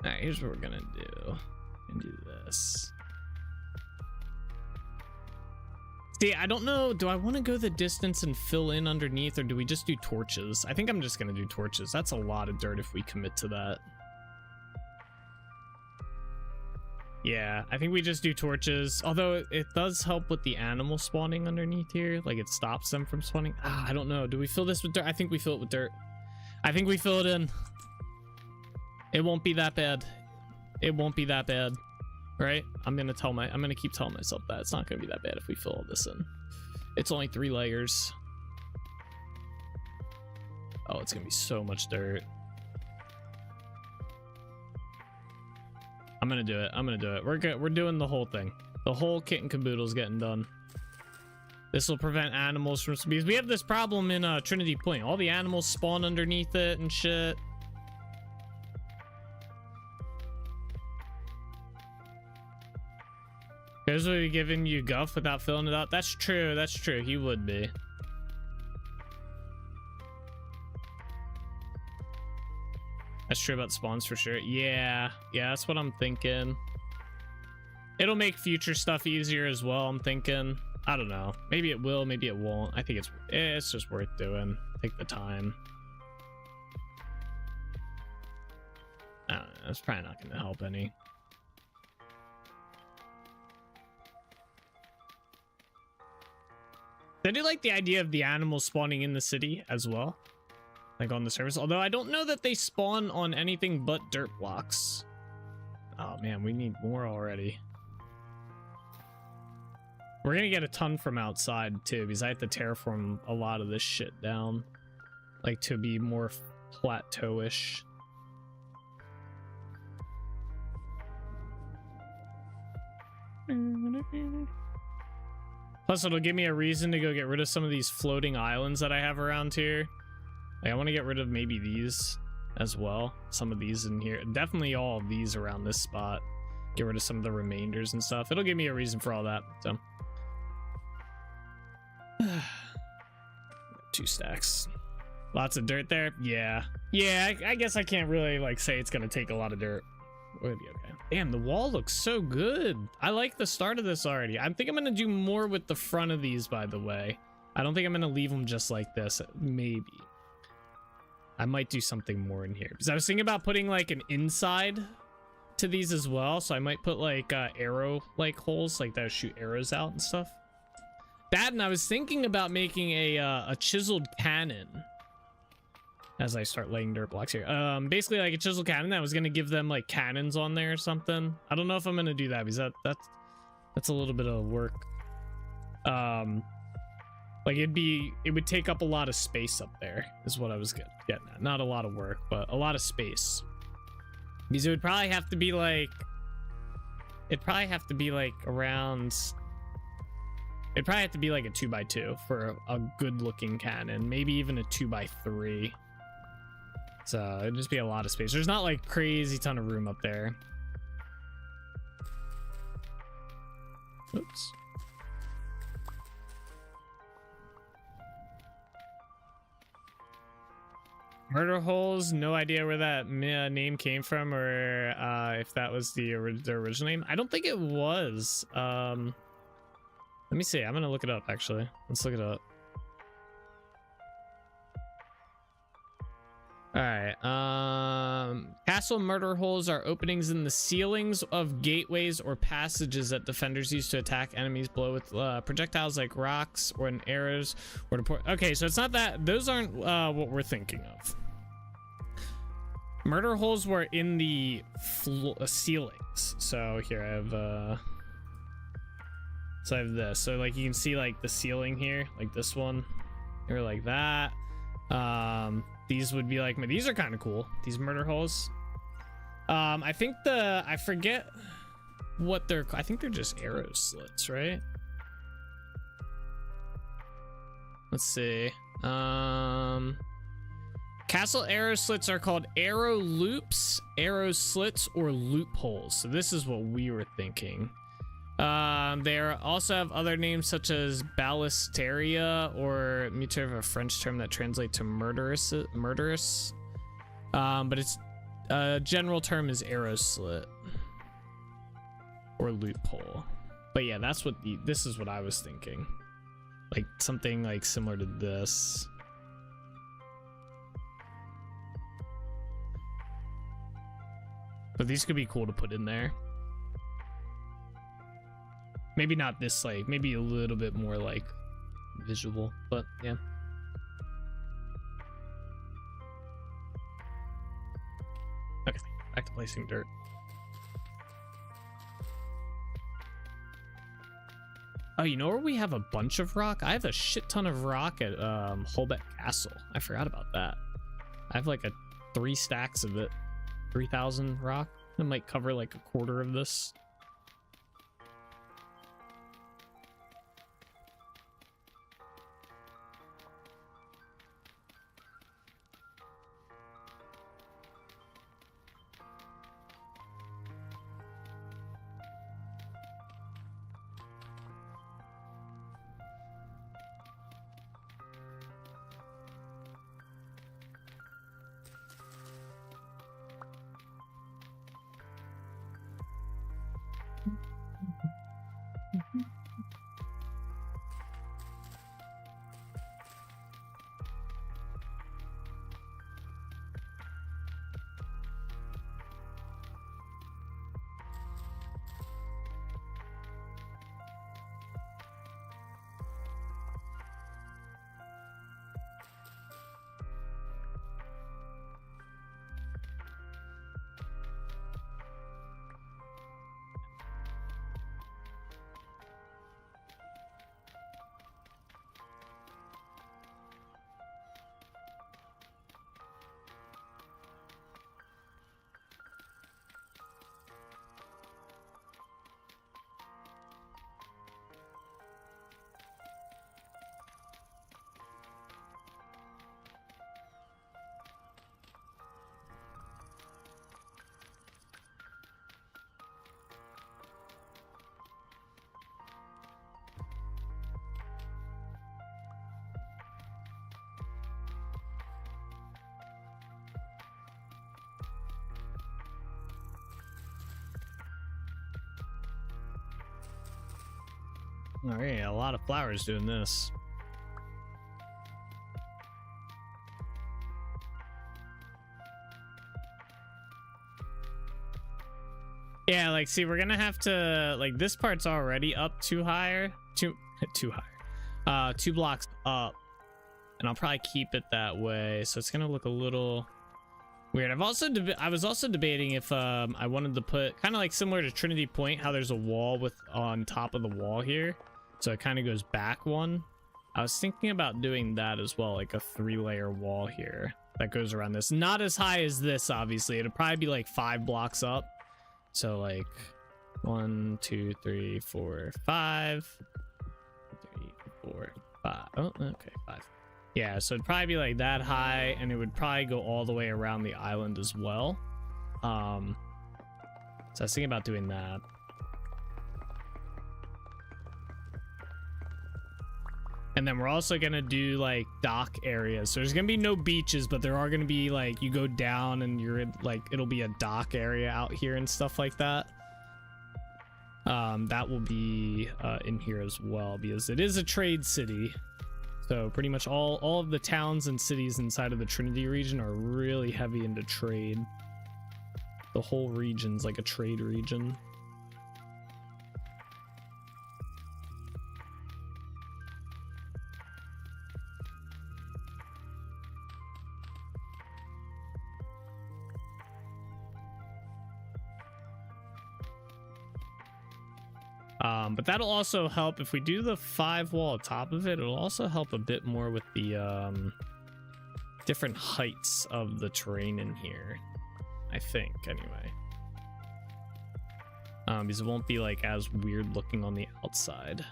Speaker 2: all right, here's what we're gonna do. Do this. See, I don't know. Do I want to go the distance and fill in underneath, or do we just do torches? I think I'm just gonna do torches. That's a lot of dirt if we commit to that. Yeah, I think we just do torches. Although it does help with the animal spawning underneath here. Like it stops them from spawning. Ah, I don't know. Do we fill this with dirt? I think we fill it with dirt. I think we fill it in. It won't be that bad. It won't be that bad, right? I'm gonna keep telling myself that it's not gonna be that bad if we fill all this in. It's only 3 layers. Oh, it's gonna be so much dirt. I'm gonna do it. I'm gonna do it. We're doing the whole thing. The whole kit and caboodle's getting done. This will prevent animals from, because we have this problem in Trinity Point. All the animals spawn underneath it and shit. Here's what he's giving you guff without filling it out. That's true. That's true. He would be. That's true about spawns for sure. Yeah. Yeah, that's what I'm thinking. It'll make future stuff easier as well, I'm thinking. I don't know. Maybe it will, maybe it won't. I think it's just worth doing. Take the time. I don't know. It's probably not going to help any. I do like the idea of the animals spawning in the city as well, like on the surface, although I don't know that they spawn on anything but dirt blocks. Oh man, we need more already. We're gonna get a ton from outside too, because I have to terraform a lot of this shit down, like to be more plateau-ish. Plus, it'll give me a reason to go get rid of some of these floating islands that I have around here. Like, I want to get rid of maybe these as well. Some of these in here. Definitely all of these around this spot. Get rid of some of the remainders and stuff. It'll give me a reason for all that. So, 2 stacks. Lots of dirt there. Yeah. Yeah, I guess I can't really, like, say it's going to take a lot of dirt. We'll be okay. Damn, the wall looks so good. I like the start of this already. I think I'm gonna do more with the front of these, by the way. I don't think I'm gonna leave them just like this. Maybe. I might do something more in here. Because I was thinking about putting like an inside to these as well. So I might put like arrow like holes like that shoot arrows out and stuff. That, and I was thinking about making a chiseled cannon. As I start laying dirt blocks here. Basically like a chisel cannon that was gonna give them like cannons on there or something. I don't know if I'm gonna do that because that's a little bit of work. Like it would take up a lot of space up there is what I was getting at. Not a lot of work, but a lot of space. Because it would probably have to be like around, it'd probably have to be like a 2x2 for a good looking cannon, maybe even a 2x3. So it'd just be a lot of space. There's not like crazy ton of room up there. Oops. Murder holes, no idea where that name came from, or if that was the original name. I don't think it was. Let me see. I'm gonna look it up actually. Let's look it up. All right. Castle murder holes are openings in the ceilings of gateways or passages that defenders use to attack enemies below with projectiles like rocks or arrows or to port. Okay, so it's not that. Those aren't what we're thinking of. Murder holes were in the ceilings. So here I have. So I have this. So like you can see like the ceiling here, like this one, or like that. These would be like, these are kind of cool, these murder holes. I think I forget what they're, I think they're just arrow slits, right? Let's see. Castle arrow slits are called arrow loops, arrow slits, or loopholes. So this is what we were thinking. They also have other names such as ballisteria, or mutual of a French term that translates to murderous. But its general term is arrow slit or loophole. But yeah, that's what this is what I was thinking, like something like similar to this. But these could be cool to put in there. Maybe not this, like, maybe a little bit more, like, visual, but, yeah. Okay, back to placing dirt. Oh, you know where we have a bunch of rock? I have a shit ton of rock at, Holbeck Castle. I forgot about that. I have, like, 3 stacks of it. 3,000 rock. It might cover, like, a quarter of this. All right, a lot of flowers doing this. Yeah, like, see, we're gonna have to, like, this part's already up too higher, too higher, 2 blocks up, and I'll probably keep it that way. So it's gonna look a little weird. I was also debating if I wanted to put kind of like similar to Trinity Point, how there's a wall with on top of the wall here, so it kind of goes back one. I was thinking about doing that as well, like a 3-layer wall here that goes around this. Not as high as this, obviously. It'll probably be like 5 blocks up. So like 1, 2, 3, 4, 5. 3, 4, 5. Oh, okay, 5. Yeah, so it'd probably be like that high, and it would probably go all the way around the island as well. So I was thinking about doing that. And then we're also gonna do like dock areas. So there's gonna be no beaches, but there are gonna be like, you go down and you're in, like, it'll be a dock area out here and stuff like that. that will be in here as well, because it is a trade city. So pretty much all of the towns and cities inside of the Trinity region are really heavy into trade. The whole region's like a trade region. But that'll also help if we do the 5 wall top of it. It'll also help a bit more with the different heights of the terrain in here, I think, anyway. Because it won't be like as weird looking on the outside.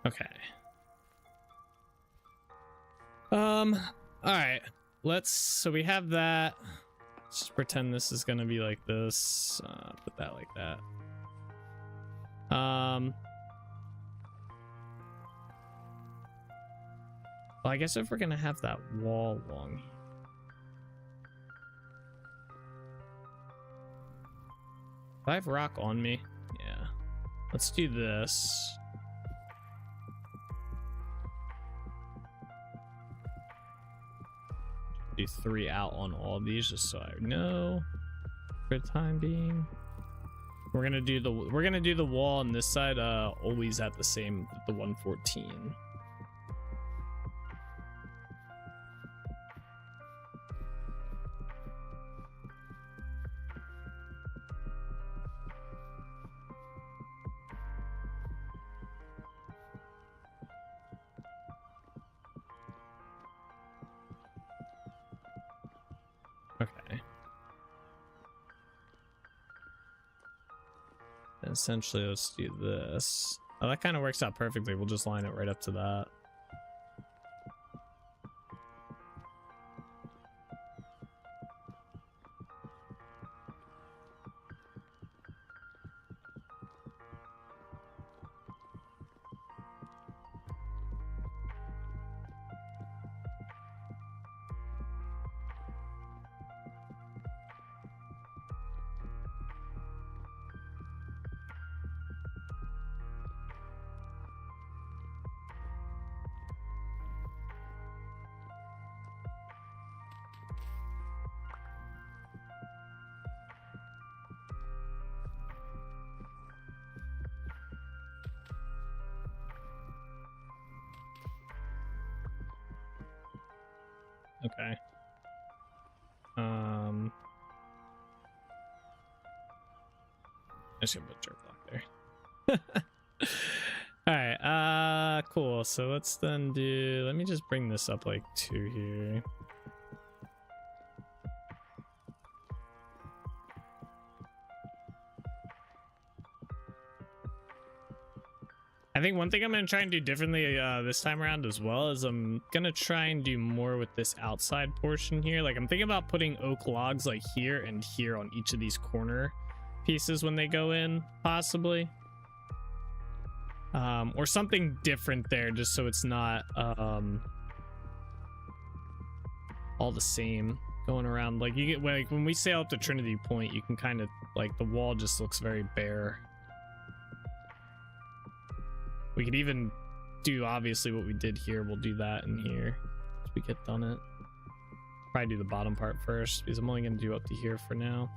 Speaker 2: Okay. All right. So we have that. Let's just pretend this is gonna be like this. Put that like that. Well, I guess if we're gonna have that wall along here. Do I have rock on me? Yeah. Let's do this. Do 3 out on all of these just so I know for the time being. We're gonna do the wall on this side always at the same, the 114. Okay. Essentially, let's do this. Oh, that kind of works out perfectly. We'll just line it right up to that. Okay. I just gonna put a dirt block there. All right. Cool. So let's then do. Let me just bring this up like 2 here. I think one thing I'm going to try and do differently this time around as well is I'm going to try and do more with this outside portion here. Like I'm thinking about putting oak logs like here and here on each of these corner pieces when they go in, possibly. Or something different there just so it's not all the same going around. Like you get like when we sail up to Trinity Point, you can kind of like the wall just looks very bare. We could even do obviously what we did here. We'll do that in here as we get done it. Probably do the bottom part first because I'm only going to do up to here for now.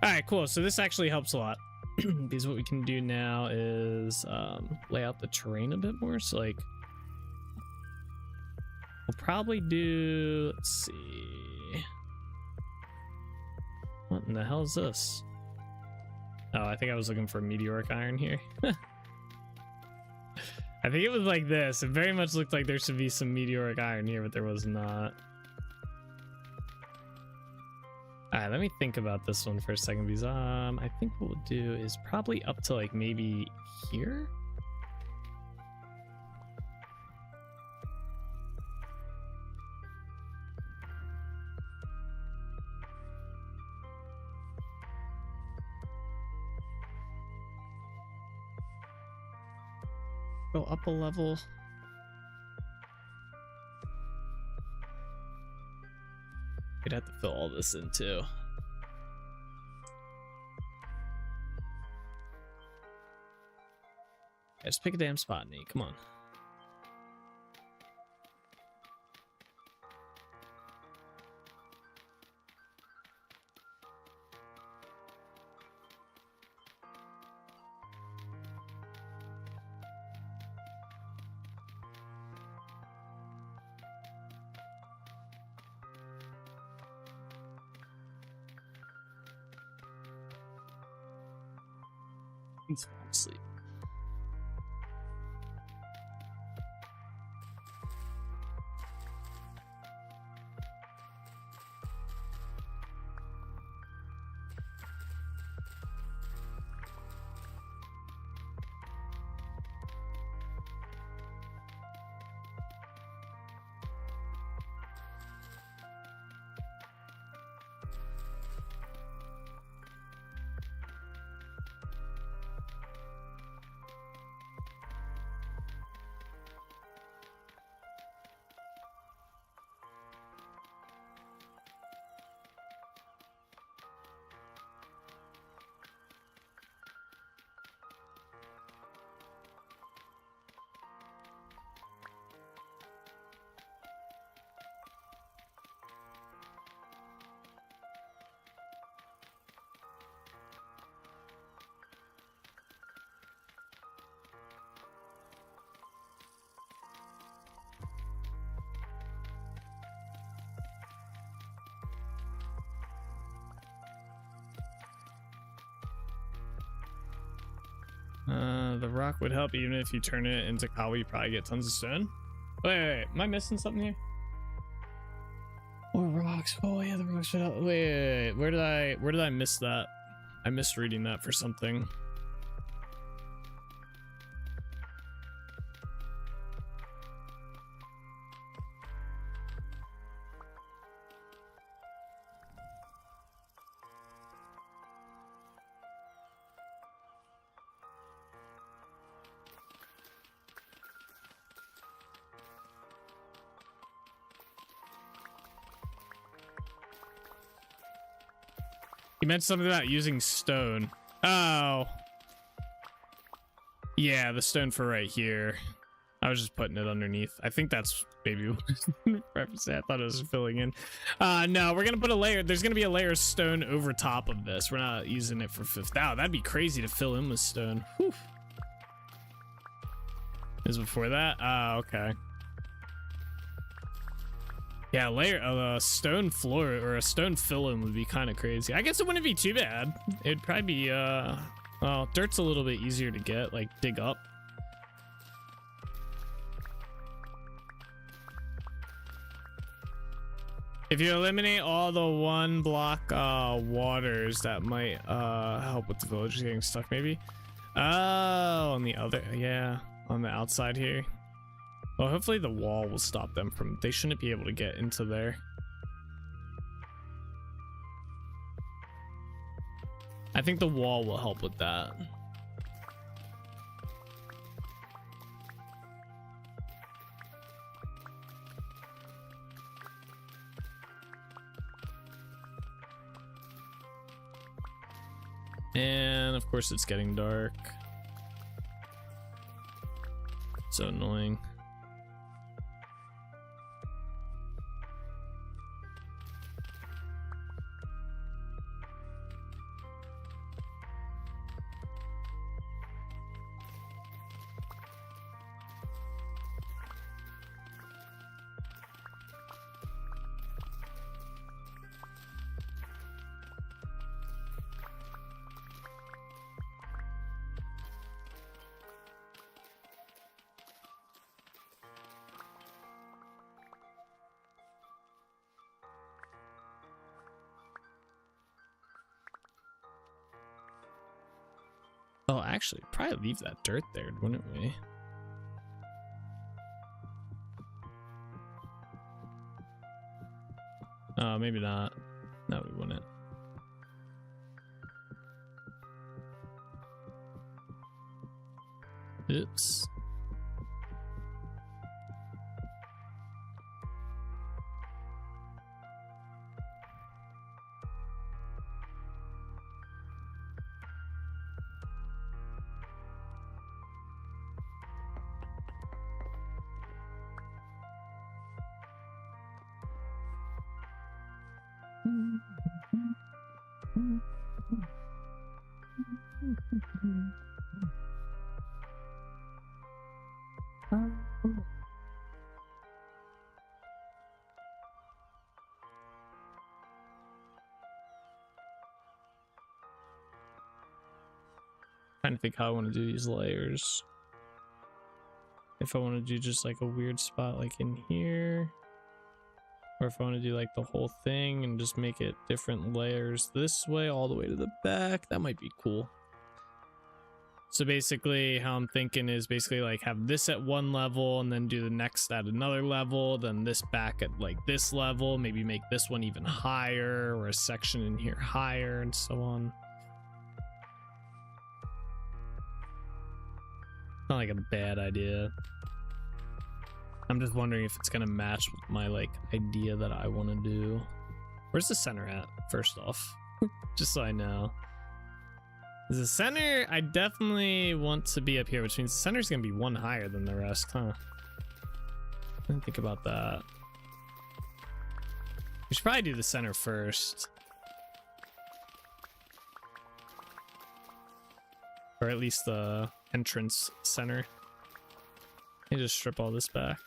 Speaker 2: All right, cool. So this actually helps a lot because what we can do now is lay out the terrain a bit more. So like we'll probably do, let's see. What in the hell is this? Oh, I think I was looking for meteoric iron here. I think it was like this. It very much looked like there should be some meteoric iron here, but there was not. All right, let me think about this one for a second because I think what we'll do is probably up to like maybe here. Go up a level. We'd have to fill all this in too. Yeah, just pick a damn spot, Nate. Come on. He's falling asleep. The rock would help even if you turn it into cobble, you probably get tons of stone. Wait, am I missing something here? Or rocks? Oh yeah, the rocks would help. Wait, where did I miss that? I missed reading that for something. You meant something about using stone. Oh. Yeah, the stone for right here. I was just putting it underneath. I think that's maybe what reference. I thought it was filling in. No, we're gonna put a layer. There's gonna be a layer of stone over top of this. We're not using it for fifth. Oh, that'd be crazy to fill in with stone. Whew. Is before that? Oh, okay. Yeah, layer of a stone floor or a stone fill-in would be kind of crazy. I guess it wouldn't be too bad. It'd probably be well, dirt's a little bit easier to get, like dig up. If you eliminate all the one block waters, that might help with the villagers getting stuck maybe. Oh, on the other, yeah, on the outside here. Well, hopefully the wall will stop them from, they shouldn't be able to get into there. I think the wall will help with that. And of course it's getting dark. So annoying. Oh, actually, probably leave that dirt there, wouldn't we? Oh, maybe not. No, we wouldn't. Oops. Trying to think how I want to do these layers. If I want to do just like a weird spot like in here, or if I want to do like the whole thing and just make it different layers this way all the way to the back, that might be cool. So basically how I'm thinking is basically like have this at one level and then do the next at another level, then this back at like this level, maybe make this one even higher or a section in here higher and so on. Not like a bad idea. I'm just wondering if it's gonna match with my like idea that I want to do. Where's the center at, first off? Just so I know. The center, I definitely want to be up here, which means the center's gonna be one higher than the rest, huh? I didn't think about that. We should probably do the center first. Or at least the entrance center. Let me just strip all this back.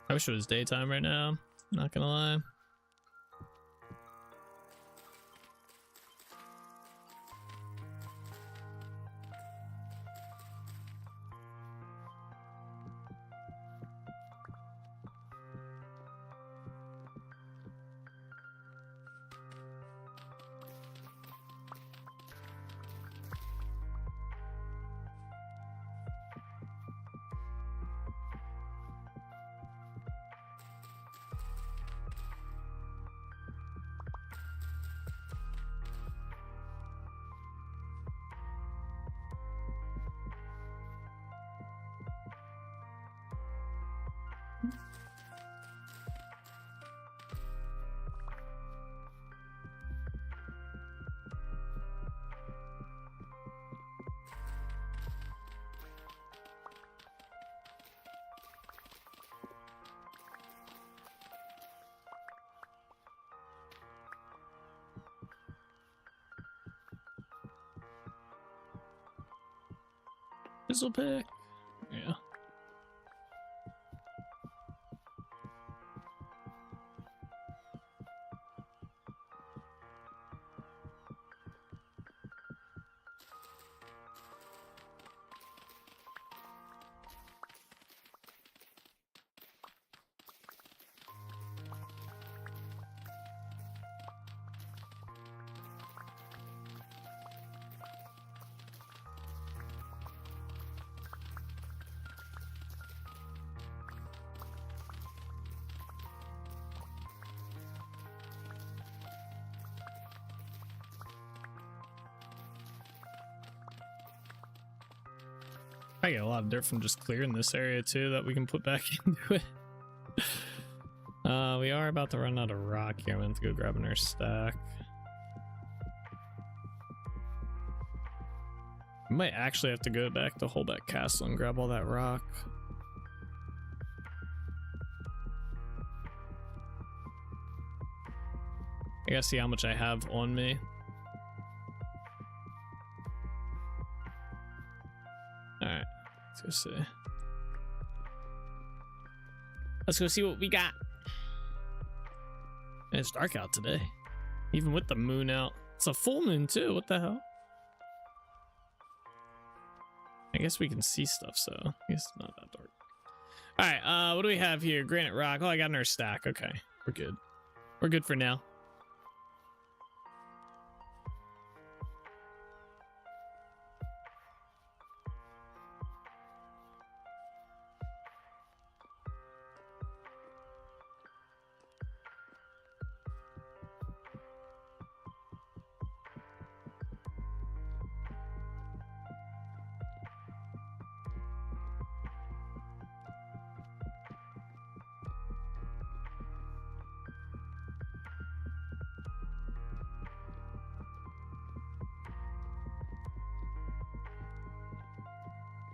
Speaker 2: I wish it was daytime right now, not gonna lie. Fizzle pick. Yeah. I get a lot of dirt from just clearing this area too that we can put back into it. We are about to run out of rock here. I'm going to go grab another stack. I might actually have to go back to Holbeck Castle and grab all that rock. I gotta see how much I have on me. Alright, let's go see. Let's go see what we got. And it's dark out today, even with the moon out. It's a full moon too. What the hell? I guess we can see stuff, so I guess it's not that dark. All right, what do we have here? Granite rock. Oh, I got another stack. Okay, we're good. We're good for now.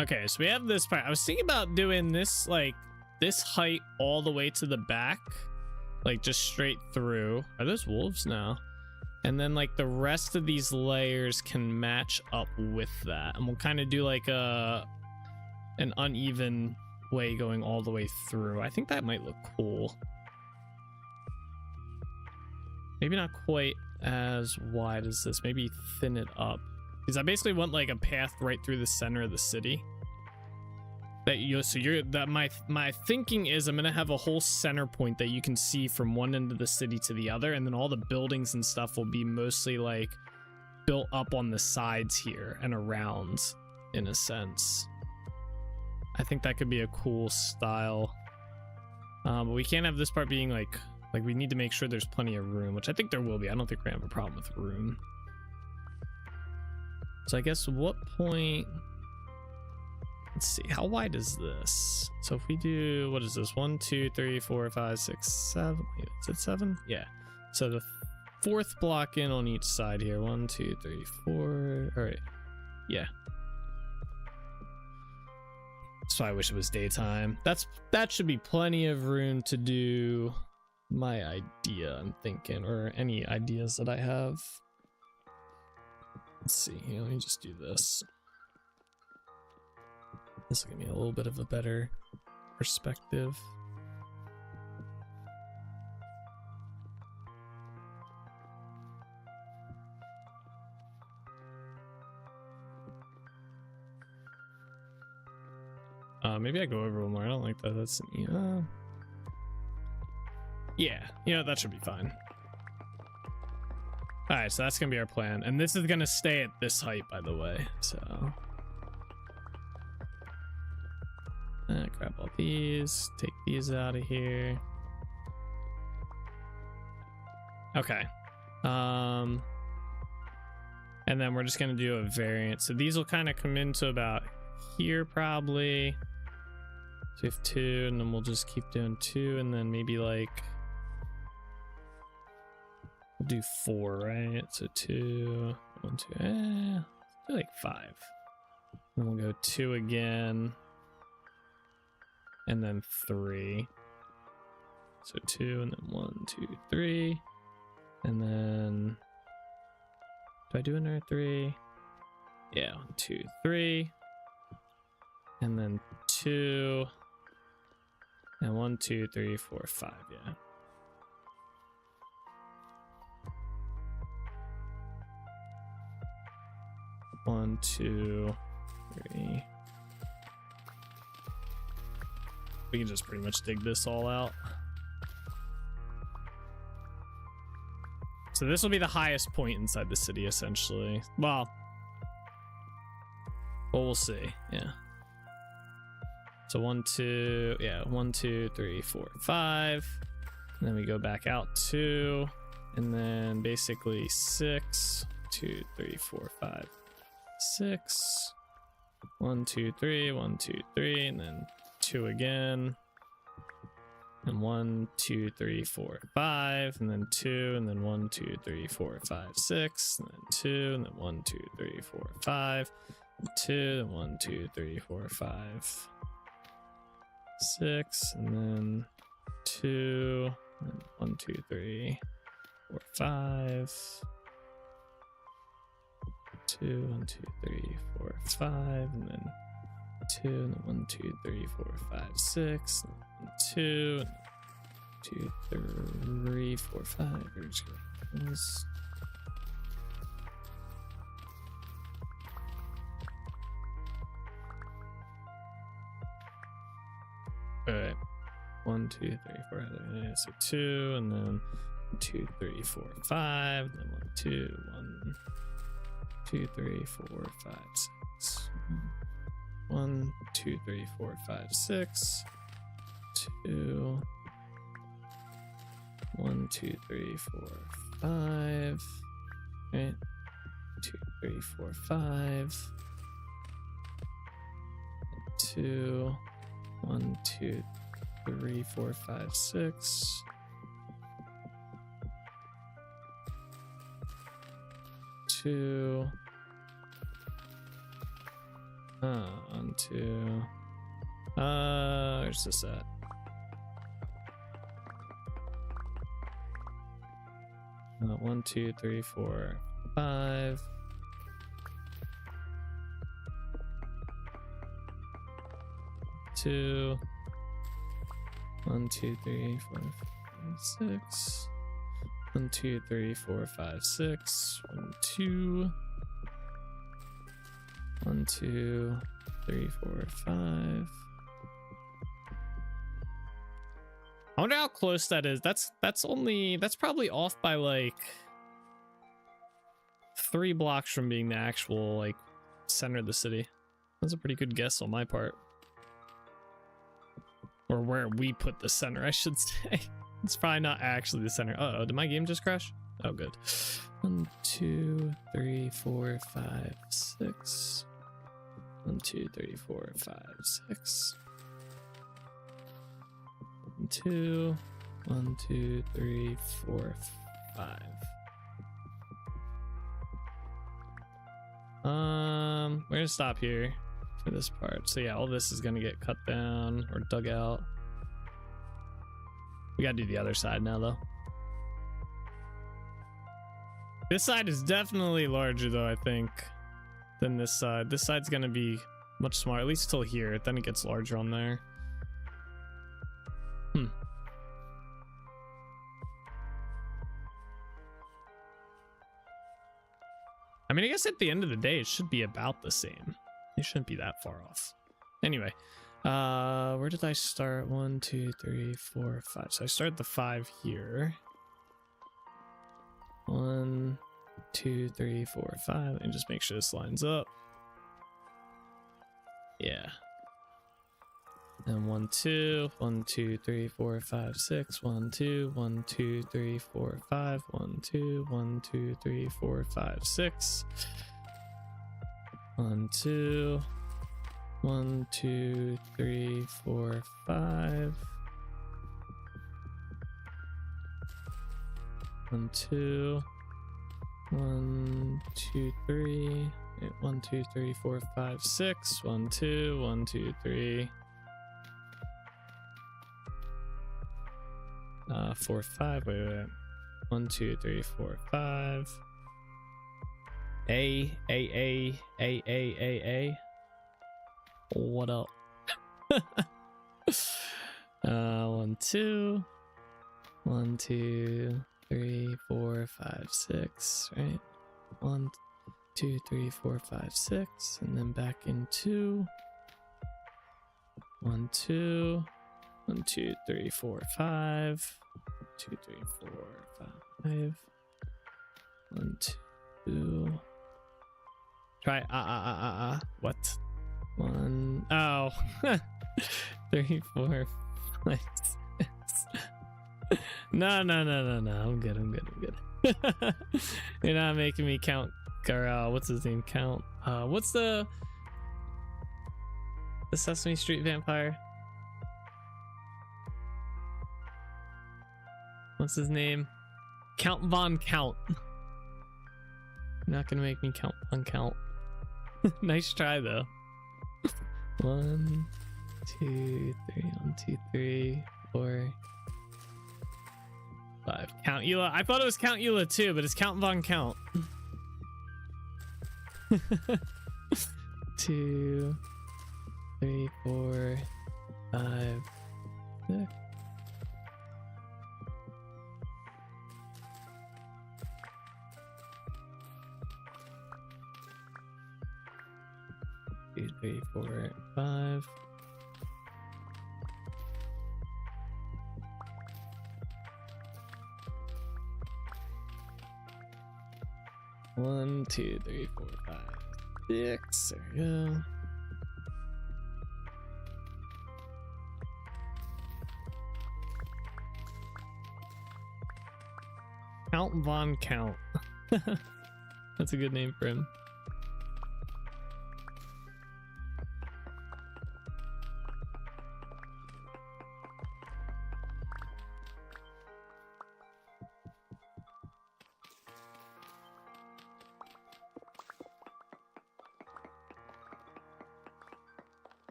Speaker 2: Okay, so we have this part. I was thinking about doing this, like, this height all the way to the back, like, just straight through. Are those wolves now? And then, like, the rest of these layers can match up with that. And we'll kind of do, like, an uneven way going all the way through. I think that might look cool. Maybe not quite as wide as this. Maybe thin it up. Because I basically want like a path right through the center of the city. My thinking is I'm gonna have a whole center point that you can see from one end of the city to the other, and then all the buildings and stuff will be mostly like built up on the sides here and around, in a sense. I think that could be a cool style. But we can't have this part being like we need to make sure there's plenty of room, which I think there will be. I don't think we're gonna have a problem with room. So I guess what point, let's see, how wide is this? So if we do, what is this? 1, 2, 3, 4, 5, 6, 7. Wait, is it 7? Yeah. So the fourth block in on each side here. 1, 2, 3, 4. All right. Yeah. So I wish it was daytime. That should be plenty of room to do my idea, I'm thinking, or any ideas that I have. Let's see here, let me just do this. This will give me a little bit of a better perspective. Maybe I go over one more. I don't like that. That's yeah, you know, that should be fine. All right, so that's gonna be our plan, and this is gonna stay at this height, by the way. So grab all these, take these out of here. Okay, and then we're just gonna do a variant. So these will kind of come into about here probably. So we have 2, and then we'll just keep doing 2, and then maybe like we'll do 4, right? So 2, 1, 2, do like 5. Then we'll go 2 again, and then 3. So 2, and then 1, 2, 3, and then do I do another 3? Yeah, 1, 2, 3. and then 2, and 1, 2, 3, 4, 5. Yeah. One, 2, 3. We can just pretty much dig this all out. So this will be the highest point inside the city, essentially. Well, we'll see. Yeah. So 1, 2, yeah, 1, 2, 3, 4, 5. And then we go back out 2, and then basically 6, 2, 3, 4, 5, 6. 1, 2, 3, 1, 2, 3, and then 2 again. And 1, 2, 3, 4, 5, and then 2, and then 1, 2, 3, 4, 5, 6, and then 2, and then 1, 2, 3, 4, 5, 2, and 1, 2, 3, 4, 5, 6, and then 2, and 1, 2, 3, 4, 5, 2, 1, 2, 3, 4, 5, and then 2, and then 1, 2, 3, 4, 5, 6, and 2, and 2, 3, 4, 5. We're just gonna this. All right, 1, 2, 3, 4. Yeah, so 2, and then 2, 3, 4, 5, and then 1, 2, 1, 2, 3, 4, 5, 6. 1, 2, 3, 4, 5, 6. 2, 1, 2, 3, 4, 5. Right. 2, 3, 4, 5. 2, 1, 2, 3, 4, 5, 6. 2. 1, 2. Where's this at? One, 2, 3, 4, 5. 2. 1, 2, 3, 4, 5, 6. 1, 2, 3, 4, 5, 6. 1, 2. 1, 2, 3, 4, 5. I wonder how close that is. That's probably off by like 3 blocks from being the actual like center of the city. That's a pretty good guess on my part. Or where we put the center, I should say. It's probably not actually the center. Uh-oh, did my game just crash? Oh, good. 1, 2, 3, 4, 5, 6. 1, 2, 3, 4, 5, 6. 1, 2, 1, 2, 3, 4, 5. We're gonna stop here for this part. So yeah, all this is gonna get cut down or dug out. We gotta do the other side now though. This side is definitely larger though, I think, than this side. This side's gonna be much smaller, at least till here. Then it gets larger on there. I mean, I guess at the end of the day, it should be about the same. It shouldn't be that far off. Anyway, where did I start? 1, 2, 3, 4, 5. So I started the 5 here. 1, 2, 3, 4, 5. And just make sure this lines up. Yeah. And 1, 2, 1, 2, 3, 4, 5, 6. 1, 2, 1, 2, 3, 4, 5. 1, 2, 1, 2, 3, 4, 5, 6. 1, 2, 1, 2, 3, 4, 5. 1, 2, 1, 2, 3. 1, 2, 3, 4, 5, 6. 1, 2, 1, 2, 3. 4, 5. Wait. 1, 2, 3, 4, 5. A. What up? 1, 2, 1, 2, 3, 4, 5, 6. Right. 1, 2, 3, 4, 5, 6, and then back in 2. 1, 2, 1, 2, 3, 4, 5. 2, 3, 4, 5. 1, 2. Try what? 1. Oh. 3, 4, 5, 6. No. I'm good. You're not making me count. Or, what's his name? Count. What's the Sesame Street vampire? What's his name? Count Von Count. You're not gonna make me count Von Count. Nice try though. 1, 2, 3. 1, 2, 3, 4, 5. Count Eula. I thought it was Count Eula too, but it's Count Von Count. 2, 3, 4, 5, 6. 2, 3, 4, 5. One, 2, 3, 4, 5, 6. There we go. Count Von Count. That's a good name for him.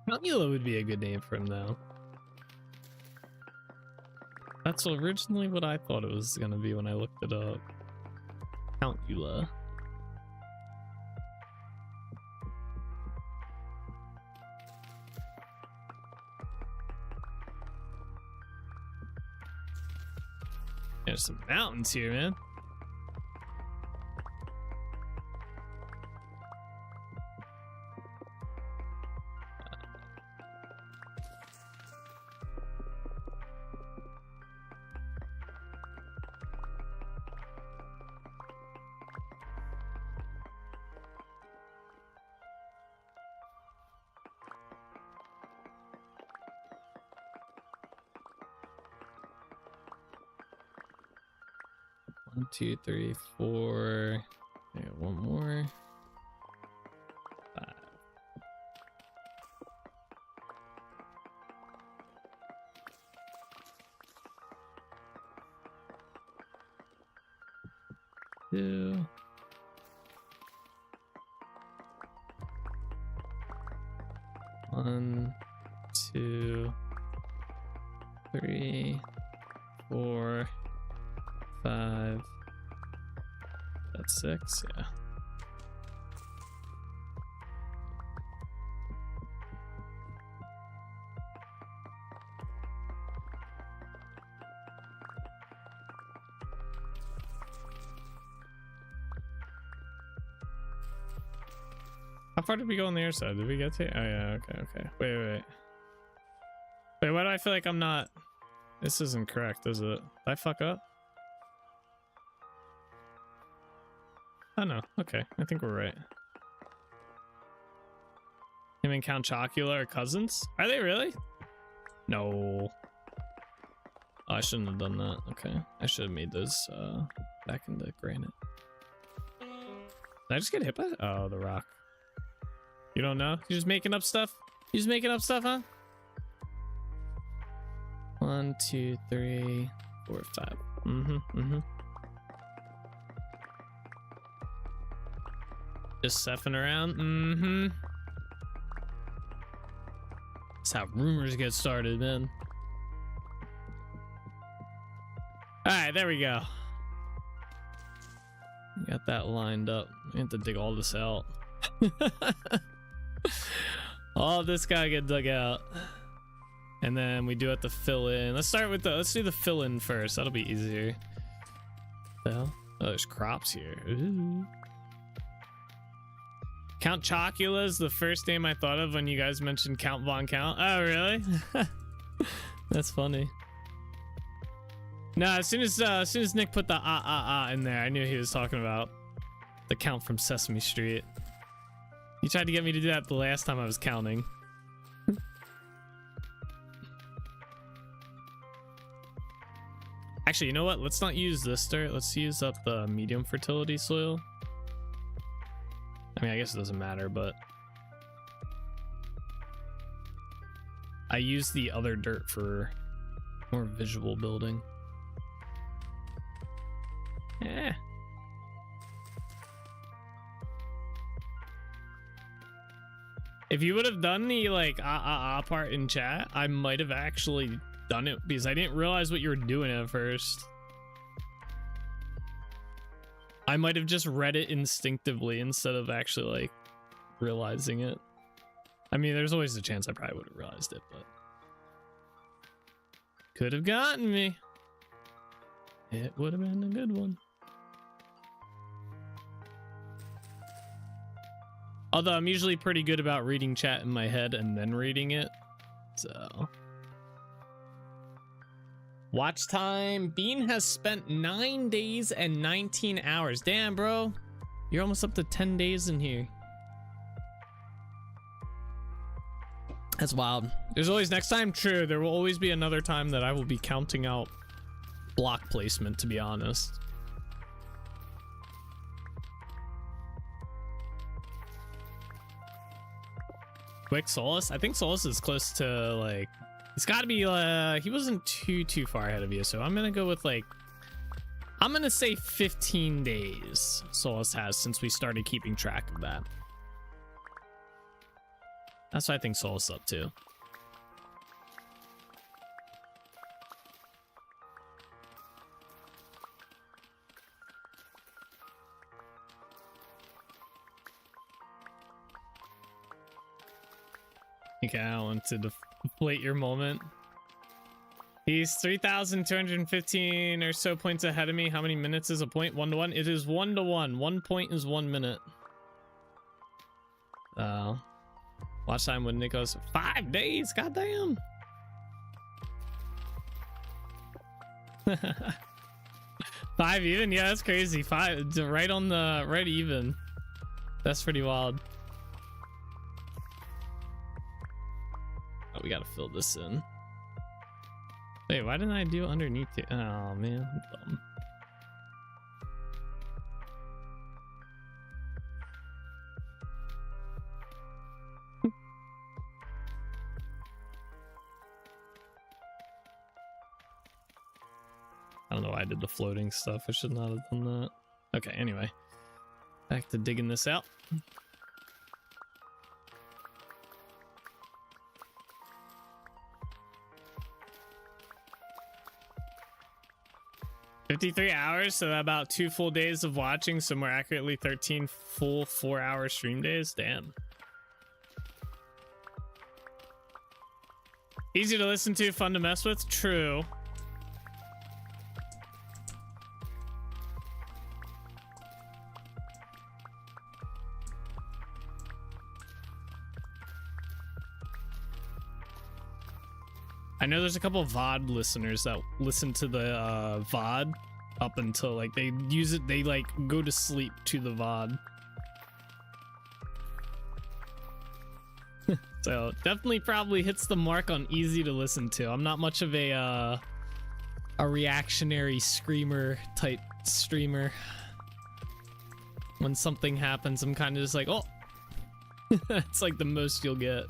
Speaker 2: Countula would be a good name for him, though. That's originally what I thought it was gonna be when I looked it up. Countula. There's some mountains here, man. One, 2, 3, 4. Okay, one more. 5. Two. One, 2, 3, 4, 5. That's 6, yeah. How far did we go on the other side? Did we get to? Oh yeah, okay. Wait. Wait, why do I feel like I'm not? This isn't correct, is it? Did I fuck up? Oh no, okay. I think we're right. Him and Count Chocula are cousins? Are they really? No. Oh, I shouldn't have done that. Okay. I should have made those back into granite. Did I just get hit by? Oh, the rock. You don't know? You're just making up stuff? You just making up stuff, huh? 1, 2, 3, 4, 5. Just seffing around. That's how rumors get started, man. All right, there we go. Got that lined up. I have to dig all this out. All this gotta get dug out. And then we do have to fill in. Let's do the fill in first. That'll be easier. Well, oh, there's crops here. Ooh. Count Chocula is the first name I thought of when you guys mentioned Count Von Count. Oh, really? That's funny. No, as soon as Nick put the in there, I knew he was talking about the Count from Sesame Street. He tried to get me to do that the last time I was counting. Actually, you know what? Let's not use this dirt. Let's use up the medium fertility soil. I mean, I guess it doesn't matter, but I use the other dirt for more visual building. Yeah. If you would have done the like part in chat, I might have actually done it because I didn't realize what you were doing at first. I might have just read it instinctively instead of actually like realizing it. I mean, there's always a chance I probably would have realized it, but could have gotten me. It would have been a good one. Although I'm usually pretty good about reading chat in my head and then reading it. So. Watch time. Bean has spent 9 days and 19 hours. Damn, bro. You're almost up to 10 days in here. That's wild. There's always next time. True. There will always be another time that I will be counting out block placement, to be honest. Quick Solus. I think Solus is close to like, he's got to be he wasn't too far ahead of you, so I'm gonna go with like, I'm gonna say 15 days Solus has since we started keeping track of that. That's what I think Solus is up to. Okay, I want to deflate your moment. He's 3,215 or so points ahead of me. How many minutes is a point? 1 to 1? It is 1 to 1. 1 point is 1 minute. Watch time when Nick goes 5 days. Goddamn. 5 even? Yeah, that's crazy. 5 right on the right even. That's pretty wild. Oh, we gotta fill this in. Wait, why didn't I do underneath it? Oh man, I'm dumb. I don't know why I did the floating stuff. I should not have done that. Okay, anyway. Back to digging this out. $53 hours, so about 2 full days of watching, so more accurately 13 full 4-hour stream days. Damn. Easy to listen to, fun to mess with. True. I know there's a couple of VOD listeners that listen to the VOD up until like they use it, they like go to sleep to the VOD. So definitely probably hits the mark on easy to listen to. I'm not much of a reactionary screamer type streamer. When something happens, I'm kind of just like, oh. It's like the most you'll get.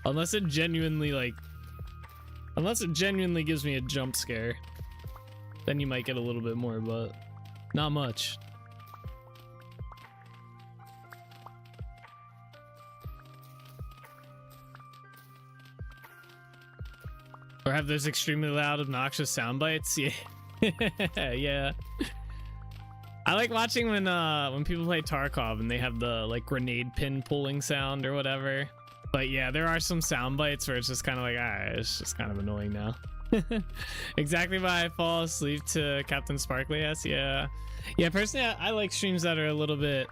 Speaker 2: Unless it genuinely gives me a jump scare, then you might get a little bit more, but not much. Or have those extremely loud, obnoxious sound bites. Yeah. Yeah. I like watching when people play Tarkov and they have the like grenade pin pulling sound or whatever. But yeah, there are some sound bites where it's just kind of like, it's just kind of annoying now. Exactly why I fall asleep to Captain Sparkly S. Yeah. Yeah, personally, I like streams that are a little bit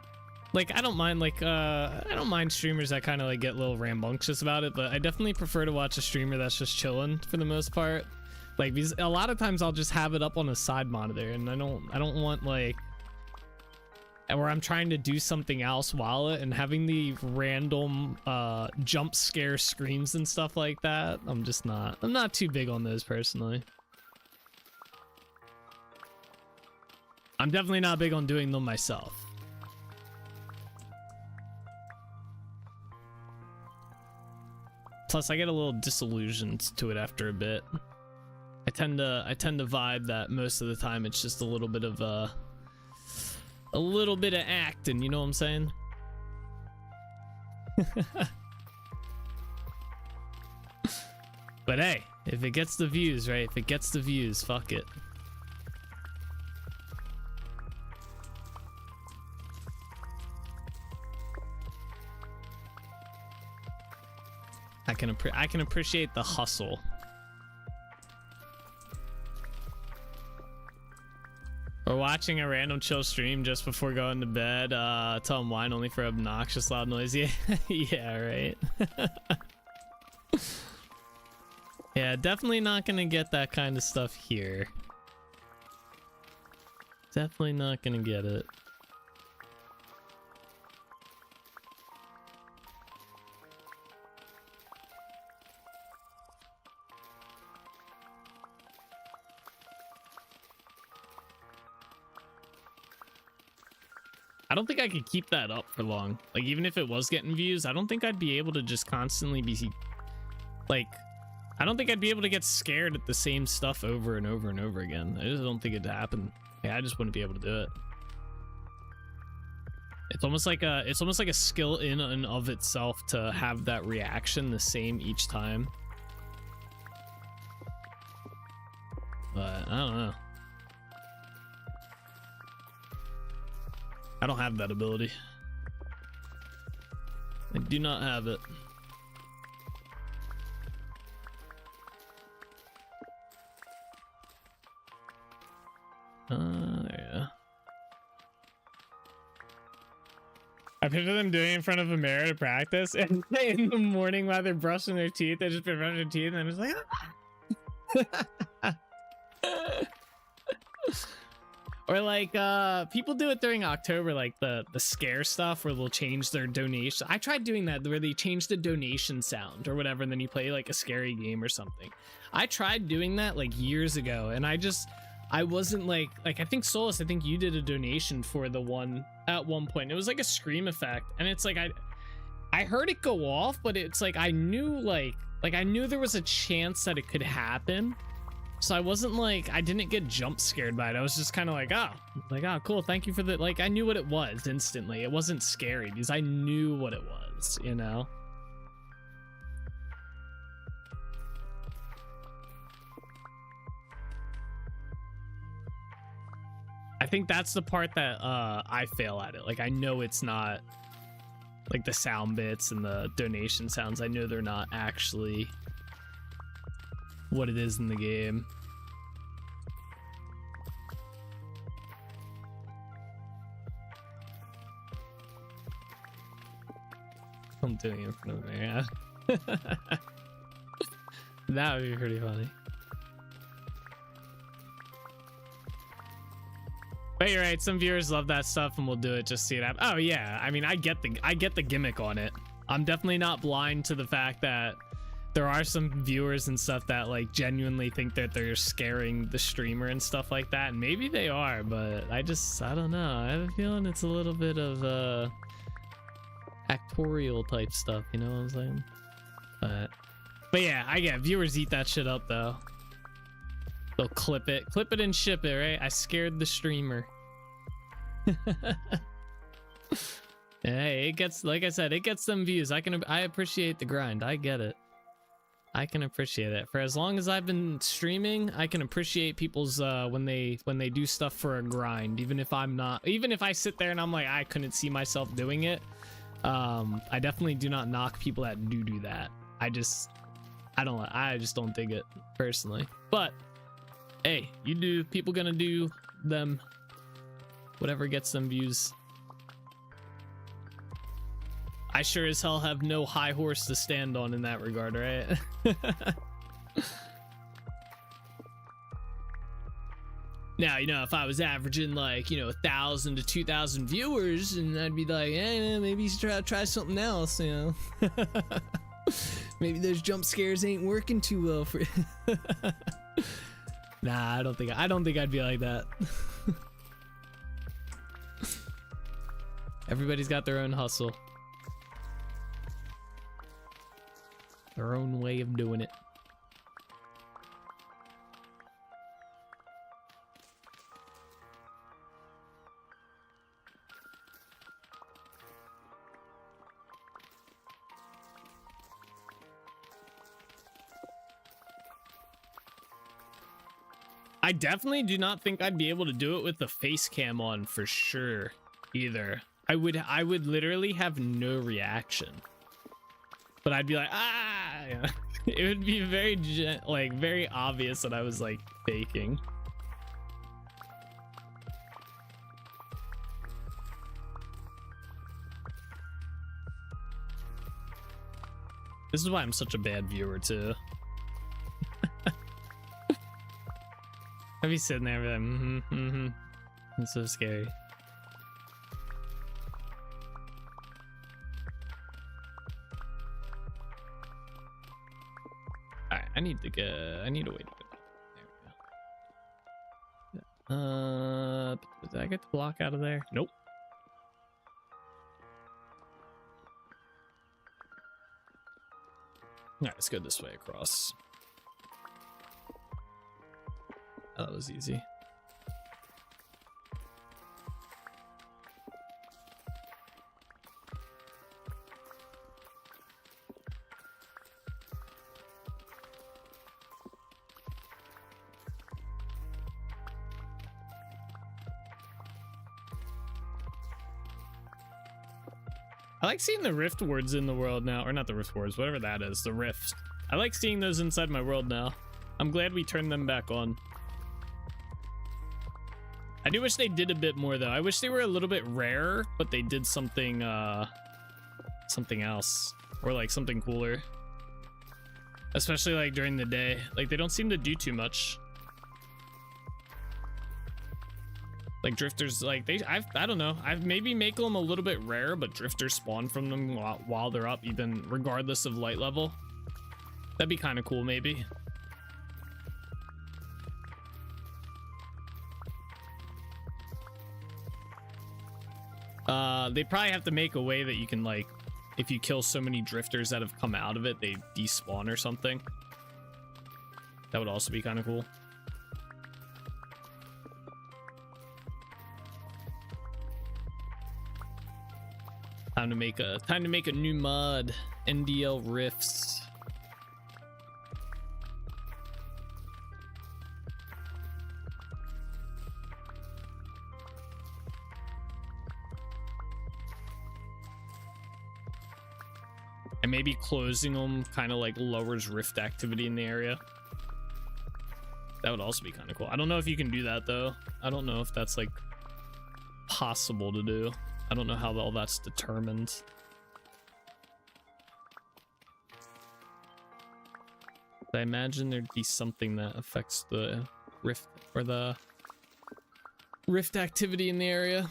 Speaker 2: like, I don't mind streamers that kind of like get a little rambunctious about it, but I definitely prefer to watch a streamer that's just chilling for the most part. Like, because a lot of times I'll just have it up on a side monitor, and I don't want like, where I'm trying to do something else while it, and having the random jump scare screams and stuff like that. I'm not too big on those personally. I'm definitely not big on doing them myself. Plus, I get a little disillusioned to it after a bit. I tend to vibe that most of the time it's just a little bit of acting, you know what I'm saying? But hey, if it gets the views, right? If it gets the views, fuck it. I can appreciate the hustle. Or watching a random chill stream just before going to bed. Tell them wine only for obnoxious loud noise. Yeah, yeah, right. Yeah, definitely not gonna get that kind of stuff here. Definitely not gonna get it. I don't think I could keep that up for long. Like, even if it was getting views, I don't think I'd be able to just constantly be like, I don't think I'd be able to get scared at the same stuff over and over and over again. I just don't think it'd happen. Yeah, I just wouldn't be able to do it. It's almost like a skill in and of itself to have that reaction the same each time. But I don't know. I don't have that ability. I do not have it. Yeah. I picture them doing it in front of a mirror to practice, and in the morning while they're brushing their teeth, they just been brushing their teeth, and it's like, or like people do it during October, like the scare stuff where they'll change their donation. I tried doing that where they change the donation sound or whatever, and then you play like a scary game or something. I tried doing that like years ago, and I wasn't like I think Solus, I think you did a donation for the one at one point. It was like a scream effect, and it's like I heard it go off, but it's like I knew I knew there was a chance that it could happen. So I wasn't like, I didn't get jump scared by it. I was just kind of like, oh, cool. Thank you for the, like, I knew what it was instantly. It wasn't scary because I knew what it was, you know? I think that's the part that I fail at it. Like, I know it's not like the sound bits and the donation sounds. I know they're not actually what it is in the game. I'm doing it in front of me, yeah. That would be pretty funny. But you're right, some viewers love that stuff and will do it just to see it happen. Oh yeah, I mean, I get the gimmick on it. I'm definitely not blind to the fact that there are some viewers and stuff that like genuinely think that they're scaring the streamer and stuff like that, and maybe they are, but I don't know. I have a feeling it's a little bit of actorial type stuff, you know what I'm saying? But yeah, I get viewers eat that shit up though. They'll clip it and ship it, right? I scared the streamer. Hey, it gets, like I said, it gets some views. I appreciate the grind. I get it. I can appreciate it. For as long as I've been streaming, I can appreciate people's when they do stuff for a grind. Even if I'm not, even if I sit there and I'm like, I couldn't see myself doing it. I definitely do not knock people that do that. I just don't dig it personally. But hey, you do, people gonna do them, whatever gets them views. I sure as hell have no high horse to stand on in that regard, right? Now, you know, if I was averaging like, you know, 1,000 to 2,000 viewers, and I'd be like, hey, maybe you should try something else, you know? Maybe those jump scares ain't working too well for. Nah, I don't think I'd be like that. Everybody's got their own hustle, their own way of doing it. I definitely do not think I'd be able to do it with the face cam on for sure either. I would literally have no reaction, but I'd be like, ah, yeah. It would be very very obvious that I was like faking. This is why I'm such a bad viewer too. I'd be sitting there like, It's so scary. Alright, I need a way to go. There we go. Did I get the block out of there? Nope. Alright, let's go this way across. Oh, that was easy. I like seeing the rift words in the world now, or not the rift words, whatever that is, the rift. I like seeing those inside my world now. I'm glad we turned them back on. I do wish they did a bit more though. I wish they were a little bit rarer, but they did something something else, or like something cooler. Especially like during the day. Like they don't seem to do too much. Like drifters, like I don't know. I've maybe make them a little bit rare, but drifters spawn from them while they're up, even regardless of light level. That'd be kind of cool, maybe. They probably have to make a way that you can, like, if you kill so many drifters that have come out of it, they despawn or something. That would also be kind of cool. Time to make a new mod. NDL Rifts. And maybe closing them kind of like lowers rift activity in the area. That would also be kind of cool. I don't know if you can do that though. I don't know if that's like possible to do. I don't know how all that's determined. I imagine there'd be something that affects the rift or the rift activity in the area.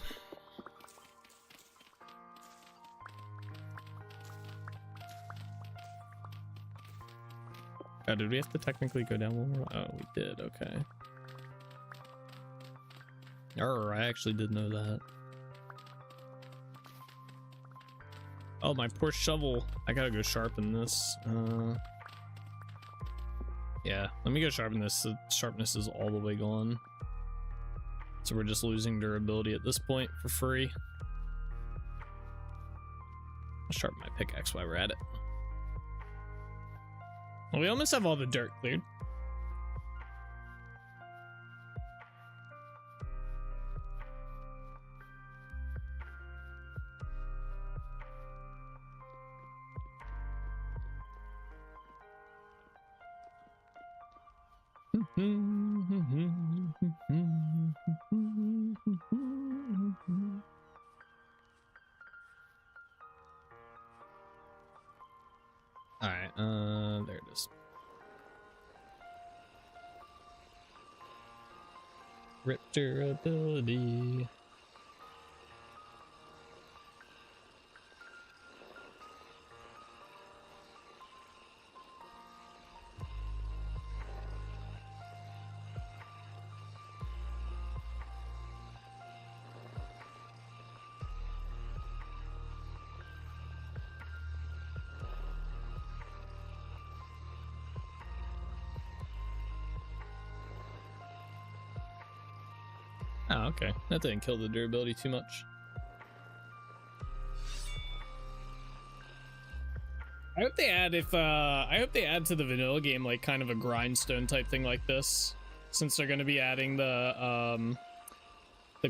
Speaker 2: Oh, did we have to technically go down one more? Oh, we did. Okay. I actually did know that. Oh, my poor shovel. I gotta go sharpen this. Yeah, let me go sharpen this. The sharpness is all the way gone. So we're just losing durability at this point for free. I'll sharpen my pickaxe while we're at it. Well, we almost have all the dirt cleared. All right, there it is. Rip durability. Oh, okay. That didn't kill the durability too much. I hope they add I hope they add to the vanilla game like kind of a grindstone type thing like this, since they're going to be adding the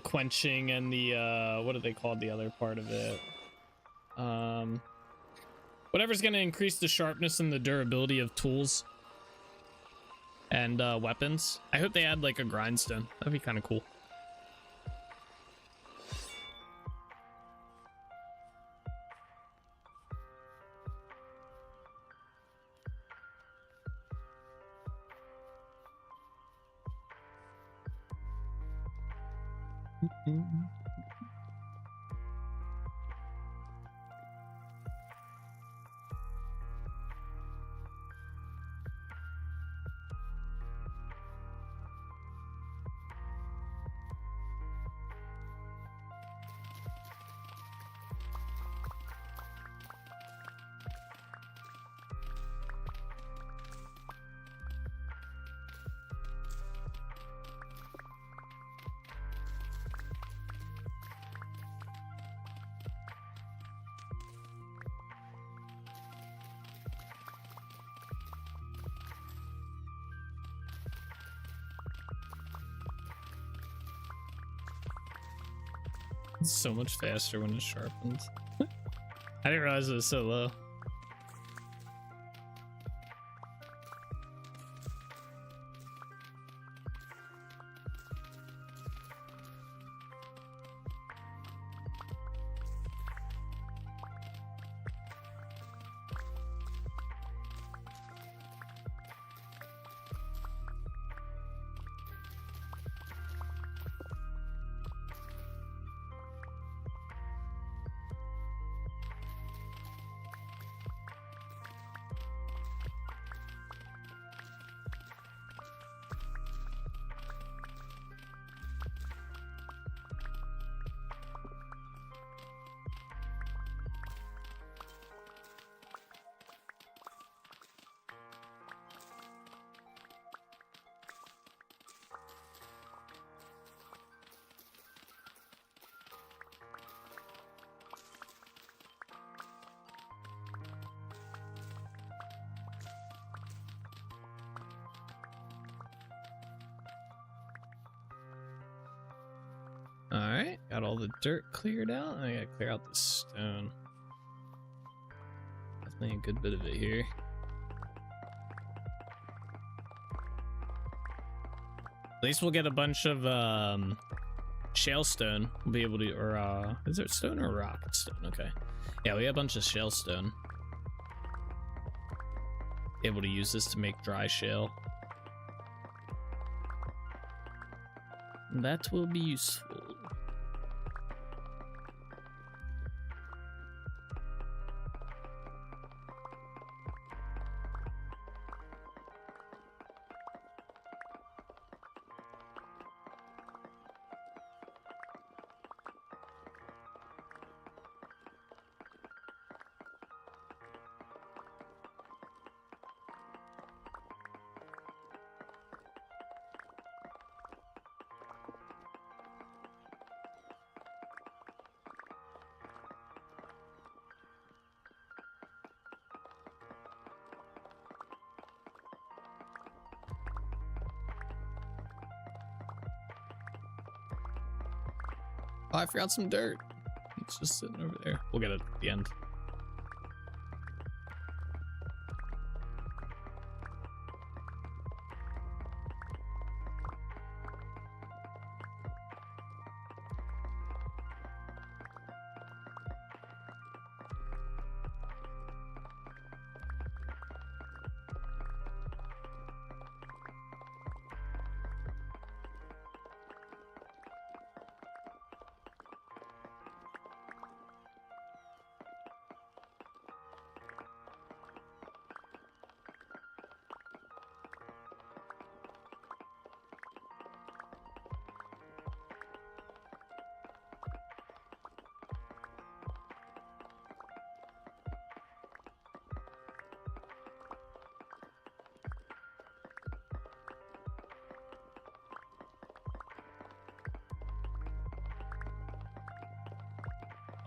Speaker 2: quenching and the what are they called, the other part of it? Whatever's going to increase the sharpness and the durability of tools and weapons. I hope they add like a grindstone. That'd be kind of cool. It's so much faster when it sharpens. I didn't realize it was so low. Alright, got all the dirt cleared out. I gotta clear out the stone. Definitely a good bit of it here. At least we'll get a bunch of shale stone. We'll be able to, or is it stone or rock? It's stone, okay. Yeah, we have a bunch of shale stone. Be able to use this to make dry shale. That will be useful. Oh, I forgot some dirt. It's just sitting over there. We'll get it at the end.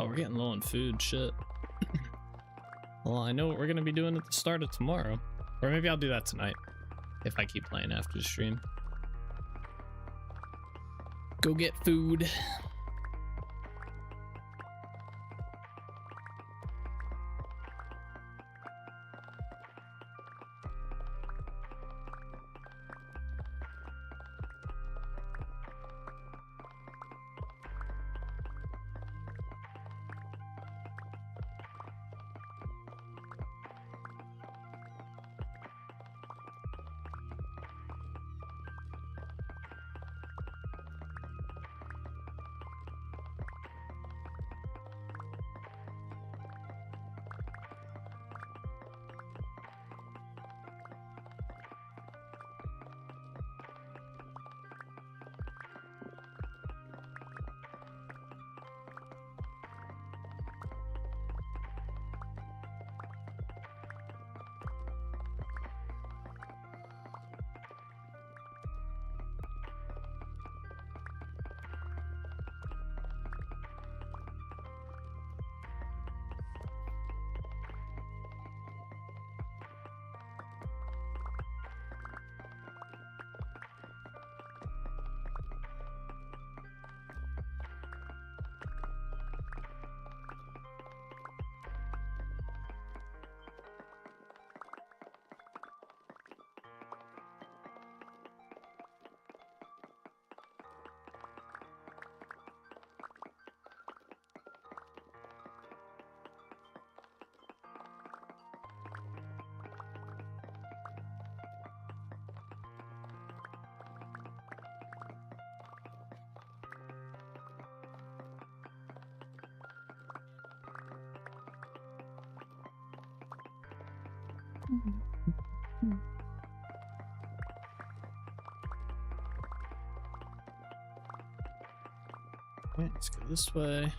Speaker 2: Oh, we're getting low on food. Shit. Well, I know what we're gonna be doing at the start of tomorrow. Or maybe I'll do that tonight. If I keep playing after the stream. Go get food. Wait, let's go this way.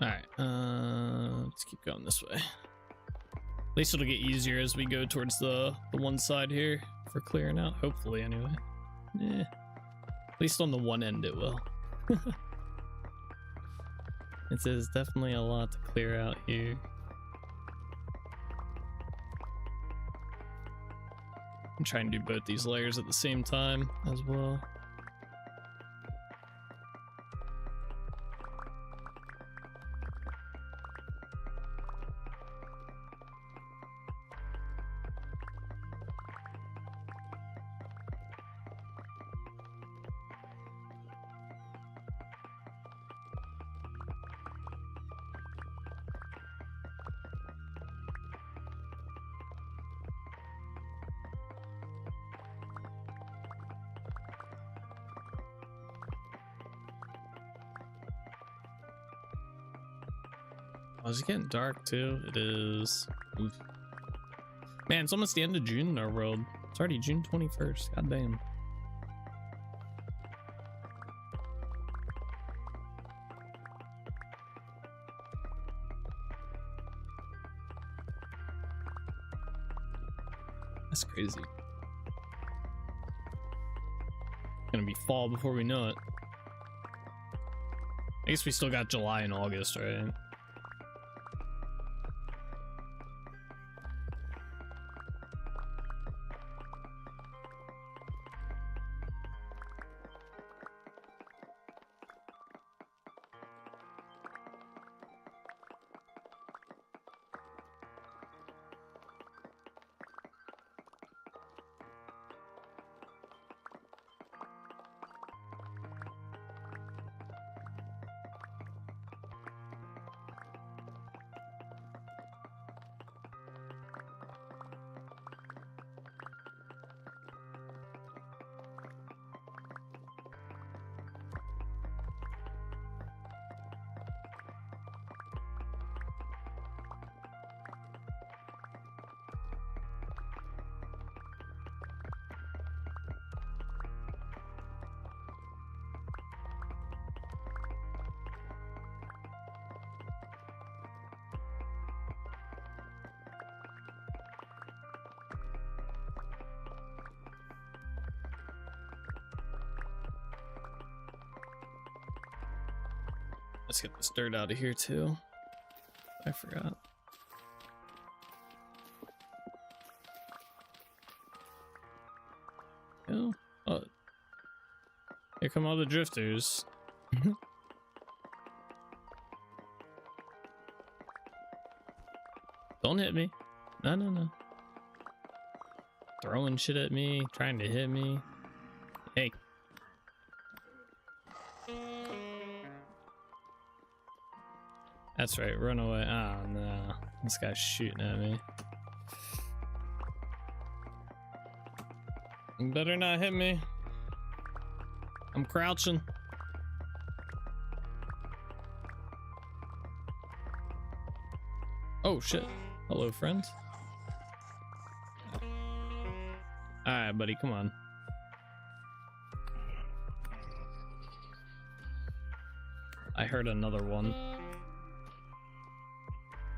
Speaker 2: All right, let's keep going this way. At least it'll get easier as we go towards the one side here for clearing out. Hopefully, anyway. Yeah. At least on the one end it will. It says definitely a lot to clear out here. I'm trying to do both these layers at the same time as well. Oh, is it getting dark too? It is. Oof. Man, it's almost the end of June in our world. It's already June 21st. God damn. That's crazy. It's gonna be fall before we know it. I guess we still got July and August, right? Let's get this dirt out of here too. I forgot. Oh, oh. Here come all the drifters. Don't hit me. No, no, no. Throwing shit at me, trying to hit me. Hey. That's right, run away. Oh no, this guy's shooting at me. You better not hit me. I'm crouching. Oh shit. Hello, friends. Alright, buddy, come on. I heard another one.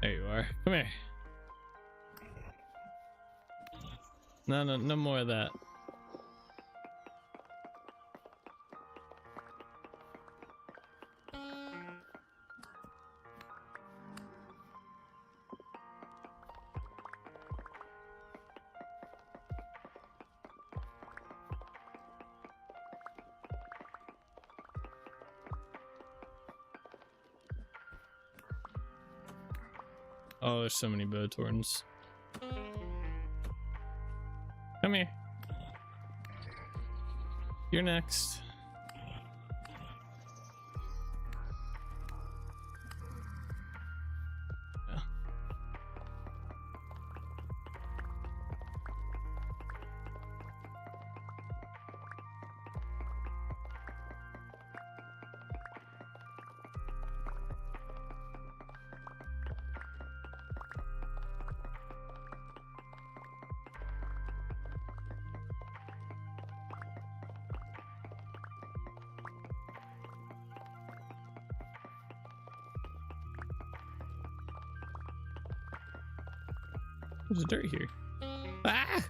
Speaker 2: There you are. Come here. No, no, no more of that. Oh, there's so many Botorns. Come here. You're next. Yeah. There's dirt here. Ah!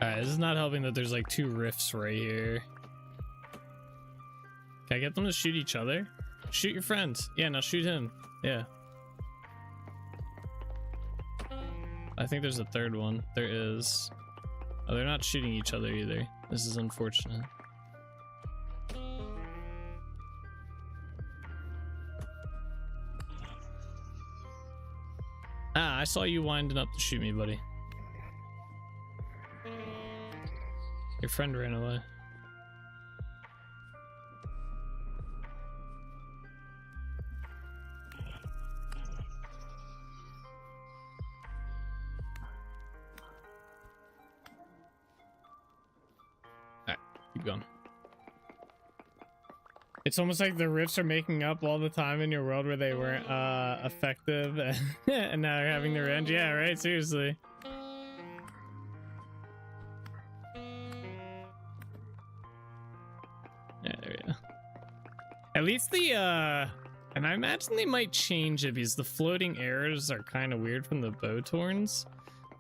Speaker 2: Alright, this is not helping that there's like 2 rifts right here. Can I get them to shoot each other? Shoot your friends. Yeah, now shoot him. Yeah. I think there's a 3rd one. There is. Oh, they're not shooting each other either. This is unfortunate. Ah, I saw you winding up to shoot me, buddy. Your friend ran away. Alright, keep going. It's almost like the rifts are making up all the time in your world where they weren't effective and now they're having the revenge. Yeah, right? Seriously. Yeah, there we go. At least the and I imagine they might change it because the floating arrows are kind of weird from the bow torns.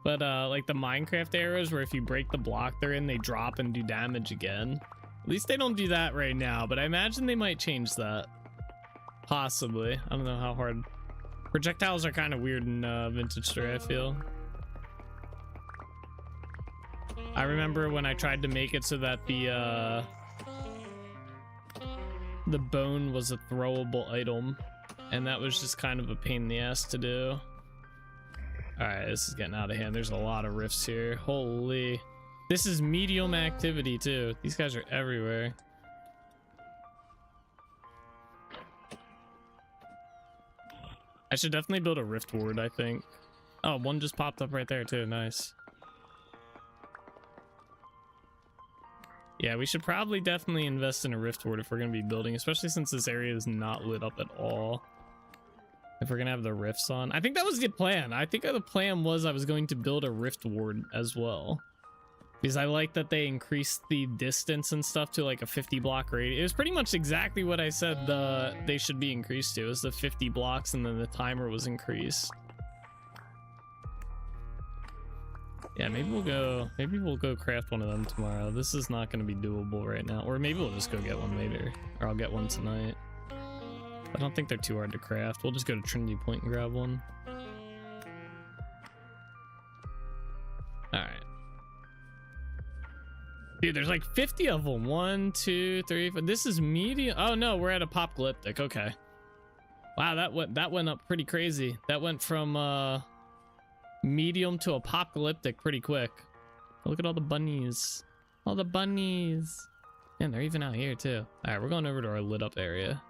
Speaker 2: But like the Minecraft arrows where if you break the block they're in, they drop and do damage again. At least they don't do that right now, but I imagine they might change that. Possibly. I don't know how hard. Projectiles are kind of weird in Vintage Story, I feel. I remember when I tried to make it so that the bone was a throwable item, and that was just kind of a pain in the ass to do. Alright, this is getting out of hand. There's a lot of rifts here. Holy. This is medium activity too. These guys are everywhere. I should definitely build a rift ward, I think. Oh, one just popped up right there too. Nice. Yeah, we should probably definitely invest in a rift ward if we're going to be building, especially since this area is not lit up at all. If we're going to have the rifts on. I think that was the plan. I think the plan was I was going to build a rift ward as well. Because I like that they increased the distance and stuff to like a 50 block radius. It was pretty much exactly what I said they should be increased to. It was the 50 blocks and then the timer was increased. Yeah, maybe we'll go craft one of them tomorrow. This is not going to be doable right now. Or maybe we'll just go get one later. Or I'll get one tonight. I don't think they're too hard to craft. We'll just go to Trinity Point and grab one. Alright. Dude, there's like 50 of them. 1, 2, 3, 4. This is medium. Oh no, we're at apocalyptic. Okay. Wow, that went up pretty crazy. That went from medium to apocalyptic pretty quick. Look at all the bunnies. All the bunnies. Man, they're even out here too. All right, we're going over to our lit up area.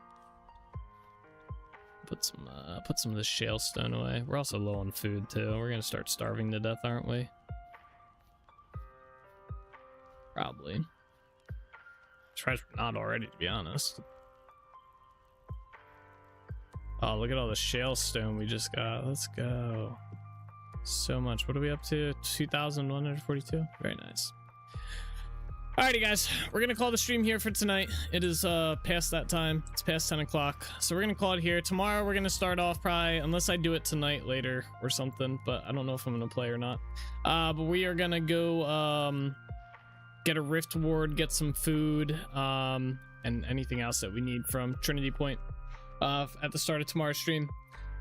Speaker 2: Put some of this shale stone away. We're also low on food too. We're gonna start starving to death, aren't we? Probably. Try not already, to be honest. Oh, look at all the shale stone we just got. Let's go. So much. What are we up to? 2,142. Very nice. Alrighty, guys. We're going to call the stream here for tonight. It is past that time. It's past 10 o'clock. So we're going to call it here. Tomorrow, we're going to start off probably, unless I do it tonight later or something. But I don't know if I'm going to play or not. But we are going to go get a rift ward, get some food, and anything else that we need from Trinity Point at the start of tomorrow's stream.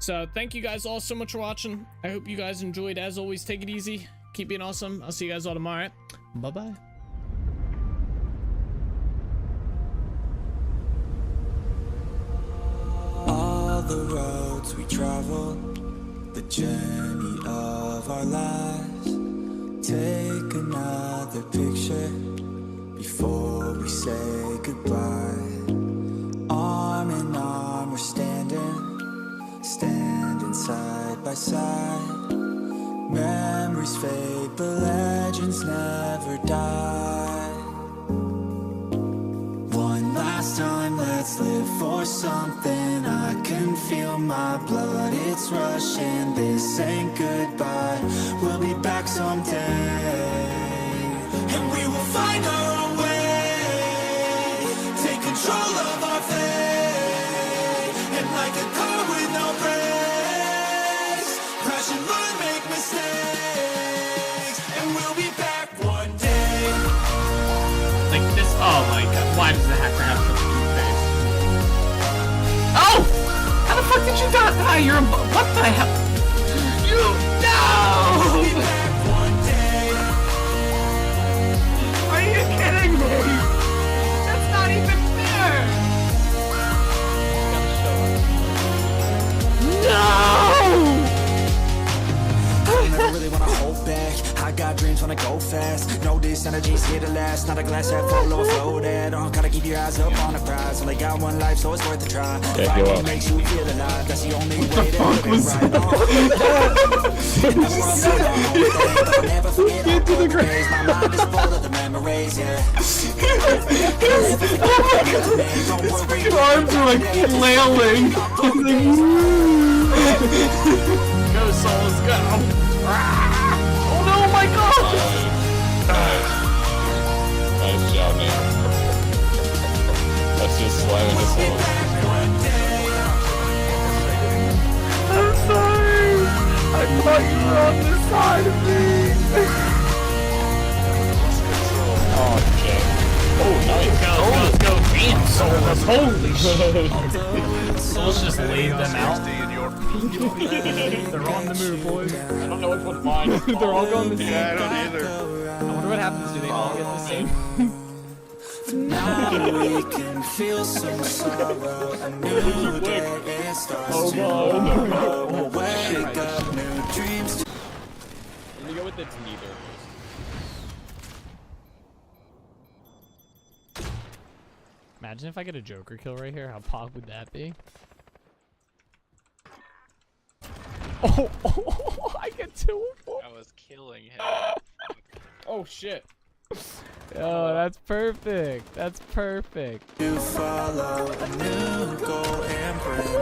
Speaker 2: So thank you guys all so much for watching. I hope you guys enjoyed. As always, take it easy, keep being awesome. I'll see you guys all tomorrow. Bye bye.
Speaker 1: All the roads we travel, the journey of our lives. Take another picture before we say goodbye. Arm in arm we're standing side by side. Memories fade, but legends never die. One last time, let's live for something. I can feel my blood, it's rushing. This ain't goodbye, we'll be back someday. And we will find our own way, take control of our fate.
Speaker 2: Why does it have to have such a cute face? Oh! How the fuck did you die? You're a... What the hell? You... No! Are you kidding me? That's not even fair! No!
Speaker 1: I never really wanna hold back. I got dreams, wanna go fast. Know this energy's here to last. Not a glass half full, overflowed. Gotta keep your eyes up on the prize. Only got one life, so it's worth a try. Fighting makes you feel alive. That's the only way to live it right. I'll never forget all the days. My mind is full of the memories, yeah.
Speaker 2: His arms are like flailing. Go, souls, go! Oh no, my God!
Speaker 4: Nice job, man. That's just slamming this one.
Speaker 2: I'm sorry! I thought you were on this side of me!
Speaker 4: Oh, Jay. Oh, nice.
Speaker 2: Let's go! Damn, souls! Holy shit! Souls just laid them out. They're on the move, boys.
Speaker 4: I don't know which one's mine.
Speaker 2: They're all going the same.
Speaker 4: Yeah, I don't either.
Speaker 2: I wonder what happens. Do they all get the same?
Speaker 1: Now we can feel some sorrow. A new day it starts tomorrow. We'll wake up, new dreams.
Speaker 4: Let me go with the neither.
Speaker 2: Imagine if I get a Joker kill right here. How pog would that be? Oh, I get 2 of 4.
Speaker 4: I was killing him.
Speaker 2: Oh shit. Oh, that's perfect. That's perfect.
Speaker 1: To follow a new goal and bring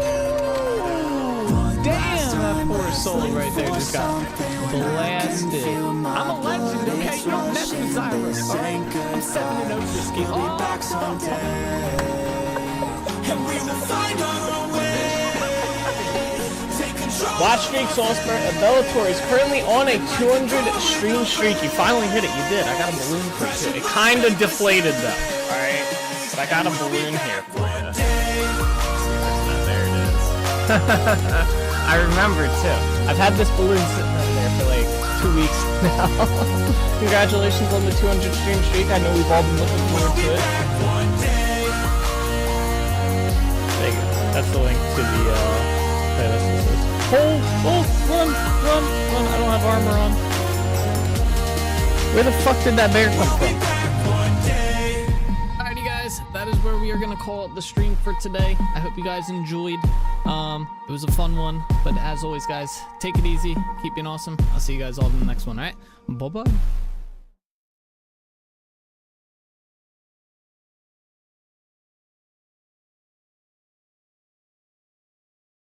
Speaker 2: Damn, that poor soul right there just got blasted. I'm a legend, okay? You don't mess with Xyrus, alright? I'm 7-0 this game.
Speaker 1: back someday. And we will find our way.
Speaker 2: Watch Streak Solsper at Bellator is currently on a 200 stream streak. You finally hit it. You did. I got a balloon for you. It kind of deflated though. Alright? But I got a balloon here for you. There it is. I remember too. I've had this balloon sitting in there for like 2 weeks now. Congratulations on the 200 stream streak. I know we've all been looking forward to it. There you go. That's the link to the playlist. Hold, run! I don't have armor on. Where the fuck did that bear come from? Alrighty guys, that is where we are gonna call it the stream for today. I hope you guys enjoyed. It was a fun one, but as always guys, take it easy, keep being awesome. I'll see you guys all in the next one, alright? Bye-bye.